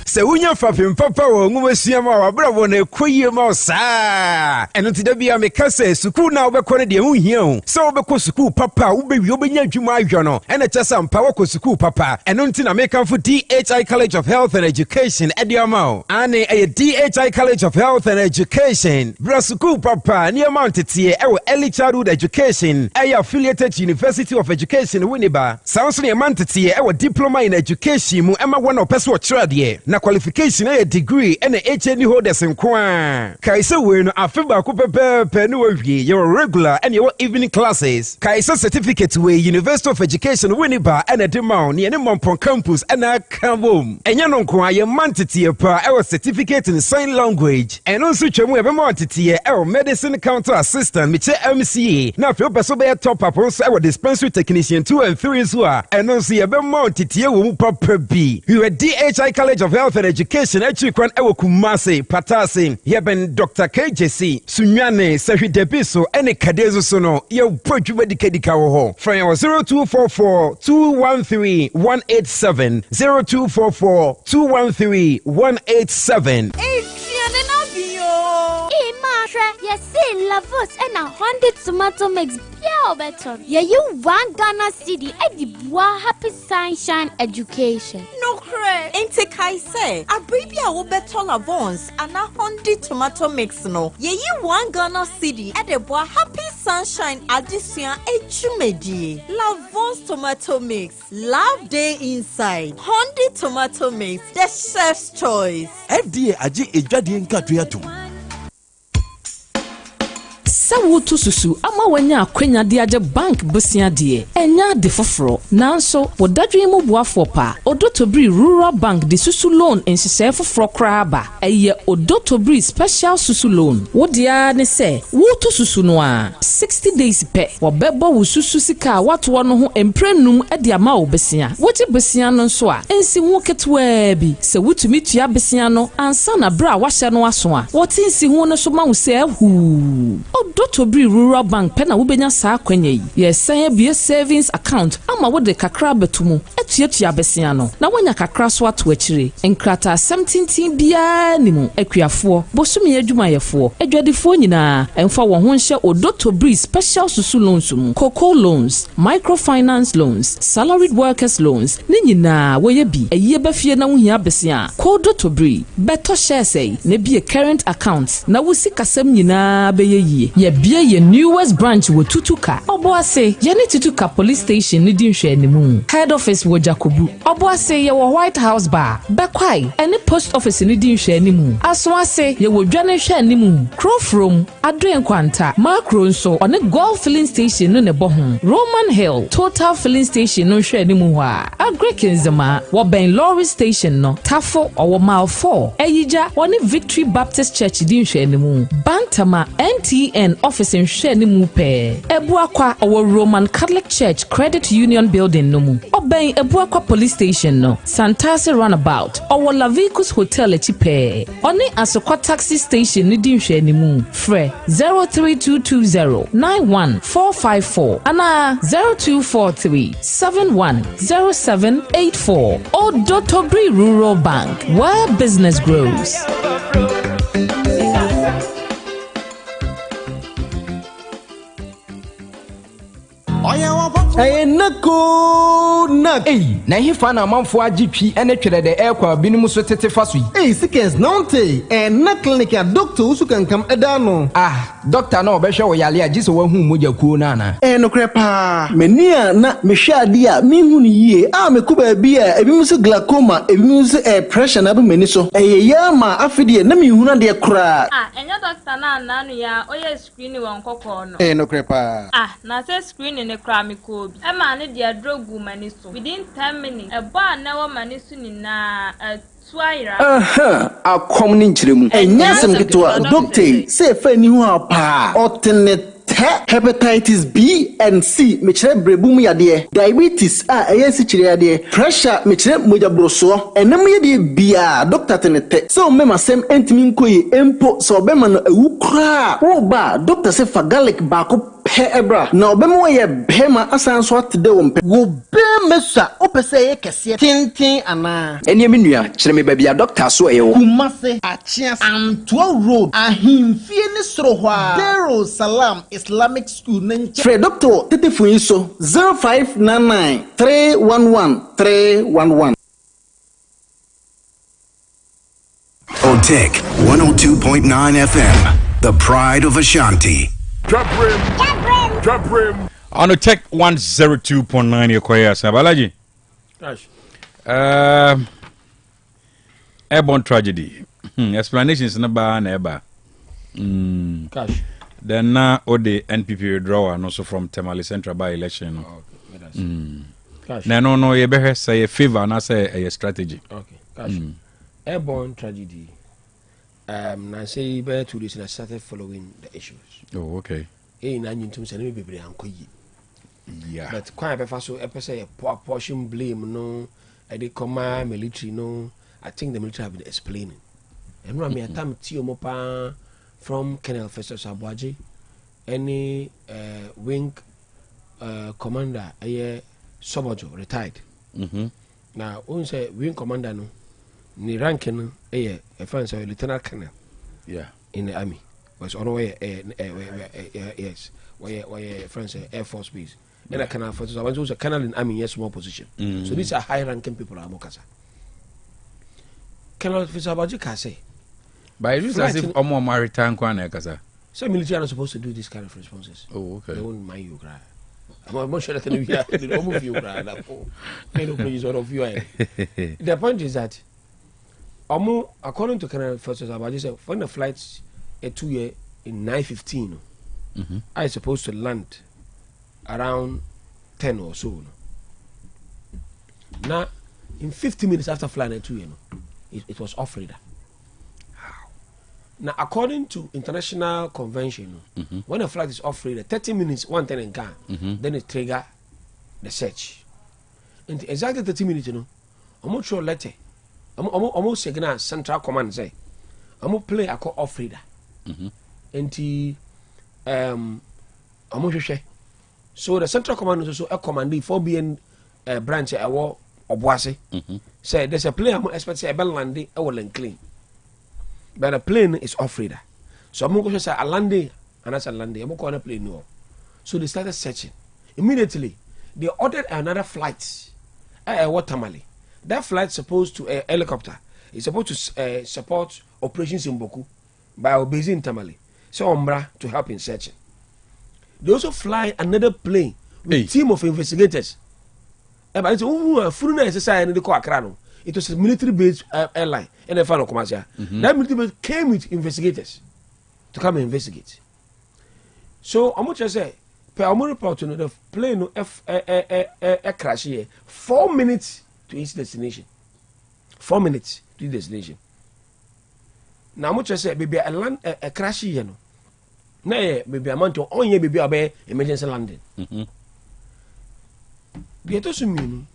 Se unya fapim papa wo ngumesua ma wabrabo na ekoyie ma osa eno ti da bia me kase sukuu na obekọ ne de hu hia hu se obekọ sukuu papa ubewi obenya adwuma ahwo no ena kyesa mpa wokọ sukuu papa eno nti na make for DHI College of Health and Education ediamao ane a DHI College of Health and Education bra sukuu papa ne amount tie ewo early childhood education affiliated to University of Education Winneba sounds ne amount tie ewo diploma in education mu ema wona opeso chirade na qualification a degree and a HND holders in Kwan. Kaisa we no afiba ko pepe no wie your regular and your evening classes. Kaisa certificate we University of Education Winneba and a demand near Mompon campus and a kabum. Enya no kwa ye mantity pa our certificate in sign language and also chemu e be mantity our medicine counter assistant meche MCA. Na fe opeso be top up on our dispensary technician 2 and 3 so and also ye be mantity wo papa bi. We were DHI College of Health and Education Echikwan ewo Kumasi Patasi yeben Dr. KJC Sunyane Sahi Debiso ene kadezo sono ye podwuma dikadika wo ho from 0244 213 187 0244 213 187. Yes, Lavos and a 100 tomato mix. Yeah, better. Yeah, you 1 Ghana city. I did happy sunshine education. No credit. enti kai say abri bi a wo beto Lavons ana Hondi tomato mix no ye yi 1 Ghana cedi e de boa Happy Sunshine addition ejumedie. Lavons tomato mix, love day inside. Hondi tomato mix, the chef's choice. FDA aje ejwadie nkatwe atum. Sawutu susu ama wanya akwenya de agye bank busia de enya de foforo nanso wodadwe mu boafo pa Odotobri Rural Bank de susu loan ensise foforo kraba eye Odotobri special susu loan wodia ne se wutu susu no a 60 days pe wobebo wo susu sika wato no ho emprenum de ama wo besia wote besia no nso a ensi hu ketwa bi se wutumi tua besia no ansa na bra wahye no aso a wote ensi hu no so ma wo se hu Odotobri Rural Bank pena wubenya saa kwanya yi yesanye bie savings account ama wode kakra betumu etuatua besia no na wanya kakra so ato akire enkrata 17 bia nimu akuafo bosumi adwumayefo adwadefo nyina emfa wo ho nhye Odotobri special susu loans mu cocoa loans microfinance loans salaried workers loans ne nyina woye bi eye bafie na wohia besia Odotobri beto share say ne bie current account na wosi kasam nyina beye ye bie ye newest branch wo tutuka oboase ye ne tutuka police station ne di nhwe animu head office wo Jakobu oboase ye wo White House bar bekwai ene post office ne di nhwe animu asoase ye wo dwane hwe animu Crowfrom Adren Kwanta Macro nso one Golf filling station no ne bohun Roman Hill Total filling station no hwe animu wa Agrekenzema wo Ben Lorry station no Tafo owo mile 4 Eyija one Victory Baptist Church di nhwe animu Bantama NTN office in Sheni Mupe. Ebuakwa our Roman Catholic Church Credit Union building no mu. Obey Ebuakwa police station no. Santase runabout. Our Lavicus Hotel echipe. Oni Asokwa taxi station ni di Sheni mu. Fre 03220 91454 ana 0243 710784. Odotobri Rural Bank, where business grows. Hey, Nako Nak. Hey, na he fan amanfo agp ene twere de ekwa binim so tete faso yi. Hey, seconds nonte. Na clinic a doctor usu kan kam edano. Ah, doctor na obehwe wo yale agi so wahu moja kuo na na. No krepa. Menia na mehwe ade a mehu ni yie. Me kuba bi a ebi muso glaucoma, ebi muso pressure na be mani so. Ya ma afide na mehu na de kra. Enya doctor na nanu ya oye screening won kokko no. No krepa. Na say screening ne kra me ko bi. Ema ne de drogu mani so. Within 10 minutes, eba na wo mani so ni na akom ni nkyeremu enya sem gitwa doctor say fa ni hu apa otene hepatitis B and C mechire brebum yade diabetes si chire yade pressure mechire moja broso enam yade bia doctor tenete so mema sem entimi nkoyi empo so obema no ewu kra wo ba doctor say fa garlic ba ko ebra na obema ye bema asan so atde wo mpe wo be mesa opese ye kese tintin ana eni menua chire me babia doctor so ewo kumase achias Antwo road ahimfie ni soro hwa Dero Salam Islamic School nanche Fred doctor tetefun so 0599 311 311 OTEC 102.9 FM, the pride of Ashanti. Dwabrem. On OTEC 102.9 Yokoya Sabalaji. Gosh. Airborne tragedy. Explanations in about neighbor. Gosh. Then now the NPP withdrawal and also from Tamale Central by election. Gosh. No, you better say a favor and I say a strategy. Okay. Gosh. Airborne tragedy. I say bear 2 days and I started following the issues. Oh, okay. Na nyintum se na bebre ankoyi. Yeah. But kwan befa so say a portion blame no, I dey comma military no. I think the military have been explaining. And no me atam ti omopa from Colonel Festus Abwaji, any wing commander Sobojo retired. Now on say wing commander no ni ranking a friend say lieutenant colonel. Yeah. In the army. Was all the way yes, where friends Air Force base. Then I can for so a colonel in army yes small position. So these are high ranking people are mokasa. Colonel Fisabaji can say. But it is as if Omo Maritime Kwana. So military are not supposed to do this kind of responses. Oh, okay. They won't mind you, cry. I'm sure that they don't move you, cry. The point is that, according to Colonel Fisabaji, said when the flights are 2 years in 9:15, I supposed to land around 10 or so. Now, in 50 minutes after flying at 2, it was off radar. Now, according to international convention, when a flight is off radar, 30 minutes, 110 in car, then it trigger the search. And exactly 30 minutes, I'm not sure letter. I'm almost signal central command say, I'm going to play a call off radar. And so the central command is also a commandee for being a branch of Obuasi. Say there's a plane I'm expect say a bell landing I will clean. But the plane is off radar. So I'm going to say a landing and that's a landing. I'm going to plane no. So they started searching. Immediately they ordered another flight. Watermali. That flight supposed to a helicopter. It's supposed to support operations in Boku by our base in Tamale. So Umbra to help in searching. They also fly another plane with a team of investigators. But it's it was a military based airline and a final commercial. That military base came with investigators to come and investigate. So I'm just say, per report, the plane crash here 4 minutes to its destination. 4 minutes to its destination. Now I'm just say, baby, a crash here. No, baby, I'm to only baby obey emergency landing. The to mean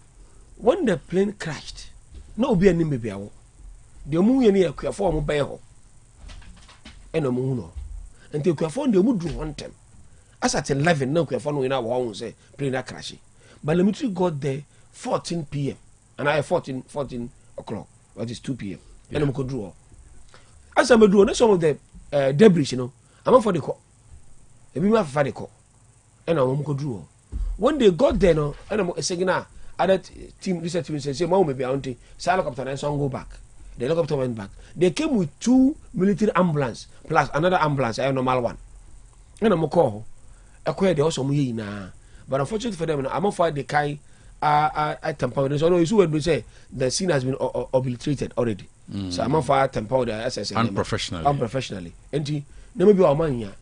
when the plane crashed, no be any baby. The moon near Kuaform by ho. And a moon. And the Kuaform the would do one time. As at 11, no Kuaform in our home say plane crashing. But the military got there 14 p.m. and I 14 o'clock. That is 2 p.m. And I'm going to draw. As I'm doing some of the debris, I'm for the call. A bit more for the call. And I'm going to draw. When they got there, and I'm saying, other team, research team says, Mom, maybe auntie, helicopter and some go back. The helicopter went back. They came with 2 military ambulance plus another ambulance, a normal one. And I'm call. They also na. But unfortunately for them, I'm afraid they carry temporary. So you would say the scene has been obliterated already. So I'm afraid temporary unprofessionally. And maybe our man here.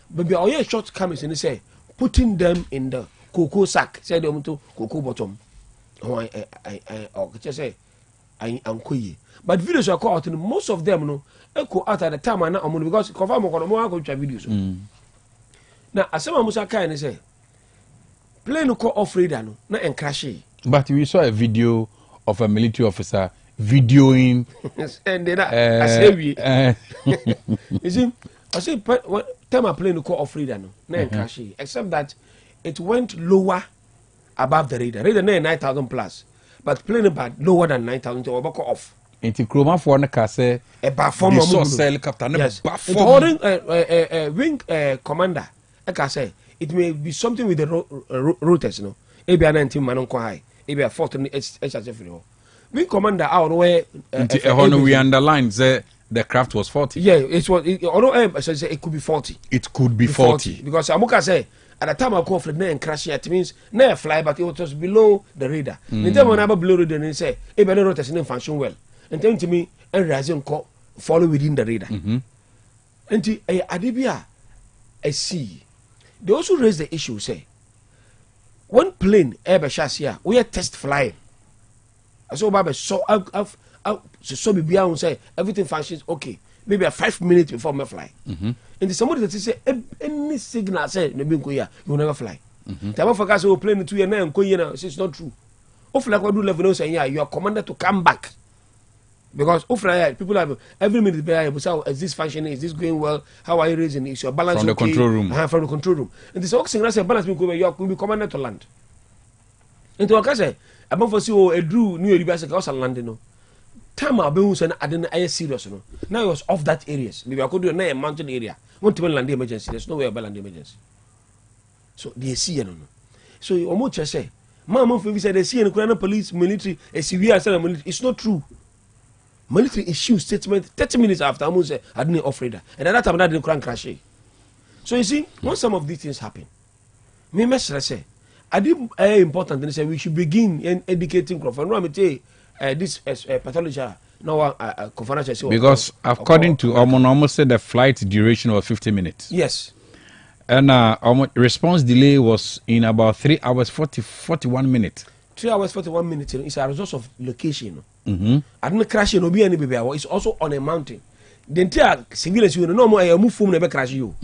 But all your short comments and they say putting them in the cocoa sack, say them to cocoa bottom. Oh, I just say I am queer. But videos are caught and most of them no echo out at the time and now because confirm more videos. Now as someone Musa kind say plane call off radar no na and crash. But we saw a video of a military officer videoing and then I say you see I say what time a plane call off radar no na and crash except that it went lower above the radar. Radar 9,000 plus, but plane bad lower than 9,000 to overcome off. Into Chroma for the case a bar form of helicopter. Yes, wing commander. Like I say, it may be something with the rotors, no. Maybe a 19 man on high, maybe a 14 HHF. Wing commander out where we underlined the craft was 40. Yeah, it was. It could be 40. It could be 40 because Amuka say. At the time I call for the and crash, it means never fly, but it was below the radar. The time when I below the radar, and say, "Hey, but the rotors didn't function well." And then to me, and rising call follow within the radar. And to Adibia, I see. They also raise the issue. Say, one plane ever chassis we are test flying. I saw Baba so so be beyond say everything functions okay. Maybe a 5 minutes before me fly. And somebody that say any signal say no be you will never fly. Tell for guys who plane 2 years and now it's not true. Hopefully I do level say you are commanded to come back. Because hopefully people have every minute is this functioning, is this going well, how are you raising, is your balance from the control room. From the control room. And this oxygen say balance you will be commanded to land. And to what say about for see a drew new university also landing no. Time I been saying I didn't serious no. Now it was off that areas. Maybe I could do a mountain area. Want to land emergency. There's no way about land emergency. So they see no. So you almost just say, "Mama, if we say they see any police, military, a severe military," it's not true. military issue statement 30 minutes after I say I didn't offer that, and at that time I didn't crash. So you see, when some of these things happen, me message say, I did important and say we should begin educating crop. And this pathology now conference because according to almost said the flight duration was 50 minutes. Yes. And response delay was in about 3 hours 41 minutes. 3 hours 41 minutes is a result of location. I didn't crash no be any baby. It's also on a mountain. The entire civilians you know more move from never crash you.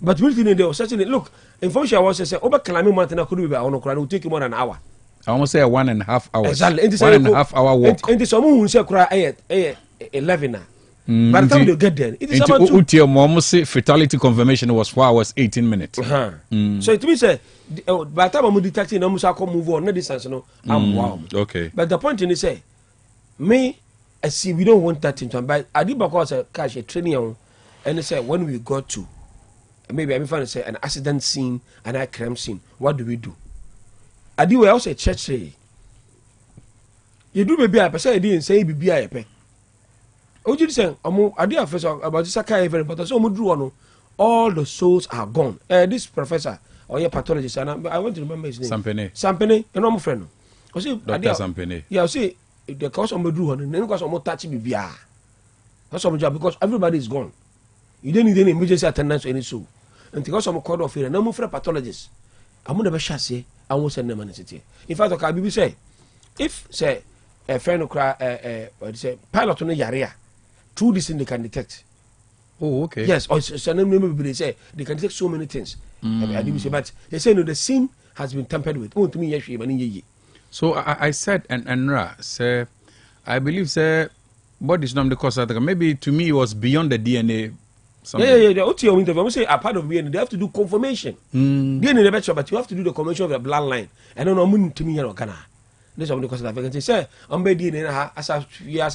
But military they were certainly look. Information was say over climbing mountain could be on will take you more than an hour. I almost say 1.5 hours. Exactly. 1.5 hour walk. And someone who say cry 11 now. By the time they get there, it is about almost say fatality confirmation was 4 hours 18 minutes. So it means by the time I'm detecting almost I can move on no distance no. I'm wow. Okay. But the point is say me I see we don't want that thing to but I did because cash a training on and they say when we got to maybe I'm trying to say an accident scene and a crime scene, what do we do? I do we also church say you do maybe I say I didn't say be a pay. Oh, you say I did first about this very but so all the souls are gone. This professor or your pathologist and I want to remember his name. Sampene, a normal friend. I say Dr. Sampene. Yeah, I say the cause of Drew and then because of touch BBR. That's some job because everybody is gone. You don't need any emergency attendance or any soul. And because I'm a court of fear, no more for a pathologist. I'm going to be chassis. I won't send them anything. In fact, okay, I say if say a friend of cry, say pilot on the Yaria, through this thing they can detect. Oh, okay. Yes, or they say they can detect so many things. But they say no, the scene has been tampered with. Oh, to me, so I said, and Ra, say, I believe, say, what is not the cause of the maybe to me it was beyond the DNA. Yeah. The OTEC interview, I say a part of DNA, they have to do confirmation. DNA the better, but you have to do the confirmation of the bloodline. And no one to me, Ghana. This is the cause of the vacancy. Say, I'm being DNA as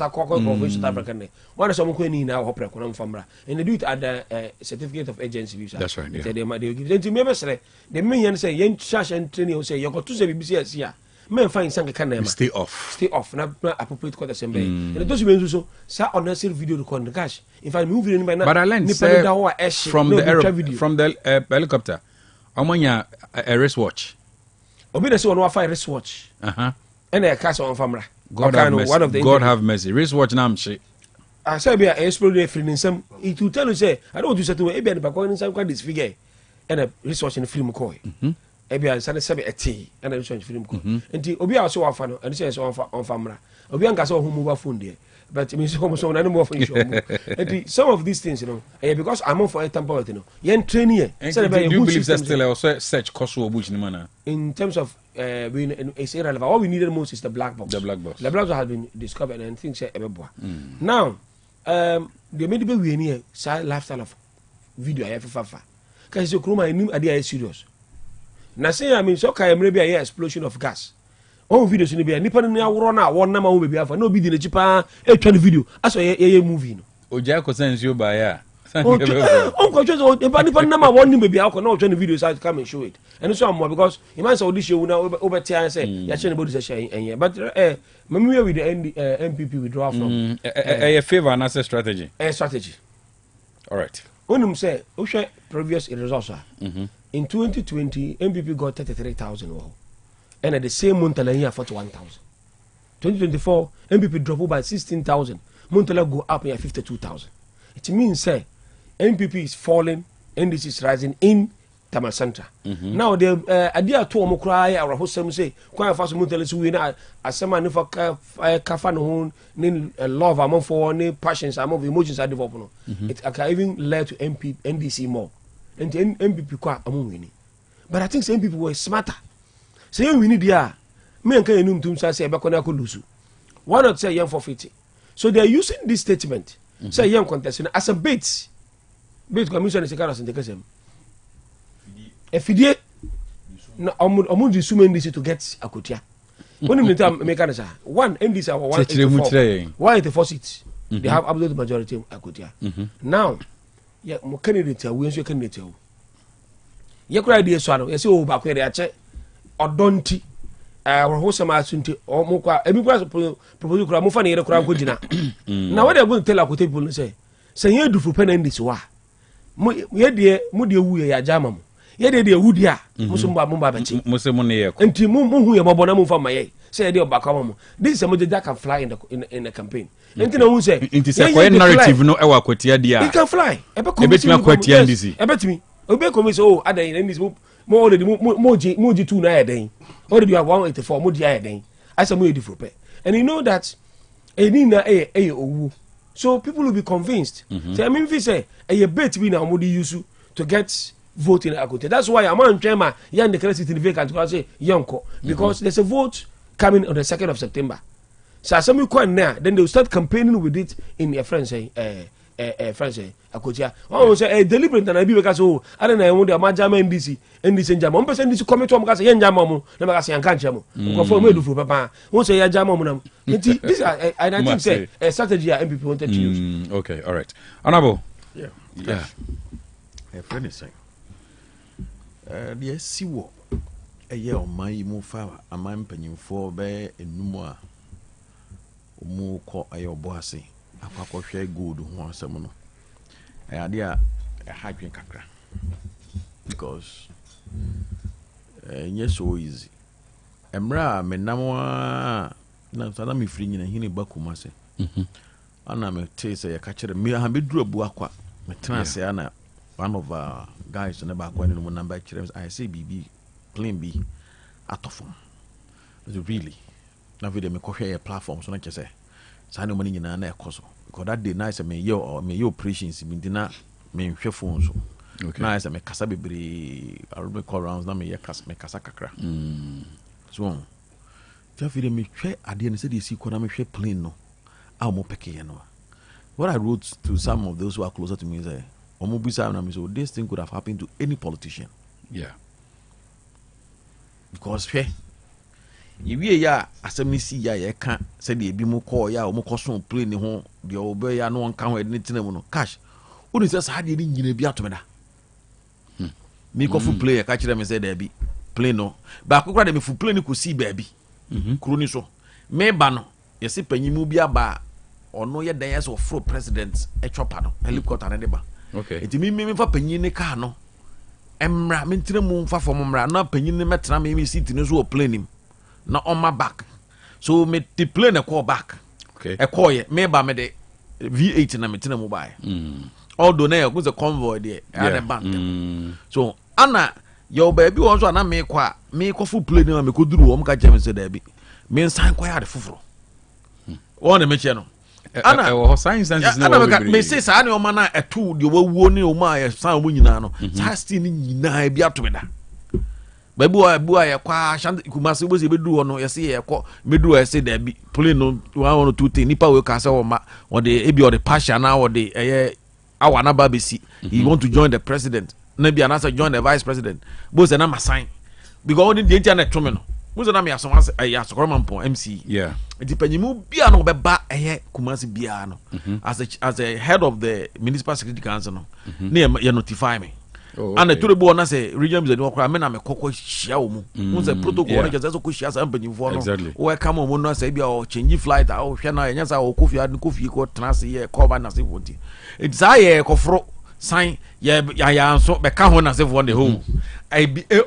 a cocoa confirmation South African. One of some queen now, Hopper, Famra, and they do it at the certificate of agency visa. That's right. Yeah. They give it to me. Say, the men say, Yen Chash and training, say, you got to say, BBC here. Men find some can stay off. Stay off. Not appropriate quarter assembly. And it doesn't mean so. Sir, unnecessary video record the cash. If I move in by now, but I learned from the helicopter. Amanya a wristwatch. Obi the one who wristwatch. And a cash on famra. God have mercy. God have mercy. Wristwatch now, she. I say be a explode free in some. It will tell you say I don't want to say to Ebi and Bakon in some kind this figure and a wristwatch in the film coy. Ebi and Sunday 7 at tea and a wristwatch film coy. And Obi also often and says on famra. Obi and Gasso who move phone there. But it means almost no more for you. Some of these things, you know, because I'm on for a temple, you know, yen training. Do you believe that still also such cost or bush manner? In terms of it's irrelevant. All we needed most is the black box. The black box. The black box has been discovered and things are everywhere. Now, the medical we near lifestyle of video I have fafa. Because you come and idea is serious. Now say I mean so can maybe a explosion of gas. On videos in the be nipa na woro na won na ma wo be afa na obi di na chipa e twa video aso ye movie no oja ko sense you buy ya on ko just nipa na ma won ni be akọ na o twa the video so come and show it and so am because you man say odi show na over tia say ya che na body say share but me with the MPP withdraw from a favor and as strategy strategy. All right, onum say o hwe previous results in 2020 MPP got 33,000 and at the same Montella here 41,000. 2024 MPP drop by 16,000. Montella go up here 52,000. It means say MPP is falling and this is rising in Tamal Center. Now the idea to omokra our host say quite fast Montella so we na asema ne for kafa no ne love among for ne passions among emotions are developing. It can even lead to NDC more. And MPP kwa among winning. But I think some people were smarter. Say we need ya me and can tum say be kona ko lusu. Why not say young for 50? So they are using this statement. Say young contest as a bait commission is kind of the case. If you no omu di sumen this to get akotia. When you time make answer one NDC our 184. Why the four seats? They have absolute majority akotia. Now yeah mo candidate we so candidate. Ye kura idea so no. You say o ba ko dey ache odonti ho sama asunte o mo kwa ebi kwa propose kura mo fa ne yere kura ko gina na what they going to tell Akute people say you do for pen and this wa ye de mo de wu ye ya jama mo ye de wu de a mo so mo ba bachi mo se mo ne ye ko enti mo hu ye mo bona mo fa maye say de obaka mo this is a mo that can fly in the campaign enti na hu say enti say ko narrative no e wa Akwatia dia it can fly e be commission Akwatia ndisi e betimi obe come say adan ndisi mo already mo ji two na adan already you have 184 mo di adan I say mo e di for pe and you know that eni na owu so people will be convinced so I mean if you say a bet we now mo di use to get vote in Akute. That's why I'm on Chema yan declare sitting vacant to say Yonko because there's a vote coming on the 2nd of September. So as some quite now, then they'll start campaigning with it in their friends Akute. Oh say deliberate and I be because I don't know the majama NDC jama. One person NDC come to am kasi yan jama mo na ma kasi yan kan chemo. Ko for me do for papa. Won say yan jama mo na. This I think say a strategy MPP wanted to use. Okay, all right. Honorable. Yeah. A friend is saying deɛ si wɔ ɛyɛ ɔman yi mu fa aman mpanyinfoɔ bɛyɛ enum a ɔmu kɔ ɛyɛ ɔbɔ ase akɔhwɛ gold ho asɛm no ɛyɛ adeɛ a ɛha dwen kakra because ɛnyɛ so easy mmerɛ a menam a na sada mefiri nyina hene ba kuma se ana mete sɛ yɛka kyerɛ me ha bɛduru abu akwa metena ase ana one of guys on the back when the number I say BB plain B out of form. Really now video me coffee a platform so not just say sign money in an air because that day nice me your operations mean dinner me share phones okay nice me kasa bebre I remember call rounds na me kasa kakra so just video me share ade and say dey see kona me share plain no a mo peke no what I wrote to some of those who are closer to me is so this thing could have happened to any politician. Yeah. Because you ya asemi si ya ye ka said the bi mo call ya o mo koso play ni ho de obe ya no on kan ho anything no cash. Unu say sa de ni nyina bi atomeda. Me ko fu play ka kire me say there bi play no. Ba akokra de me fu play ni ko si ba bi. Kuro ni so. Me ba no ye se panyimu bi aba ono ye dan yes of president e chopa no helicopter na de ba. Okay. Iti me fa panyin ne ka no. Emra me ntire mu fa fo mra na panyin ne metena me seat ne so o plane him. Na on my back. So me the plane e call back. Okay. E call ye me ba me de V8 na me tena mu bai. Although na go the convoy there at the bank. So ana yo baby won so na me kwa full plane na me ko duru wo mka jam se da bi. Me nsan kwa ya de foforo. Won na me che no. Ana science na me say sa na o ma na etu de wawuo ne o ma ya san o nyina no sa sti ni nyina bi atomeda babu a ya kwa kumase bo se bedu ho no ya se ye ko medu ya se da bi plane no 112 nipa we ka se o ma o de ebi o de passion na o de eye awa na ba besi he want to join the president na bi anasa join the vice president bo se na masan because o de internet to me no mo se na me aso ya sokoro pon MC yeah enti panyimu bia no beba eye kumase bia no as a head of the municipal security council no na you notify me and the to bo na say region be no me na me kokko hia wo mu mo se protocol no just so ko hia sa panyimfo no we come mo no say bia o change flight a o hwe na enya sa o kofi ad kofi ko trans ye cover na se voti it sa ye kofro sign ya so be ka ho na se for the home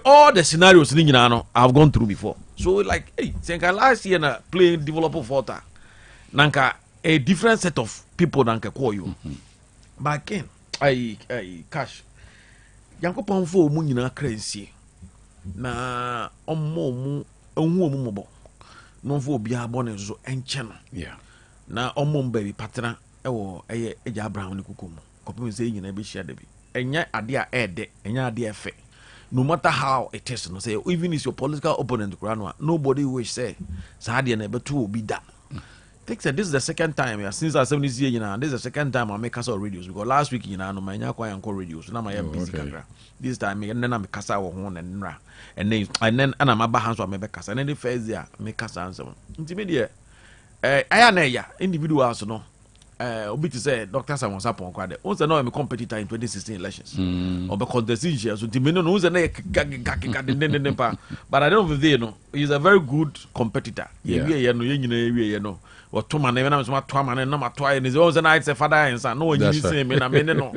all the scenarios ni nyina no I've gone through before. So like hey senka last year na play developer water nanka a different set of people nanka call you but again I cash yankopon fo mu nyina kransie na ommo mu enhu omu mobo no fo obi abone so enche no yeah na ommo mbabi patena ewo eye eja abraham ne kukom kopem se nyina be hia da bi enya ade a ede enya ade efe no matter how it is no say even if your political opponent nobody wish say sadia na beto obi da think that this is the second time since I 70 years this is the second time I make kasa radios because last week my nya kwa yanko radios na my busy kakra this time me na me kasa wo ho na nra and then ana maba hanso me be kasa and then the first year me kasa ansem ntimi de aya na ya individuals no obi to say Dr. Simon Sapon kwade who say no me competitor in 2016 elections or because the decision so the men no say na but I don't think no he's a very good competitor ye no ye nyina ye no to man na so to man na to aye ni say na say father and son no onyi say me na me no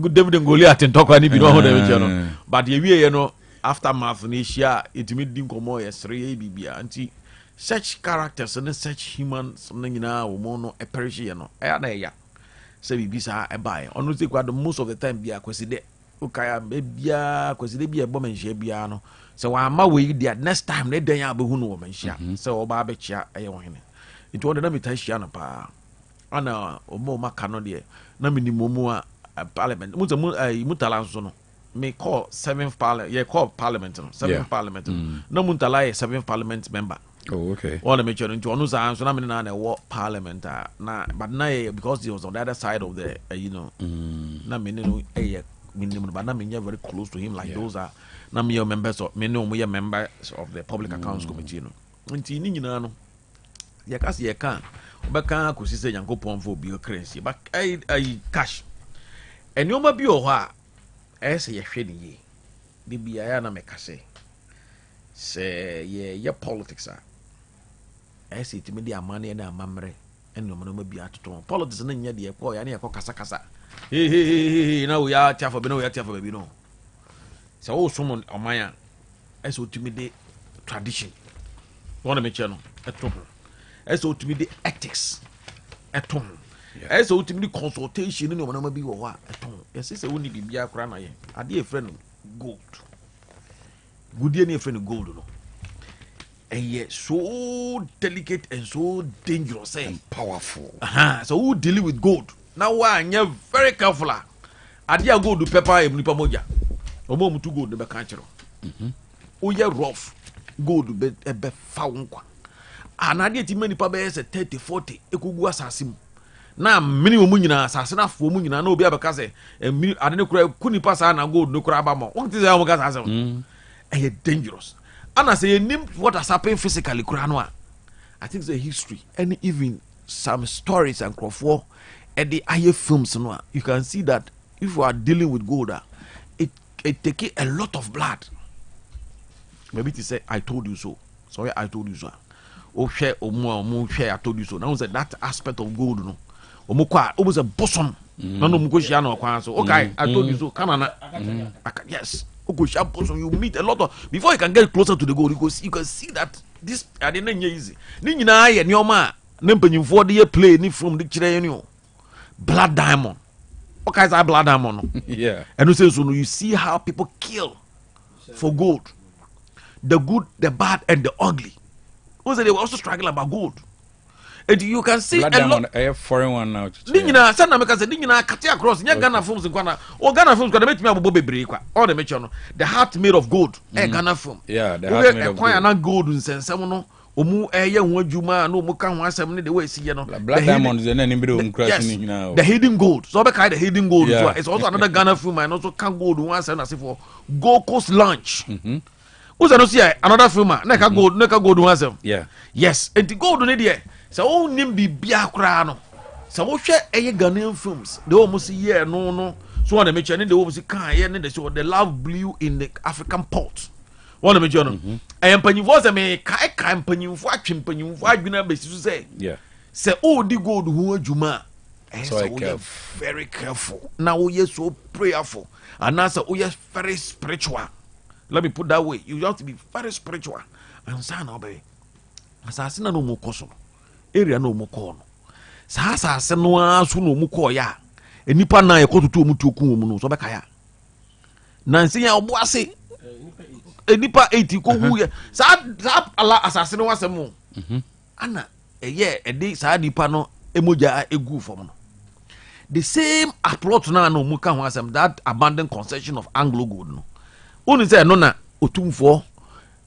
good David and Goliath in talk ani bi no ho da no but ye no aftermath ni share it me din komo yesre bibia anti such characters and such humans something na wo no e perish ye no e na ya say bibi sa e buy onu say kwa most of the time bia kweside ukaya bia kweside bia bo manhia bia no say wa ma we dia next time na dan ya behu no wo manhia say wo ba be chia e wo hene it won na meta hia no pa ana omo maka no de na minimum a parliament mu tala so no me call 7th parliament call parliament no 7th parliament no muntala 7th parliament member. Oh, okay. All the major into one so na me na war parliament na but na because he was on the other side of the na me no minimum but na me very close to him like those are na me members of me no we members of the public accounts committee no nti ni nyina no ye ka se ye kan obeka ko sise Yankopon for bio currency but I cash enioma bi o ho a ese ye hwe ni ye bibia ya na me ka se ye politics I say to me the money and amamre and no man be at all. Politics and yet the boy and ya kasa. Hey, now we are tired for baby no. So all someone on my as to me the tradition. Want to make channel at home. As to me the ethics at home. As to me the consultation no man be or at home. Yes, it's a only be a crown. I dear friend gold. Good dear friend gold no. And yet so delicate and so dangerous and powerful. So who deal with gold? Now why you're very careful. Adia gold to pepper and nipa moja. Omo mutu gold be kanchero. Oye rough gold be found kwa. Anadia ti many pa say 30 40 ekugu asasim. Na minimum nyina asase na fo mu nyina na obi abeka say ade ne kura kuni pasa na gold no kura ba mo. Won ti say am gas asem. Eh dangerous. And I say name what has happened physically I think the history and even some stories and crowd and the IF films you can see that if you are dealing with gold it takes a lot of blood. Maybe to say I told you so. Sorry, I told you so. Oh share or more share I told you so. Now say that aspect of gold no. Omukwa almost a bosom. No mukoshia kwa so. Okay, I told you so. Yes. You meet a lot of before you can get closer to the goal you can see that this I didn't easy. Nina and your man Nimpany for the play ni from the Chile blood diamond. Okay, is blood diamond. Yeah. And you say so you see how people kill for gold. The good, the bad, and the ugly. Also, they were also struggling about gold. And you can see blood a lot. A foreign one now. Nina, sana meka say nina katia across. Nya Ghana films in Ghana. O Ghana films Ghana make me abo bebre kwa. All the make no. The heart made of gold. Ghana film. Yeah, the heart made of gold. Kwa na gold nsensem no. Omu eye ho adwuma na omu ka ho asem ne the way see no. Blood diamond is na nimbe omu crash ni now. The hidden gold. So be the hidden gold. So it's also another Ghana film and also can gold one asem na say for Gold Coast Lunch. Who's no see another film na ka gold one asem. Yeah. Yes, and the gold no there. So all name be biakra no. So what share any Ghanaian films? They almost see no. So one make sure they almost can they show the love blew in the African port. One make sure no. And penny was a me kai penny watching penny wagina be say. Yeah. Say oh the gold who juma. So very careful. Now we are so prayerful. And answer we are very spiritual. Let me put that way. You have to be very spiritual. And son obey. Asasina no more koso. Area no mo call no sa se no aso no mu call ya enipa na ye kototo mu toku mu no so be kaya nansi ya obo ase enipa 80 ko hu ye sa ala asase no wasem ana eye ede sa nipa no emoja egu fom no the same approach na no mu ka ho asem that abandoned concession of Anglo Gold no oni say no na otumfo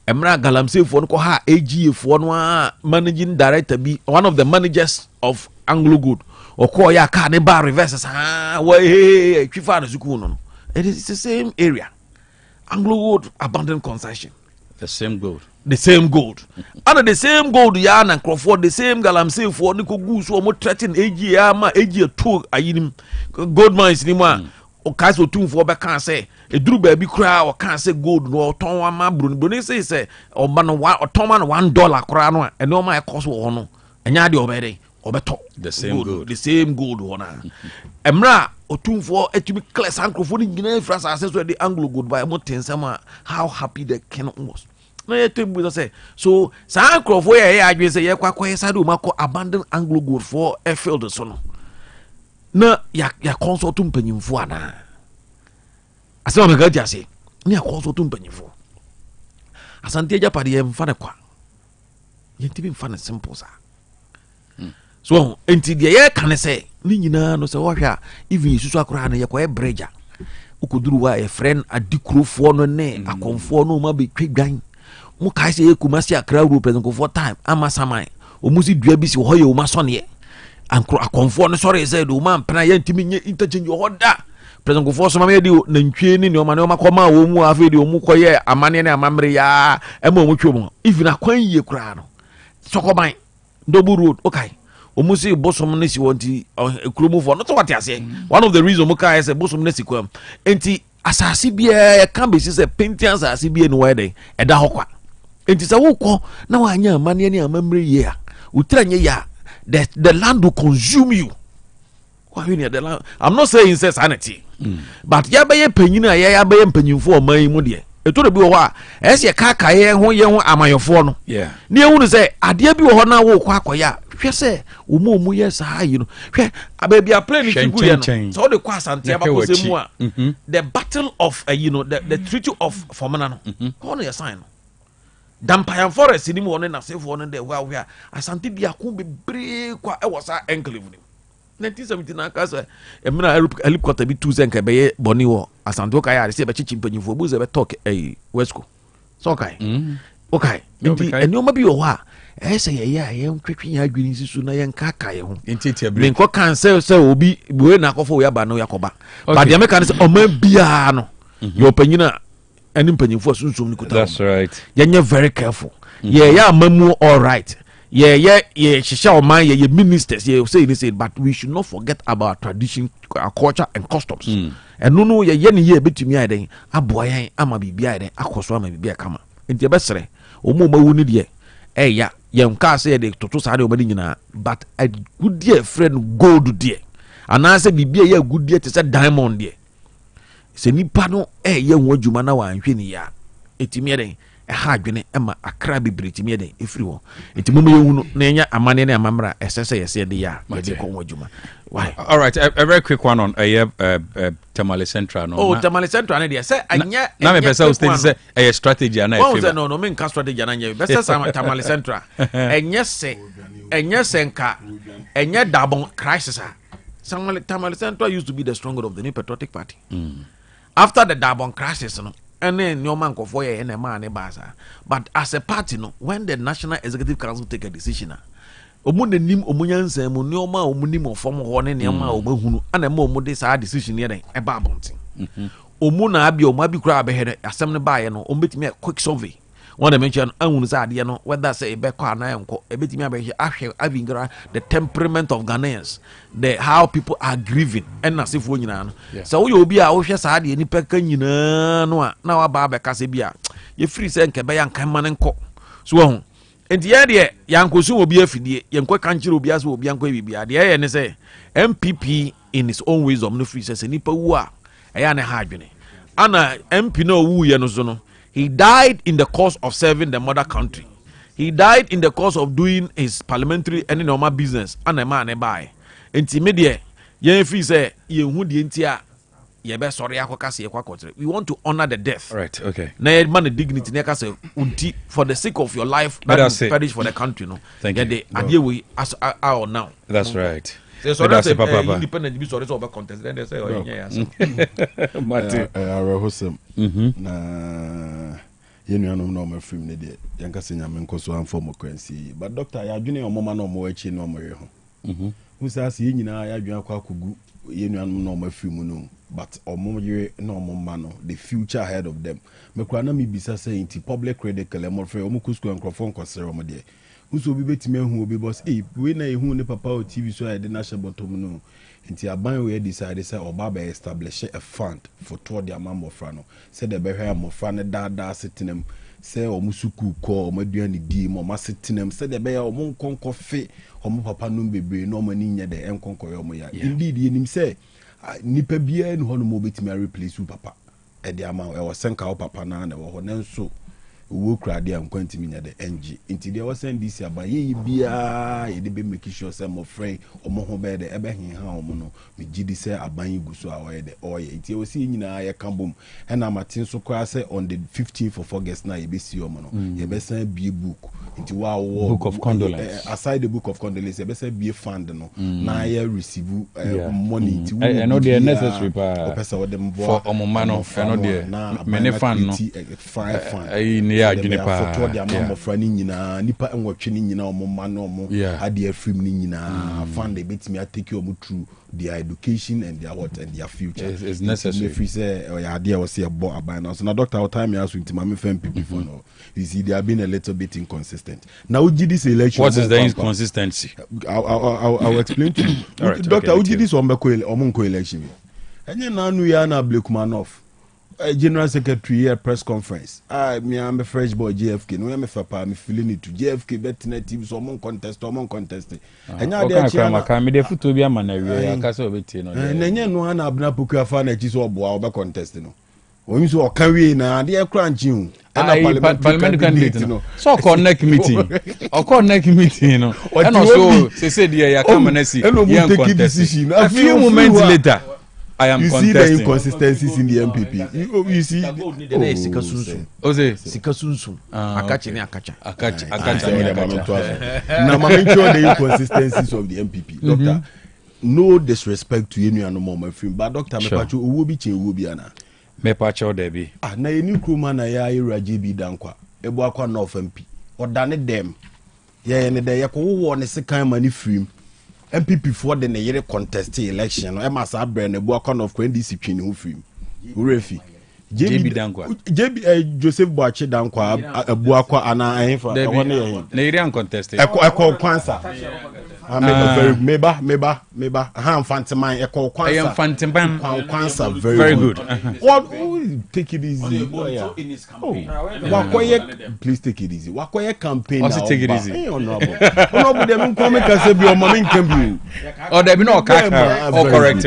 Emra Galamsey for no ha AGA for no managing director be one of the managers of Anglo Gold or call ya car ne bar reverses way chifa na suku no. It is the same area. Anglo Gold abandoned concession. The same gold. the same gold and the same gold ya na nkrofo the same galamsey for ni ko gu so mo threaten ag ya ma ag to ayinim gold mines ni mu a o ka so tumfo be kan say eduru ba bi kura o kan say gold no ton ama bro ni say o ba no o ton ma no $1 kura no e no ma e cost wo no enya de obede obeto the same gold the same gold wona emra otumfo etumi class ankrofo ni gina frasa access the Anglo gold by mo tensama how happy the king was na yetu say so sa ankrofo ye adwe say ye kwakwa side o mako abandon Anglo gold for a field so no na ya consult mpanyimfo ana asema me gaji ase ni ya consult mpanyimfo asante japade ye mfa ne kwa ye tibi mfa ne simple sa so enti de ye kan say ni nyina no say wo hwa even susu akora na ye kwa breja ukoduru wa ye friend adikurofo no ne akonfo no ma be twedwan mu kai say ye kumasi akra group present for time ama samai o musi dua bi si ho ye o ma so ne ankro akonfo no sorry say do ma mpena ye ntimi nye interchange ho da present for so ma me di na ntwe ni o ma ne o ma ko ma wo mu afi di o mu ko ye amane ne amamre ya e ma o mu twom even akwan ye kura no sokoban double road okay omusi bosom nesi wonti ekromu for not what ase one of the reason muka is bosom nesi kwam enti asase bia e kan be say painting asase bia no wede e da hokwa enti sa wukọ na wanya amane ne amamre ye a utranye ya the land will consume you why you the land I'm not saying say sanity but ya be ye panyina ya be ye mpanyimfo oman mu de eto bi wo ho a ese kaka ye ho amayofo no ne ehunu say ade bi wo ho na wo kwa akoya hwe say omo ye sa yi no hwe ababi a play ni figu ye no so de kwa asante abakose mu a the battle of the treaty of Fomana no ho no ye sign no Dampayan forest ni mu won na sefo no de wa asante bi akon bebre kwa e wosa enclave ni 1979 kasa emina helicopter bi tuzen ka be boni wo asante ka ya se be chichi mpanyifo bu ze be talk wesco so kai okay enti ma bi wo ha se ye ntwetwe ya adwini sisu na ye nka ka ye ho enti bre nko kan se obi we na akofo ya ba no yakoba but the american se o ma bia no yo panyina ani mpanyifo sunsun ni kuta that's right ye very careful ya mamu all right shisha oman ye ministers ye say but we should not forget about tradition, our culture and customs and no ye ni ye betumi aden aboa yan ama bibia aden akoso ama bibia kama enti ebesere omo mawu ni de ya ye nka say de toto sa de omadi nyina but a good dear friend gold de anase bibia ye good dear te say diamond de se nipa no ye ho adwuma na wanhwe ni ya etimi aden ha adwene ema akra bibriti me den efiri ho etimomo yehunu na enya amane na amamra esese yese de ya de ko wadwuma why all right a very quick one on Tamale Central no Tamale Central na de say anya na me pesa o state say a strategy na e favor no me nka strategy na nya be say Tamale Central enye se nka enye dabon crisis Tamale Central used to be the stronger of the New Patriotic Party after the dabon crisis no and then your man for and a man but as a party no when the National Executive Council take a decision omunde nim omunyanse mu neoma omunim ofom ho ne neoma obahunu ana ma omude saa decision ye den e ba bontin omu na abi omu abi kura abehede asem ne baaye no ombetimi quick survey one mention anhunu sa ade no whether say e be kwa na enko e betimi abehye ahwe avingara the temperament of Ghanaians the how people are grieving and na sefo nyina no so wo obi a wo hwe sa ade ni peka nyina no a na wa ba be kase bia ye free say nke be yankan man nko so wo enti ye de yankosu obi afidie yenkwa kanchire obi aso obi anko bibia de ye ne say MPP in his own wisdom no free say nipa wu a eya ne ha adwene ana MP no wu ye no so no he died in the course of serving the mother country. He died in the course of doing his parliamentary and normal business. And a man buy. Intimidate. Yen fi say yen hu die ntia ye be sorry akokase ekwakotre. We want to honor the death. Right, okay. Na man the dignity na kase unti for the sake of your life that you perish for the country no. Thank you. The idea we as our now. That's right. So that's independent be sorry so over contest then they say oh yeah so. Martin Arahosem na yenu no ma film ne de yanka senya men koso am for mokransi but doctor ya dwene omoma no mo achi no mo ye ho hu sa se nyina ya dwen akwa kogu no ma free mu no but omo yere no omo ma no the future ahead of them me kura na me bisa say into public credit le mo frɛ omo ku school enkrofo nkosere omo de uso obi betime hu obi boss we na ehu ne papa o TV so de na hye bottom no nti aban we decide say oba be establish a fund for toward the amamofra no say the be hwe amofra ne da setinem say omusuku ko omaduani di mo masetinem say the be omo nkonko fe omo papa no bebre no mani nya de enkonko yo mo ya indeed yenim say nipa bia no hono mo betime replace papa e de ama e wo senka wo papa na na wo ho nenso wo krade am kwantimi nya de NG nti de wo send this aba ye bia ye de be make sure say mo friend omo ho be de ebe hin ha omo no me gidi say aban gu so awoye de oye nti wo si nyina ye kambom e na matin so kwa say on the 15th of August na ye be si omo no ye be send bi book nti wa wo book of condolence aside the book of condolence ye be say bi fund no na ye receive money nti wo e no dey necessary pa for omo ma no e no dey many fund no fund ya adwene pa foto de amamofra ni nyina nipa enwotwe ni nyina omoma no omo ade afrim ni nyina fund dey betimi atake omo through their education and their what and their future is necessary if we say ya ade was say bo aban now so na doctor our time ya so intima me fam people for no you see they have been a little bit inconsistent now uji this election what is the inconsistency I'll explain to you doctor uji this omko election enye na anu ya na Blekumanov General Secretary here press conference. Me I'm a fresh boy JFK. No me fapa me feeling it to JFK betting team so mon contest. Enya dey chama ka me dey futo bi ama na wi aka say obeti no. Nenye no ana abna poku afa na chi so obo a obe contest no. Onyi so oka wi na dey crunch you. Parliament candidate no. So connect meeting. O connect meeting no. And also say dey ya come na see. Eno take decision. A few moments later I am you see the inconsistencies in the MPP. You see Sikasunsun. Akachi. Now, I'm sure the inconsistencies of the MPP. Doctor, no disrespect to any animal, my friend, but Doctor, me pacho uwobi chen uwobi ana. Me pacho debi. Na eni kroma na ya ira JB dankwa. Ebo akwa North MP. Odane dem. Ya ne de yakwo wo ne sekan mani free. MPP for the yere contest election no e ma sa brand ebu account of NDC twin hu free urefi JB Dankwa Joseph Boache Dankwa ebu akwa ana ahemfa wona ye na yere contest ekọ kwansa meba ha mfanteman ekọ kwansa very good what take it easy wakoye please take it easy wakoye campaign also take it easy no dem come make say bi o ma nkan bi o da bi no ka o correct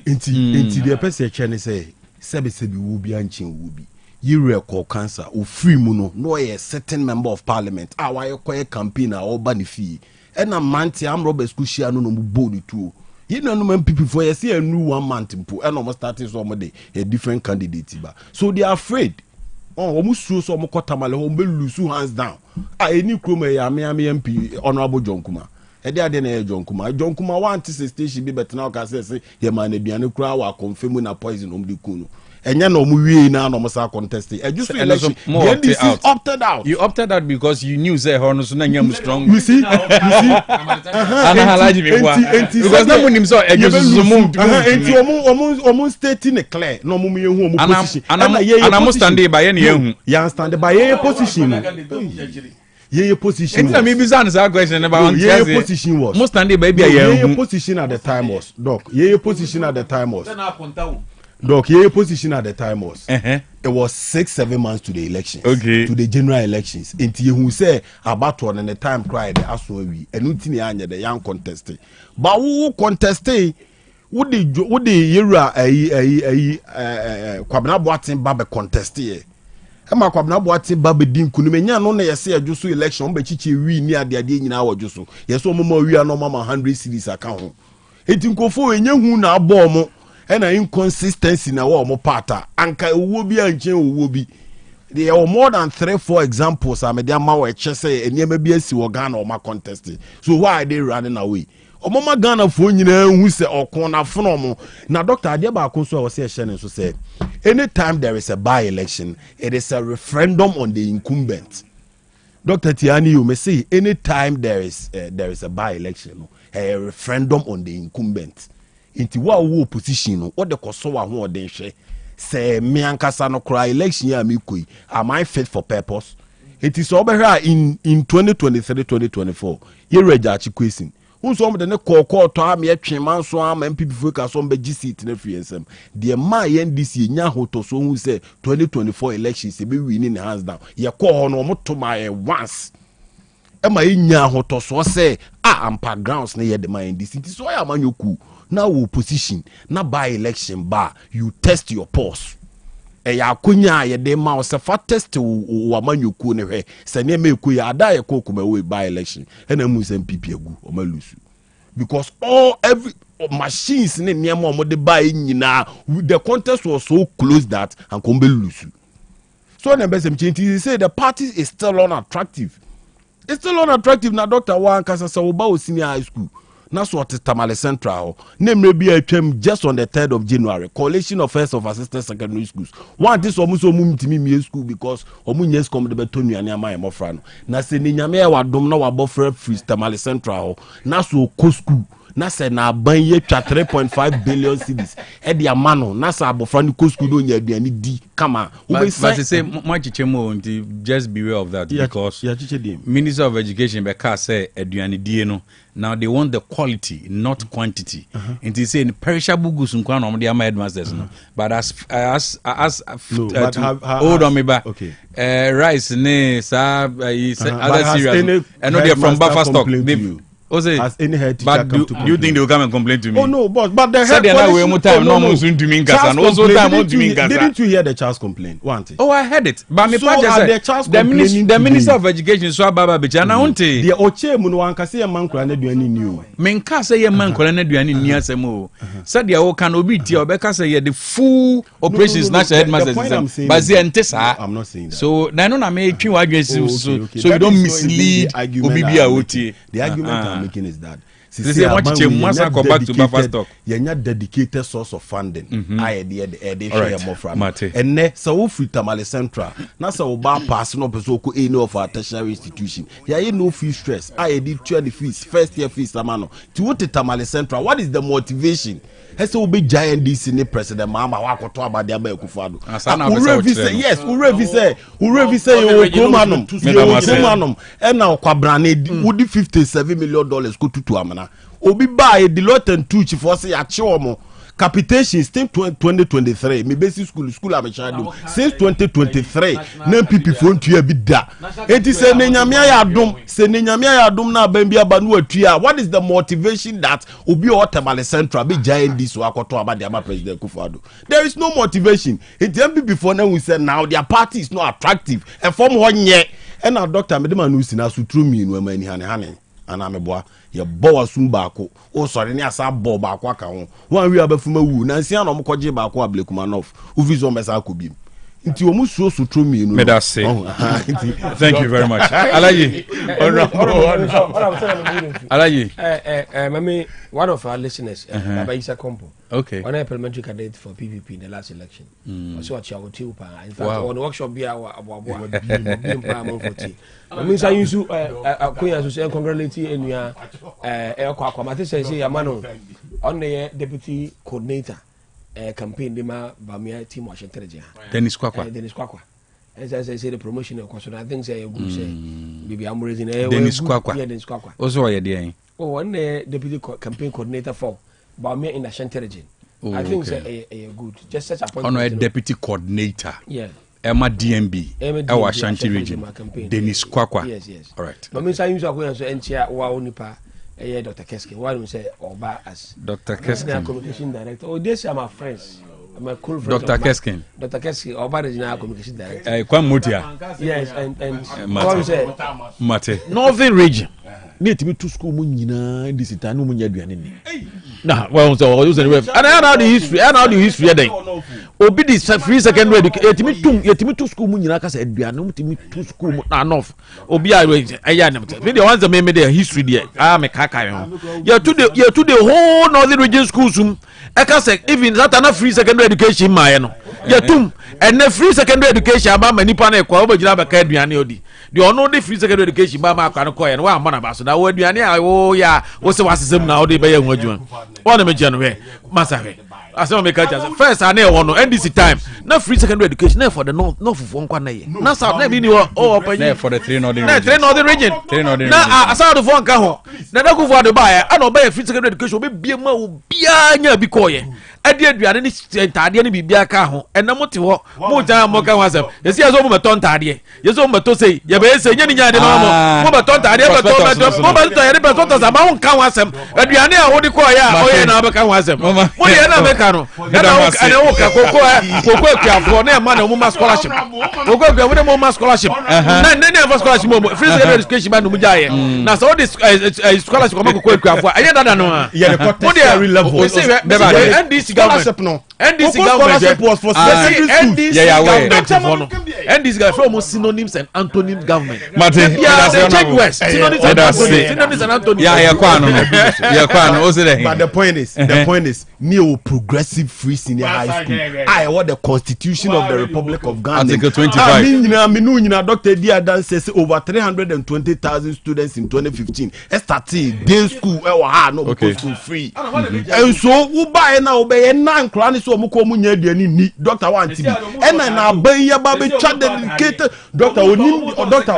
inti the person che say sebi wo bi anchin wo bi you call cancer o free mu no a certain member of parliament why you campaign or ban fee and a month am Robert Kushia no bold too you know no people for you see a new 1 month and almost starting somebody a different candidate so they are afraid almost so some kotamale home lose hands down any chrome ya me MP honorable John Kuma e dey na John Kuma want to station be better now ka say ye man aduane kura wa confirm na poison di kunu enya no mu wie na no sa contest just election the opted out you opted out because you knew say hono so na nyam strong you see ana halaji me bua because na munim so ejusu mu enti omu state ne clear no mu ye hu omu position ana mo stand by ye ne ye hu ya stand by ye position ye position was me bizarre say question about ye position was most stand by bia ye position at the time was doc ye position at the time was Doc, your position at the time was it was 6-7 months to the elections, to the general elections. Until you say about one and the time cried as we and nothing the young contesting. But who contesting? Would the era Kwabena Boatin Babe contesting? Emma Kwabena Boatin Babe Dim Kunimenya no na yesi ajusu election be chichi we ni ade ade nyina awojusu. Yeso mo we are no mama 100 cedis account. Etinkofo enye hu na abo mo and an inconsistency na wa mo pata anka owo bi anche owo bi there are more than 3-4 examples amedia ma we che say enema bi asi wo Ghana o ma contest so why are they running away omoma Ghana fo nyina hu se okon na fono mo na doctor ade ba ko so o se hye so say anytime there is a by election it is a referendum on the incumbent. Dr. Tiani you may say anytime there is a by election a referendum on the incumbent. nti wo opposition no what the koso wa ho oden hwe se me ankasa no kra election ya me koi am I fit for purpose it is over here in 2023-2024 ye reja chi question unso mo de ne kokko to am ye twema so am MPP focus so be seat na free ensem de ma ye ndc nya hoto so hu say 2024 elections e be win hands down ye ko ho no mo to my once ema nya hoto so say ampa grounds na ye de ma ndc nti so ya manyoku na wo position na by election bar you test your pulse ya kunya ye de ma o se fa test wo amanyoku ne hwe se ne me ku ya ada ye ko kuma we by election na mu se MPP agu o ma lusu because every machines ne niam o de buy nyina the contest was so close that and come be lusu so na be sem chinti say the party is still unattractive. It's still unattractive na Dr. Wan kasa sa oba o senior high school na so Tamale Central name be atwam just on the 3rd of January coalition of first of assistant secondary schools one this omuso mumtimi mi school because omunye school de beto nuane amaye mofra no na se ni nyame ya wadom na wabofra free Tamale Central na so ko school na se na ban ye twa 3.5 billion cedis e de amano na sa abofra ni ko school do nya aduani di kama but say much just beware of that because Minister of Education be ka say aduani die no now they want the quality not quantity and they say perishable goods nkwa no de ama headmasters no but hold on me back rice ne sa other cereals and no they from buffer stock has any head teacher come to you think they will come and complain to me? Oh no, but the head didn't you hear the child's complaint? Oh, I heard it. But me the Minister of Education so baba be na wonte. The oche mu no anka say man kura na duani ni o. Me nka say man kura na duani ni asem o. Said the o can obi tie obeka say the full operations national headmasters but say ente sa. I'm not saying that. So na no na me twi wa adwen so you don't mislead obi bia otie. The argument making is that dedicated source of funding and ne so free Tamale Central na so ba pass no person ko any of our tertiary institution no fee stress did 20 fees first year fees amano to what Tamale Central what is the motivation hese will be giant this in the president mama wakoto abade aba ekufado yes urevi say komanum and now kwabrane would $57 million go to amana obi buy Deloitte and Touch for say achomo capitation since 2023 me basic school am chadu since 2023 na MPP for ntua bi da enti se nenyame ya adom na bambi abanu atua what is the motivation that obi o Tamale Central be giant this wakoto abade ama president Kufuado there is no motivation enti MPP for na we say now their party is not attractive and form honye and now Dr. Medema no sina sutru mi no mani hane ana meboa ye bowa sum baako o sori ni asa bo baako aka ho wan wi abafuma wu na nsia no mkoje baako Ablekumanov uvizo mesa akobim nti omu suo sutro mi no thank you very much alaji mami one of our listeners Baba Isa Kompo one parliamentary candidate for PPP in the last election so what you tiu pa in fact on workshop bia aboabo pa mo foti mami say you so akoya so congratulate enua akwamate say yamano on the deputy coordinator campaign de ma Bamia team Washington Dennis Kwakwa as I say the promotion of course I think say you go say bibi am raising Dennis Kwakwa also why dey one deputy campaign coordinator for Bamia in the Ashanti region I think say good just such appointment on a deputy coordinator Emma DMB our Ashanti region Dennis Kwakwa yes all right but me say you so entia wa onipa Dr. Keskin why don't say Oba as Dr. Keskin communication director oh this are my friends my cool friends Dr. Keskin Oba regional communication director Kwan Motia yes and say Mate Northern region need to be to school mu nyina this time no mu nya aduane ni na well so use anyway and I know the history then obi this free secondary education yetimi to school mu nyina ka say aduane mu timi to school mu na enough obi aya na me the ones that me the history there me kaka you to the whole Northern region schools e ka say even that na free secondary education ma no yatum and the free secondary education aba mani pa na ekwa obejira beka aduane odi the ono the free secondary education ba ma akwa no koye no wa mba na ba so na wo aduane a wo ya wo se wasesem na wo de be ya hu adwuma wona me gya no we masa we asema me ka chance first ana e wono NDC time na free secondary education na for the north for nkwa na ye na south na bi ni wo opanyi for the three northern region na aside for nka ho na na kufu ade ba ya ana oba free secondary education obe bia ma obia nya bi koye ade aduane ni ntade ni bibia ka ho ena mote ho mo jan mo ka ho asem yesi yazo mo beton ntade yeso mo beton sei ye be ese nya ni nya de no mo beton ntade mo beton ye beton to sama ho ka ho asem aduane a wo di koye a oye na be ka ho asem mo ye na be ka no ana wo ka koko akuafo na ma na mo scholarship koko akuafo na mo scholarship na ne scholarship mo free secondary education ba no mu jaye na so this scholarship ko koko akuafo aye dada no ye the tertiary level NDC government no NDC government was for NDC government NDC government from synonyms and antonyms government Martin check west synonyms and antonyms yeah kwano o say but the point is me progressive free senior high school I what the constitution of the Republic of Ghana article 25 me no Dr. Diadan says over 320,000 students in 2015 started day school no school free and so who buy now obey na nkran so omko mu nya aduani ni doctor wanti bi ena na ban ya ba be twa dedicated doctor onim doctor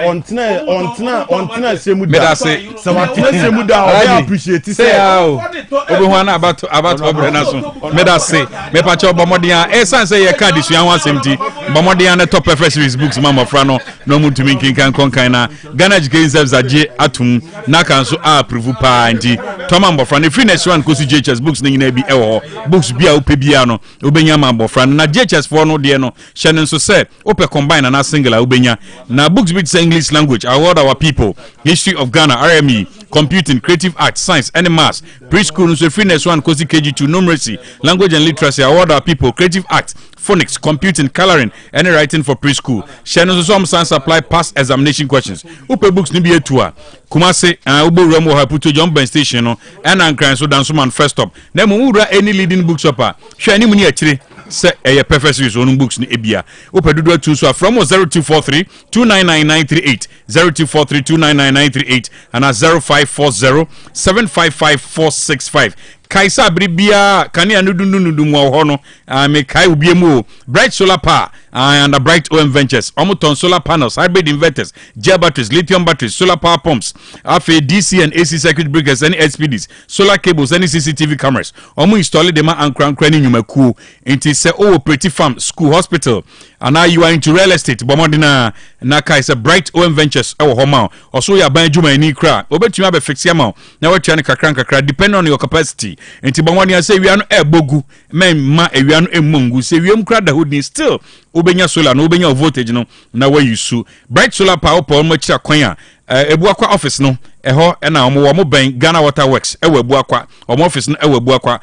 ontena semu da say watena semu da I appreciate say obi ho na about obre na so me da say me pa che obomodia e san say ye card su an wasemti bomodia na top professors books mama fra no mu tumi kinkan konkan na Ghana Education Service age atum na kan so approve pa nti toma mbofra na free next one ko su JHS books ni na bi e wo books bia ope bia no obenya ma mbofra na JHS for no de no hye so say ope combine na single obenya na books with English language award our people history of Ghana RME computing creative arts science and maths preschool so free next one ko su KG2 numeracy language and literacy award our people creative arts phonics computing coloring and writing for preschool hye so some science apply past examination questions ope books ni bi etua Kumase ubowura mo ha puto John Ben station no and ankran so dance man first stop na mo wura any leading bookshopper hwe ani mu ni akire se eye perfect series on books ni ebia opedudu atu so from 0243 299938 0243 299938 and 0540 755465 Kaisa Bribia Kania Nudundu Mohono, me Kai Ubiemu, Bright Solar Power, and a Bright OM Ventures, Omoton solar panels, hybrid inverters, gel batteries, lithium batteries, solar power pumps, AFA, DC and AC circuit breakers, any SPDs, solar cables, any CCTV cameras. Omo install them and crown craning Yumaku into say pretty farm, school, hospital. And now you are into real estate, Bomodina Naka is a Bright OM Ventures, our home. Also, ya Banjuma and Nikra, Obet you have a fixed amount. Now, what Chanika Cranka, depend on your capacity. Enti bangwani say we are no ebogu men ma we are no emungu say we am crowd hood still obenya solar no obenya voltage no na where you su Bright Solar Power power mo kira kwan a ebuakwa office no eho na omo ben Ghana Water Works ewo ebuakwa omo office no ewo ebuakwa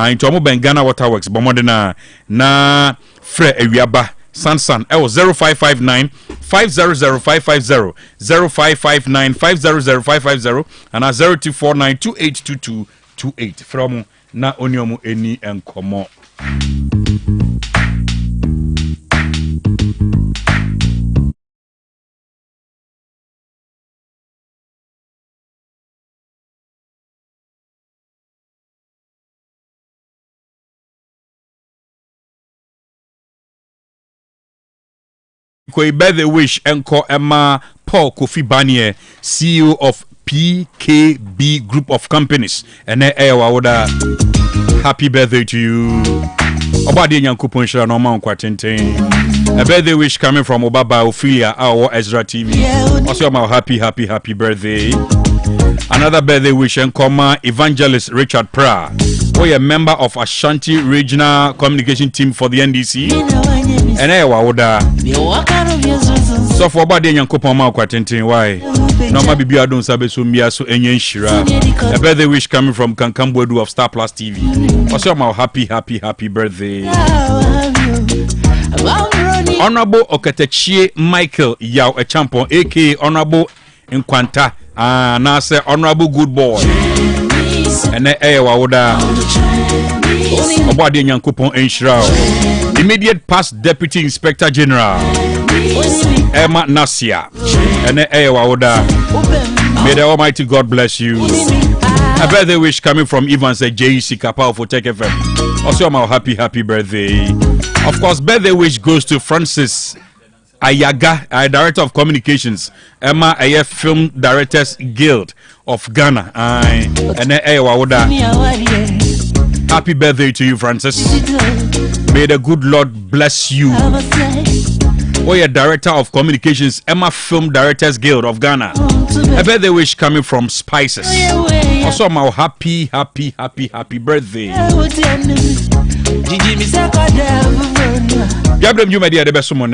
enti omo ben Ghana Water Works bomode na frɛ awiaba Sansan 0559 500550 0559 500550 and 0249 2822 28 from na onyomu eni enkomo Koi birthday wish enko Emma Paul Kofi Banier, CEO of PKB Group of Companies. And happy birthday to you. Obadi Nyankupon Shira no man kwatenten. A birthday wish coming from Obaba Ophelia our Ezra TV. Also my happy birthday. Another birthday wish and Evangelist Richard Pra. We a member of Ashanti Regional Communication Team for the NDC. And so for Obadi Nyankupon ma kwatenten why? No ma bibi adon sabe so mbia so enyen shira. A birthday wish coming from Kankambwedu of Star Plus TV. Also my happy birthday. Honorable Okatechie Michael Yao Echampon aka Honorable Nkwanta na say Honorable Good Boy. And wawoda Obade Nyankopon Enshira. Immediate past Deputy Inspector General Emma Nasia and Ewa. May the Almighty God bless you. A birthday wish coming from Evans JC Kapao for Tech FM. Also, my happy birthday. Of course, birthday wish goes to Francis Ayaga, Director of Communications, Emma Aye Film Directors Guild of Ghana. And happy birthday to you, Francis. May the good Lord bless you. Oh, yeah, Director of Communications, Emma Film Directors Guild of Ghana. A birthday wish coming from Spices. Also, my happy birthday. Dwabrem, you my dear, the best someone.